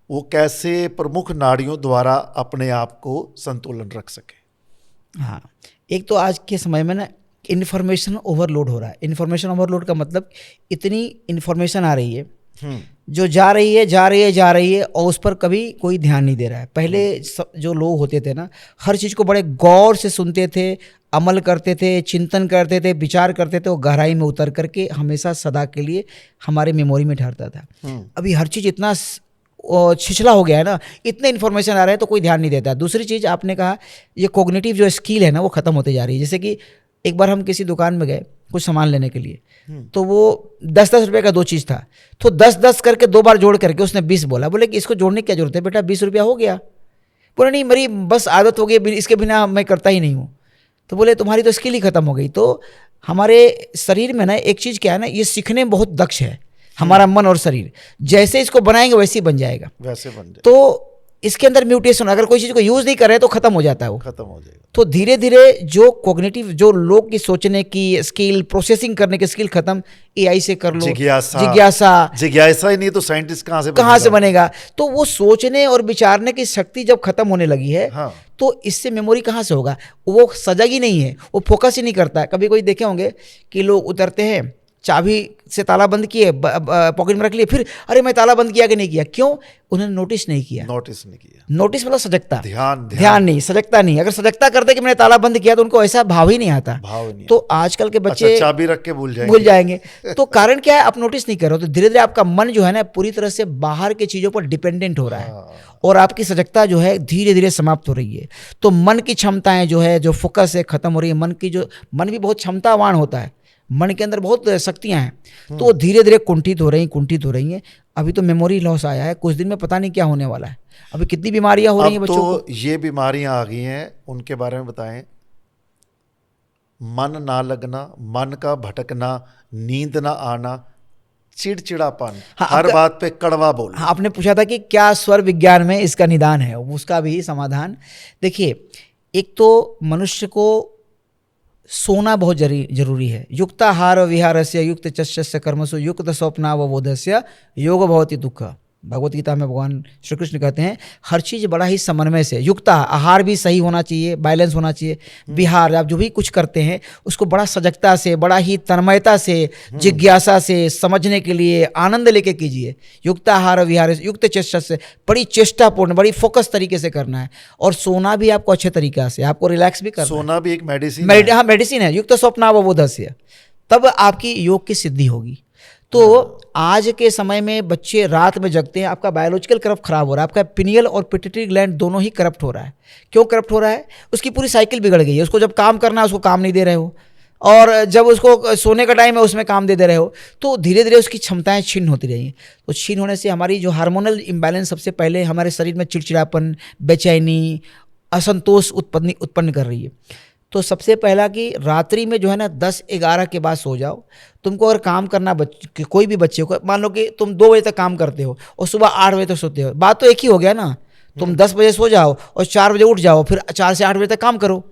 वो कैसे प्रमुख नाड़ियों द्वारा अपने आप को संतुलन रख सके। हाँ, एक तो आज के समय में ना इन्फॉर्मेशन ओवरलोड हो रहा है। इन्फॉर्मेशन ओवरलोड का मतलब इतनी इन्फॉर्मेशन आ रही है जो जा रही है और उस पर कभी कोई ध्यान नहीं दे रहा है। पहले जो लोग होते थे ना, हर चीज़ को बड़े गौर से सुनते थे, अमल करते थे, चिंतन करते थे, विचार करते थे, और गहराई में उतर करके हमेशा सदा के लिए हमारे मेमोरी में ठहरता था। अभी हर चीज़ इतना छिछला हो गया है ना, इतने इन्फॉर्मेशन आ रहे हैं तो कोई ध्यान नहीं देता। दूसरी चीज़ आपने कहा, ये कॉग्निटिव जो स्किल है ना वो ख़त्म होते जा रही है। जैसे कि एक बार हम किसी दुकान में गए कुछ सामान लेने के लिए, तो वो 10-10 रुपये का 2 चीज़ था, तो 10-10 करके 2 बार जोड़ करके उसने 20 बोला। बोले कि इसको जोड़ने की क्या जरूरत है बेटा, 20 रुपया हो गया। बोले नहीं, मेरी बस आदत हो गई, इसके बिना मैं करता ही नहीं हूँ। तो बोले तुम्हारी तो स्किल ही खत्म हो गई। तो हमारे शरीर में ना एक चीज़ क्या है ना, ये सीखने में बहुत दक्ष है हमारा मन और शरीर। जैसे इसको बनाएंगे वैसे ही बन जाएगा, वैसे बन जाएगा। तो इसके अंदर म्यूटेशन, अगर कोई चीज़ को यूज़ नहीं कर रहे तो खत्म हो जाता है, वो खत्म हो जाएगा। तो धीरे धीरे जो कॉग्निटिव, जो लोग की सोचने की स्किल, प्रोसेसिंग करने की स्किल खत्म, एआई से कर लो, जिज्ञासा ही नहीं तो साइंटिस्ट कहाँ से बनेगा। तो वो सोचने और विचारने की शक्ति जब खत्म होने लगी है, हाँ, तो इससे मेमोरी कहाँ से होगा। वो सजग ही नहीं है, वो फोकस ही नहीं करता। कभी कोई देखे होंगे कि लोग उतरते हैं, चाबी से ताला बंद किए, पॉकेट में रख लिए, फिर अरे मैं ताला बंद किया कि नहीं किया, क्यों? उन्होंने नोटिस नहीं किया। नोटिस मतलब सजगता, ध्यान नहीं, सजगता नहीं। अगर सजगता करते कि मैंने ताला बंद किया तो उनको ऐसा भाव ही नहीं आता। तो आजकल के बच्चे चाबी रख के भूल जाएंगे। तो कारण क्या है, आप नोटिस नहीं कर रहे हो। तो धीरे धीरे आपका मन जो है ना पूरी तरह से बाहर की चीजों पर डिपेंडेंट हो रहा है, और आपकी सजगता जो है धीरे धीरे समाप्त हो रही है। तो मन की क्षमताएं जो है, जो फोकस है, खत्म हो रही है। मन भी बहुत क्षमतावान होता है, मन के अंदर बहुत शक्तियां हैं, तो धीरे धीरे कुंठित हो रही हैं। अभी तो मेमोरी लॉस आया है, कुछ दिन में पता नहीं क्या होने वाला है। अभी कितनी बीमारियां हो रही हैं बच्चों को। तो ये बीमारियां आ गई हैं, उनके बारे में बताएं। मन ना लगना, मन का भटकना, नींद ना आना, चिड़चिड़ापन, हाँ, हर बात पे कड़वा बोलना। हाँ, आपने पूछा था कि क्या स्वर विज्ञान में इसका निदान है, उसका भी समाधान देखिए। एक तो मनुष्य को सोना बहुत जरूरी है। युक्ताहार विहारस्य युक्त चस्यस्य कर्मसु युक्त स्वप्नावबोधस्य योग भवति दुःख। भगवत गीता में भगवान श्री कृष्ण कहते हैं हर चीज़ बड़ा ही समन्वय से, युक्त आहार भी सही होना चाहिए, बैलेंस होना चाहिए। विहार, आप जो भी कुछ करते हैं उसको बड़ा सजगता से, बड़ा ही तन्मयता से, जिज्ञासा से समझने के लिए आनंद लेके कीजिए। युक्त आहार विहार युक्त चेष्टा से, बड़ी चेष्टापूर्ण, बड़ी फोकस तरीके से करना है। और सोना भी आपको अच्छे तरीका से, आपको रिलैक्स भी करना है। सोना भी एक मेडिसिन, हाँ मेडिसिन है। युक्त स्वप्नावबोधस्य, तब आपकी योग की सिद्धि होगी। तो आज के समय में बच्चे रात में जगते हैं, आपका बायोलॉजिकल करप्ट खराब हो रहा है, आपका पिनियल और पिट्यूटरी ग्लैंड दोनों ही करप्ट हो रहा है। क्यों करप्ट हो रहा है? उसकी पूरी साइकिल बिगड़ गई है। उसको जब काम करना है उसको काम नहीं दे रहे हो, और जब उसको सोने का टाइम है उसमें काम दे रहे हो। तो धीरे धीरे उसकी क्षमताएं छीन होती रही हैं। तो छीन होने से हमारी जो हार्मोनल इम्बैलेंस सबसे पहले हमारे शरीर में चिड़चिड़ापन, बेचैनी, असंतोष उत्पन्न कर रही है। तो सबसे पहला कि रात्रि में जो है ना 10-11 के बाद सो जाओ। तुमको अगर काम करना, कोई भी बच्चे को, मान लो कि तुम 2 बजे तक काम करते हो और सुबह 8 बजे तक सोते हो, बात तो एक ही हो गया ना। तुम 10 बजे सो जाओ और 4 बजे उठ जाओ, फिर 4 से 8 बजे तक काम करो।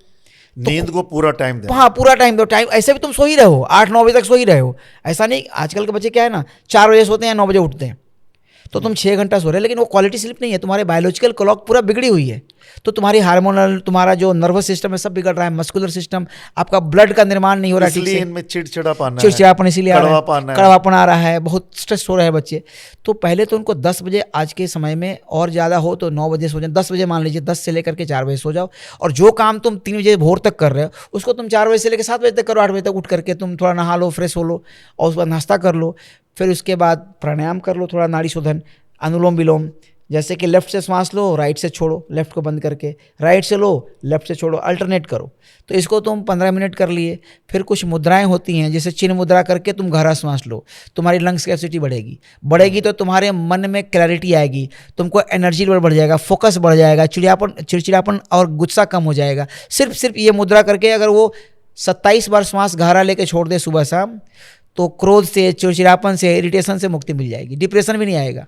नींद को पूरा टाइम दो। हाँ, पूरा टाइम दो। टाइम ऐसे भी तुम सो ही रहे हो, 8-9 बजे तक सो ही रहे हो। ऐसा नहीं, आजकल के बच्चे क्या है ना 4 बजे सोते हैं, 9 बजे उठते हैं, तो तुम 6 घंटा सो रहे हो, लेकिन वो क्वालिटी स्लीप नहीं है। तुम्हारे बायोलॉजिकल क्लॉक पूरा बिगड़ी हुई है। तो तुम्हारी हार्मोनल, तुम्हारा जो नर्वस सिस्टम है सब बिगड़ रहा है, मस्कुलर सिस्टम, आपका ब्लड का निर्माण नहीं हो रहा है ठीक से, इनमें चिड़चिड़ापन इसीलिए कड़वापन आ रहा है, बहुत स्ट्रेस हो रहा है बच्चे। तो पहले तो उनको 10 बजे, आज के समय में और ज़्यादा हो तो 9 बजे सो जाओ। 10 बजे मान लीजिए, 10 से लेकर के 4 बजे सो जाओ। और जो काम तुम 3 बजे भोर तक कर रहे हो उसको तुम 4 बजे से लेकर 7 बजे तक करो। 8 बजे तक उठ करके तुम थोड़ा नहा लो, फ्रेश हो लो, और उसके बाद नाश्ता कर लो। फिर उसके बाद प्राणायाम कर लो, थोड़ा नाड़ी शोधन, अनुलोम विलोम, जैसे कि लेफ्ट से सांस लो, राइट से छोड़ो, लेफ्ट को बंद करके, राइट से लो, लेफ्ट से छोड़ो, अल्टरनेट करो। तो इसको तुम 15 मिनट कर लिए। फिर कुछ मुद्राएं होती हैं, जैसे चिन्ह मुद्रा करके तुम गहरा सांस लो, तुम्हारी लंग्स कैपेसिटी बढ़ेगी तो तुम्हारे मन में क्लैरिटी आएगी, तुमको एनर्जी लेवल बढ़ जाएगा, फोकस बढ़ जाएगा, चिड़चिड़ापन और गुस्सा कम हो जाएगा। सिर्फ ये मुद्रा करके अगर वो 27 बार श्वास गहरा लेके छोड़ दे सुबह शाम, तो क्रोध से, चिड़चिड़ापन से, इरिटेशन से मुक्ति मिल जाएगी, डिप्रेशन भी नहीं आएगा।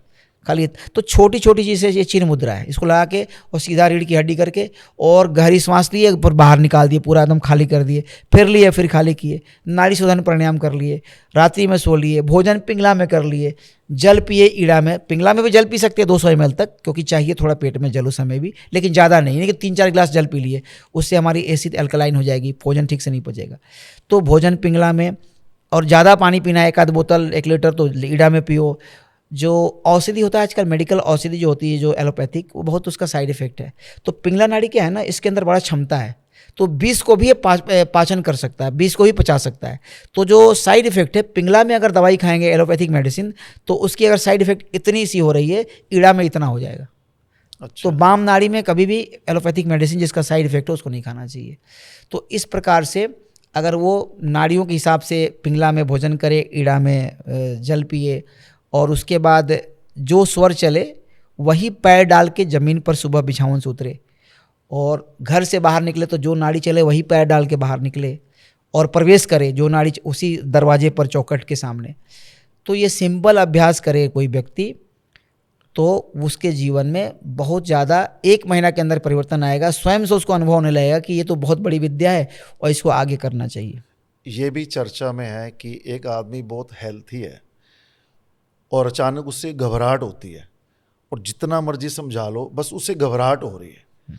खाली तो छोटी छोटी चीज़ें, ये चिर मुद्रा है, इसको लगा के और सीधा रीढ़ की हड्डी करके और गहरी सांस लिए, पर बाहर निकाल दिए, पूरा एकदम खाली कर दिए, फिर लिए, फिर खाली किए, नाड़ी शोधन प्राणायाम कर लिए, रात्रि में सो लिए, भोजन पिंगला में कर लिए, जल पिए ईड़ा में। पिंगला में भी जल पी सकते हैं 200 ml तक, क्योंकि चाहिए थोड़ा पेट में जल उस समय भी, लेकिन ज़्यादा नहीं, यानी कि 3-4 गिलास जल पी लिए, उससे हमारी एसिड अल्कलाइन हो जाएगी, भोजन ठीक से नहीं पचेगा। तो भोजन पिंगला में, और ज़्यादा पानी पीना है, 1 आध बोतल 1 लीटर तो ईड़ा में पियो। जो औषधि होता है आजकल, मेडिकल औषधि जो होती है, जो एलोपैथिक, वो बहुत उसका साइड इफेक्ट है। तो पिंगला नाड़ी क्या है ना, इसके अंदर बड़ा क्षमता है, तो 20 को भी ये पाचन कर सकता है, 20 को भी पचा सकता है। तो जो साइड इफेक्ट है पिंगला में, अगर दवाई खाएंगे एलोपैथिक मेडिसिन, तो उसकी अगर साइड इफेक्ट इतनी सी हो रही है, ईड़ा में इतना हो जाएगा। अच्छा। तो बाम नाड़ी में कभी भी एलोपैथिक मेडिसिन जिसका साइड इफेक्ट हो उसको नहीं खाना चाहिए। तो इस प्रकार से अगर वो नाड़ियों के हिसाब से पिंगला में भोजन करे, ईड़ा में जल पिए, और उसके बाद जो स्वर चले वही पैर डाल के ज़मीन पर सुबह बिछावन से उतरे, और घर से बाहर निकले तो जो नाड़ी चले वही पैर डाल के बाहर निकले, और प्रवेश करे जो नाड़ी उसी दरवाजे पर, चौखट के सामने। तो ये सिंपल अभ्यास करे कोई व्यक्ति, तो उसके जीवन में बहुत ज़्यादा 1 महीना के अंदर परिवर्तन आएगा, स्वयं से उसको अनुभव होने लगेगा कि ये तो बहुत बड़ी विद्या है और इसको आगे करना चाहिए। ये भी चर्चा में है कि एक आदमी बहुत हेल्थी है और अचानक उससे घबराहट होती है, और जितना मर्जी समझा लो बस उससे घबराहट हो रही है।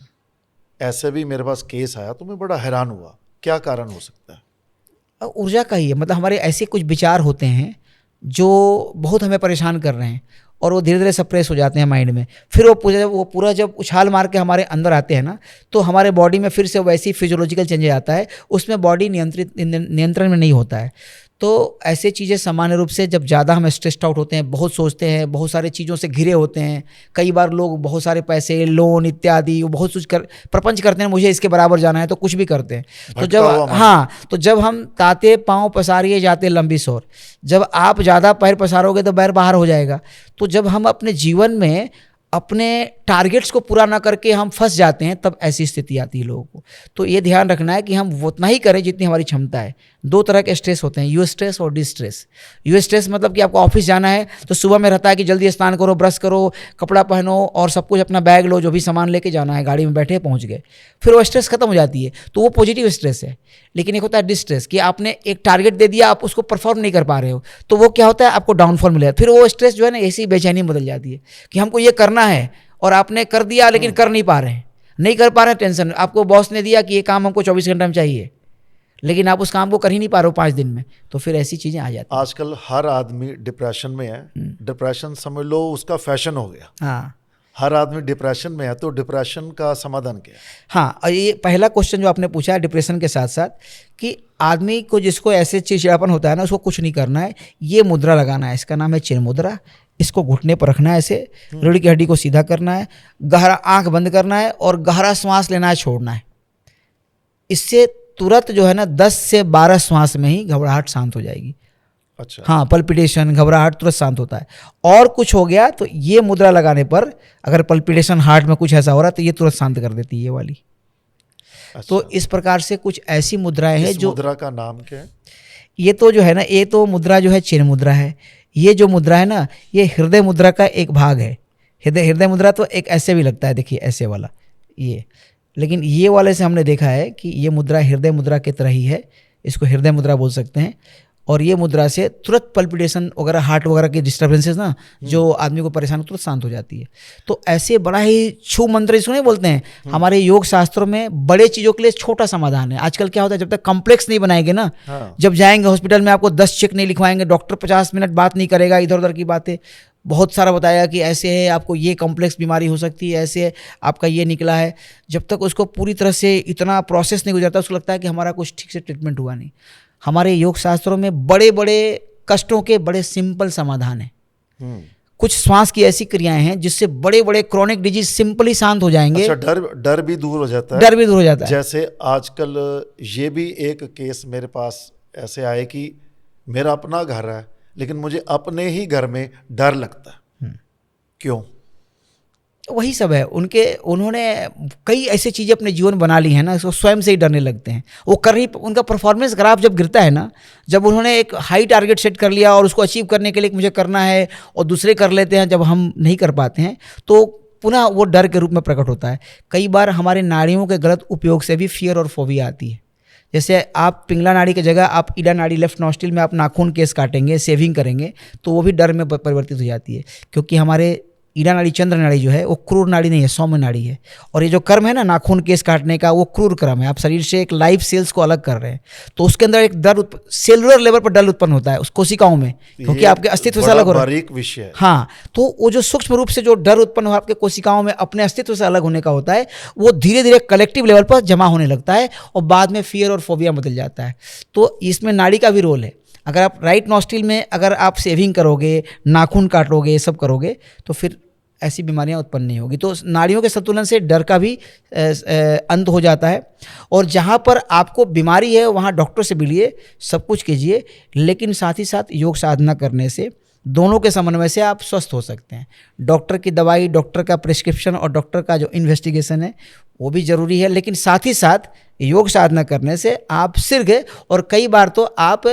ऐसे भी मेरे पास केस आया तो मैं बड़ा हैरान हुआ, क्या कारण हो सकता है? ऊर्जा का ही है, मतलब हमारे ऐसे कुछ विचार होते हैं जो बहुत हमें परेशान कर रहे हैं, और वो धीरे धीरे सप्रेस हो जाते हैं माइंड में। फिर वो पूरा जब उछाल मार के हमारे अंदर आते हैं ना, तो हमारे बॉडी में फिर से वैसी फिजियोलॉजिकल चेंजेस आता है, उसमें बॉडी नियंत्रण में नहीं होता है। तो ऐसे चीज़ें सामान्य रूप से जब ज़्यादा हम स्ट्रेस्ड आउट होते हैं, बहुत सोचते हैं, बहुत सारी चीज़ों से घिरे होते हैं, कई बार लोग बहुत सारे पैसे, लोन इत्यादि, वो बहुत कुछ प्रपंच करते हैं, मुझे इसके बराबर जाना है, तो कुछ भी करते हैं। तो जब हम ताते पाँव पसारिए जाते लंबी सोर, जब आप ज़्यादा पैर पसारोगे तो पैर बाहर हो जाएगा। तो जब हम अपने जीवन में अपने टारगेट्स को पूरा ना करके हम फंस जाते हैं, तब ऐसी स्थिति आती है लोगों को। तो ये ध्यान रखना है कि हम वो उतना ही करें जितनी हमारी क्षमता है। 2 तरह के स्ट्रेस होते हैं, यू स्ट्रेस और डी स्ट्रेस। यू स्ट्रेस मतलब कि आपको ऑफिस जाना है तो सुबह में रहता है कि जल्दी स्नान करो, ब्रश करो, कपड़ा पहनो और सब कुछ अपना बैग लो, जो भी सामान लेके जाना है, गाड़ी में बैठे पहुंच गए, फिर वो स्ट्रेस खत्म हो जाती है, तो वो पॉजिटिव स्ट्रेस है। लेकिन एक होता है डिस्ट्रेस कि आपने एक टारगेट दे दिया, आप उसको परफॉर्म नहीं कर पा रहे हो, तो वो क्या होता है, आपको डाउनफॉल मिलेगा। फिर वो स्ट्रेस जो है ना, ऐसी बेचैनी बदल जाती है कि हमको ये करना है और आपने कर दिया लेकिन कर नहीं पा रहे हैं, नहीं कर पा रहे हैं, टेंशन। आपको बॉस ने दिया कि ये काम हमको 24 घंटे में चाहिए, लेकिन आप उस काम को कर ही नहीं पा रहे हो 5 दिन में, तो फिर ऐसी चीज़ें आ जाती हैं। आजकल हर आदमी डिप्रेशन में है। डिप्रेशन समझ लो उसका फैशन हो गया। हाँ, हर आदमी डिप्रेशन में है, तो डिप्रेशन का समाधान क्या है? हाँ, और ये पहला क्वेश्चन जो आपने पूछा है डिप्रेशन के साथ साथ, कि आदमी को जिसको ऐसे चिड़चिड़ापन होता है ना, उसको कुछ नहीं करना है, ये मुद्रा लगाना है, इसका नाम है चिर मुद्रा। इसको घुटने पर रखना है, ऐसे रीढ़ की हड्डी को सीधा करना है, गहरा आंख बंद करना है और गहरा श्वास लेना है, छोड़ना है। इससे तुरंत जो है ना 10 से 12 श्वास में ही घबराहट शांत हो जाएगी। अच्छा। हाँ, पल्पिटेशन, घबराहट तुरंत शांत होता है। और कुछ हो गया तो ये मुद्रा लगाने पर, अगर पल्पिटेशन हार्ट में कुछ ऐसा हो रहा है तो ये तुरंत शांत कर देती है ये वाली। अच्छा। तो इस प्रकार से कुछ ऐसी मुद्राएं हैं जो, मुद्रा का नाम क्या है? ये तो जो है ना, ये तो मुद्रा जो है चिर मुद्रा है। ये जो मुद्रा है ना, ये हृदय मुद्रा का एक भाग है। हृदय मुद्रा तो एक ऐसे भी लगता है, देखिए ऐसे वाला ये, लेकिन ये वाले से हमने देखा है कि ये मुद्रा हृदय मुद्रा की तरह ही है, इसको हृदय मुद्रा बोल सकते हैं। और ये मुद्रा से तुरंत पल्पिटेशन वगैरह, हार्ट वगैरह की डिस्टर्बेंसेस ना, जो आदमी को परेशान हो, तुरंत शांत हो जाती है। तो ऐसे बड़ा ही छू मंत्र इसको नहीं बोलते हैं, हमारे योग शास्त्रों में बड़े चीज़ों के लिए छोटा समाधान है। आजकल क्या होता है, जब तक कॉम्प्लेक्स नहीं बनाएंगे ना, जब जाएंगे हॉस्पिटल में आपको 10 चेक नहीं लिखवाएंगे, डॉक्टर 50 मिनट बात नहीं करेगा, इधर उधर की बातें बहुत सारा बताया कि ऐसे है, आपको ये कॉम्प्लेक्स बीमारी हो सकती है, ऐसे है, आपका ये निकला है। जब तक उसको पूरी तरह से इतना प्रोसेस नहीं गुजरता, उसको लगता है कि हमारा कुछ ठीक से ट्रीटमेंट हुआ नहीं। हमारे योग शास्त्रों में बड़े बड़े कष्टों के बड़े सिंपल समाधान हैं। कुछ श्वास की ऐसी क्रियाएं हैं जिससे बड़े बड़े क्रॉनिक डिजीज सिंपली शांत हो जाएंगे। अच्छा, डर भी दूर हो जाता है। डर भी दूर हो जाता है। जैसे आजकल ये भी एक केस मेरे पास ऐसे आए कि मेरा अपना घर है, लेकिन मुझे अपने ही घर में डर लगता है। क्यों? वही सब है उन्होंने कई ऐसी चीज़ें अपने जीवन बना ली हैं ना, इसको स्वयं से ही डरने लगते हैं। वो कर ही उनका परफॉर्मेंस ग्राफ जब गिरता है ना, जब उन्होंने एक हाई टारगेट सेट कर लिया और उसको अचीव करने के लिए मुझे करना है और दूसरे कर लेते हैं, जब हम नहीं कर पाते हैं तो पुनः वो डर के रूप में प्रकट होता है। कई बार हमारे नाड़ियों के गलत उपयोग से भी फियर और फोबिया आती है। जैसे आप पिंगला नाड़ी की जगह आप ईडा नाड़ी लेफ्ट नॉस्ट्रिल में आप नाखून केस काटेंगे, सेविंग करेंगे, तो वो भी डर में परिवर्तित हो जाती है, क्योंकि हमारे ईडा नाड़ी चंद्र नाड़ी जो है वो क्रूर नाड़ी नहीं है, सौम्य नाड़ी है। और ये जो कर्म है ना नाखून केस काटने का, वो क्रूर कर्म है। आप शरीर से एक लाइफ सेल्स को अलग कर रहे हैं, तो उसके अंदर एक डर सेलुलर लेवल पर डर उत्पन्न होता है उस कोशिकाओं में, क्योंकि आपके अस्तित्व से अलग हो रहा है। बारीक विषय है। हाँ, तो वो जो सूक्ष्म रूप से जो डर उत्पन्न हो आपके कोशिकाओं में अपने अस्तित्व से अलग होने का होता है, वो धीरे धीरे कलेक्टिव लेवल पर जमा होने लगता है और बाद में फियर और फोबिया बदल जाता है। तो इसमें नाड़ी का भी रोल है। अगर आप राइट नॉस्ट्रिल में अगर आप सेविंग करोगे, नाखून काटोगे, ये सब करोगे, तो फिर ऐसी बीमारियां उत्पन्न नहीं होगी। तो नाड़ियों के संतुलन से डर का भी अंत हो जाता है। और जहाँ पर आपको बीमारी है वहाँ डॉक्टर से मिलिए, सब कुछ कीजिए, लेकिन साथ ही साथ योग साधना करने से, दोनों के समन्वय से आप स्वस्थ हो सकते हैं। डॉक्टर की दवाई, डॉक्टर का प्रिस्क्रिप्शन और डॉक्टर का जो इन्वेस्टिगेशन है वो भी ज़रूरी है, लेकिन साथ ही साथ योग साधना करने से आप शीघ्र और कई बार तो आप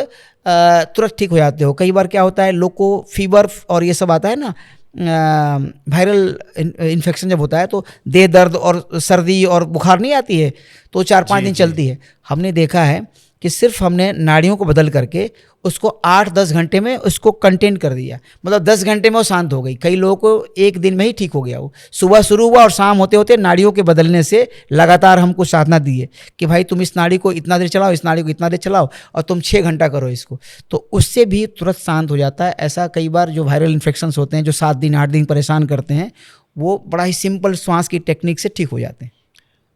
तुरंत ठीक हो जाते हो। कई बार क्या होता है, लोग को फीवर और ये सब आता है ना, वायरल इन्फेक्शन जब होता है तो देह दर्द और सर्दी और बुखार नहीं आती है, तो 4-5 दिन चलती है। हमने देखा है कि सिर्फ हमने नाड़ियों को बदल करके उसको 8-10 घंटे में उसको कंटेन कर दिया, मतलब 10 घंटे में वो शांत हो गई। कई लोगों को एक दिन में ही ठीक हो गया। वो सुबह शुरू हुआ और शाम होते होते नाड़ियों के बदलने से लगातार हमको साधना दी है कि भाई तुम इस नाड़ी को इतना देर चलाओ, इस नाड़ी को इतना देर चलाओ और तुम 6 घंटा करो इसको, तो उससे भी तुरंत शांत हो जाता है। ऐसा कई बार जो वायरल इन्फेक्शंस होते हैं जो 7 दिन 8 दिन परेशान करते हैं, वो बड़ा ही सिंपल श्वास की टेक्निक से ठीक हो जाते हैं।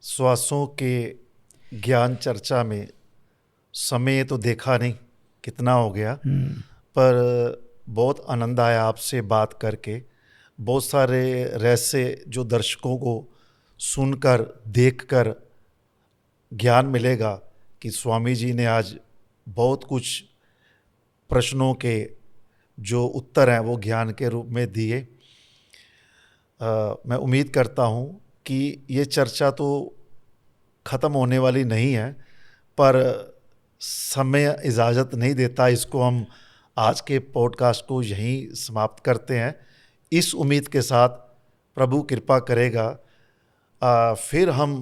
श्वासों के ज्ञान चर्चा में समय तो देखा नहीं कितना हो गया, पर बहुत आनंद आया आपसे बात करके। बहुत सारे रहस्य जो दर्शकों को सुनकर देखकर ज्ञान मिलेगा कि स्वामी जी ने आज बहुत कुछ प्रश्नों के जो उत्तर हैं वो ज्ञान के रूप में दिए। मैं उम्मीद करता हूँ कि ये चर्चा तो ख़त्म होने वाली नहीं है, पर समय इजाज़त नहीं देता। इसको हम आज के पॉडकास्ट को यहीं समाप्त करते हैं, इस उम्मीद के साथ प्रभु कृपा करेगा फिर हम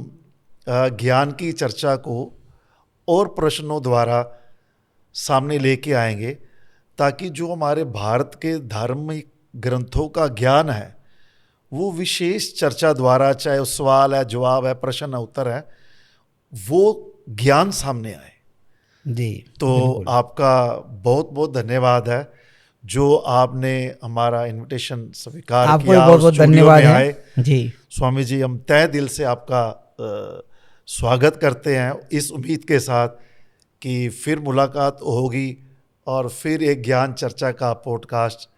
ज्ञान की चर्चा को और प्रश्नों द्वारा सामने लेके आएंगे, ताकि जो हमारे भारत के धार्मिक ग्रंथों का ज्ञान है वो विशेष चर्चा द्वारा, चाहे वो सवाल है, जवाब है, प्रश्न है, उत्तर है, वो ज्ञान सामने आए जी। तो आपका बहुत बहुत धन्यवाद है जो आपने हमारा इनविटेशन स्वीकार किया। आपको बहुत बहुत धन्यवाद है जी। स्वामी जी, हम तहे दिल से आपका स्वागत करते हैं, इस उम्मीद के साथ कि फिर मुलाकात होगी और फिर एक ज्ञान चर्चा का पॉडकास्ट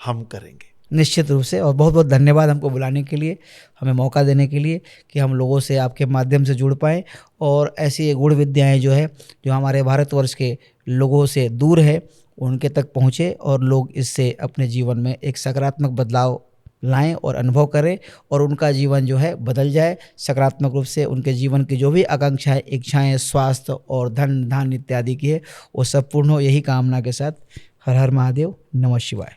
हम करेंगे। निश्चित रूप से, और बहुत बहुत धन्यवाद हमको बुलाने के लिए, हमें मौका देने के लिए कि हम लोगों से आपके माध्यम से जुड़ पाएँ और ऐसी गुण विद्याएं जो है जो हमारे भारतवर्ष के लोगों से दूर है उनके तक पहुँचे और लोग इससे अपने जीवन में एक सकारात्मक बदलाव लाएं और अनुभव करें और उनका जीवन जो है बदल जाए सकारात्मक रूप से। उनके जीवन की जो भी आकांक्षाएं, इच्छाएं, स्वास्थ्य और धन धान्य इत्यादि की है वो सब पूर्ण हो, यही कामना के साथ हर हर महादेव, नमः शिवाय।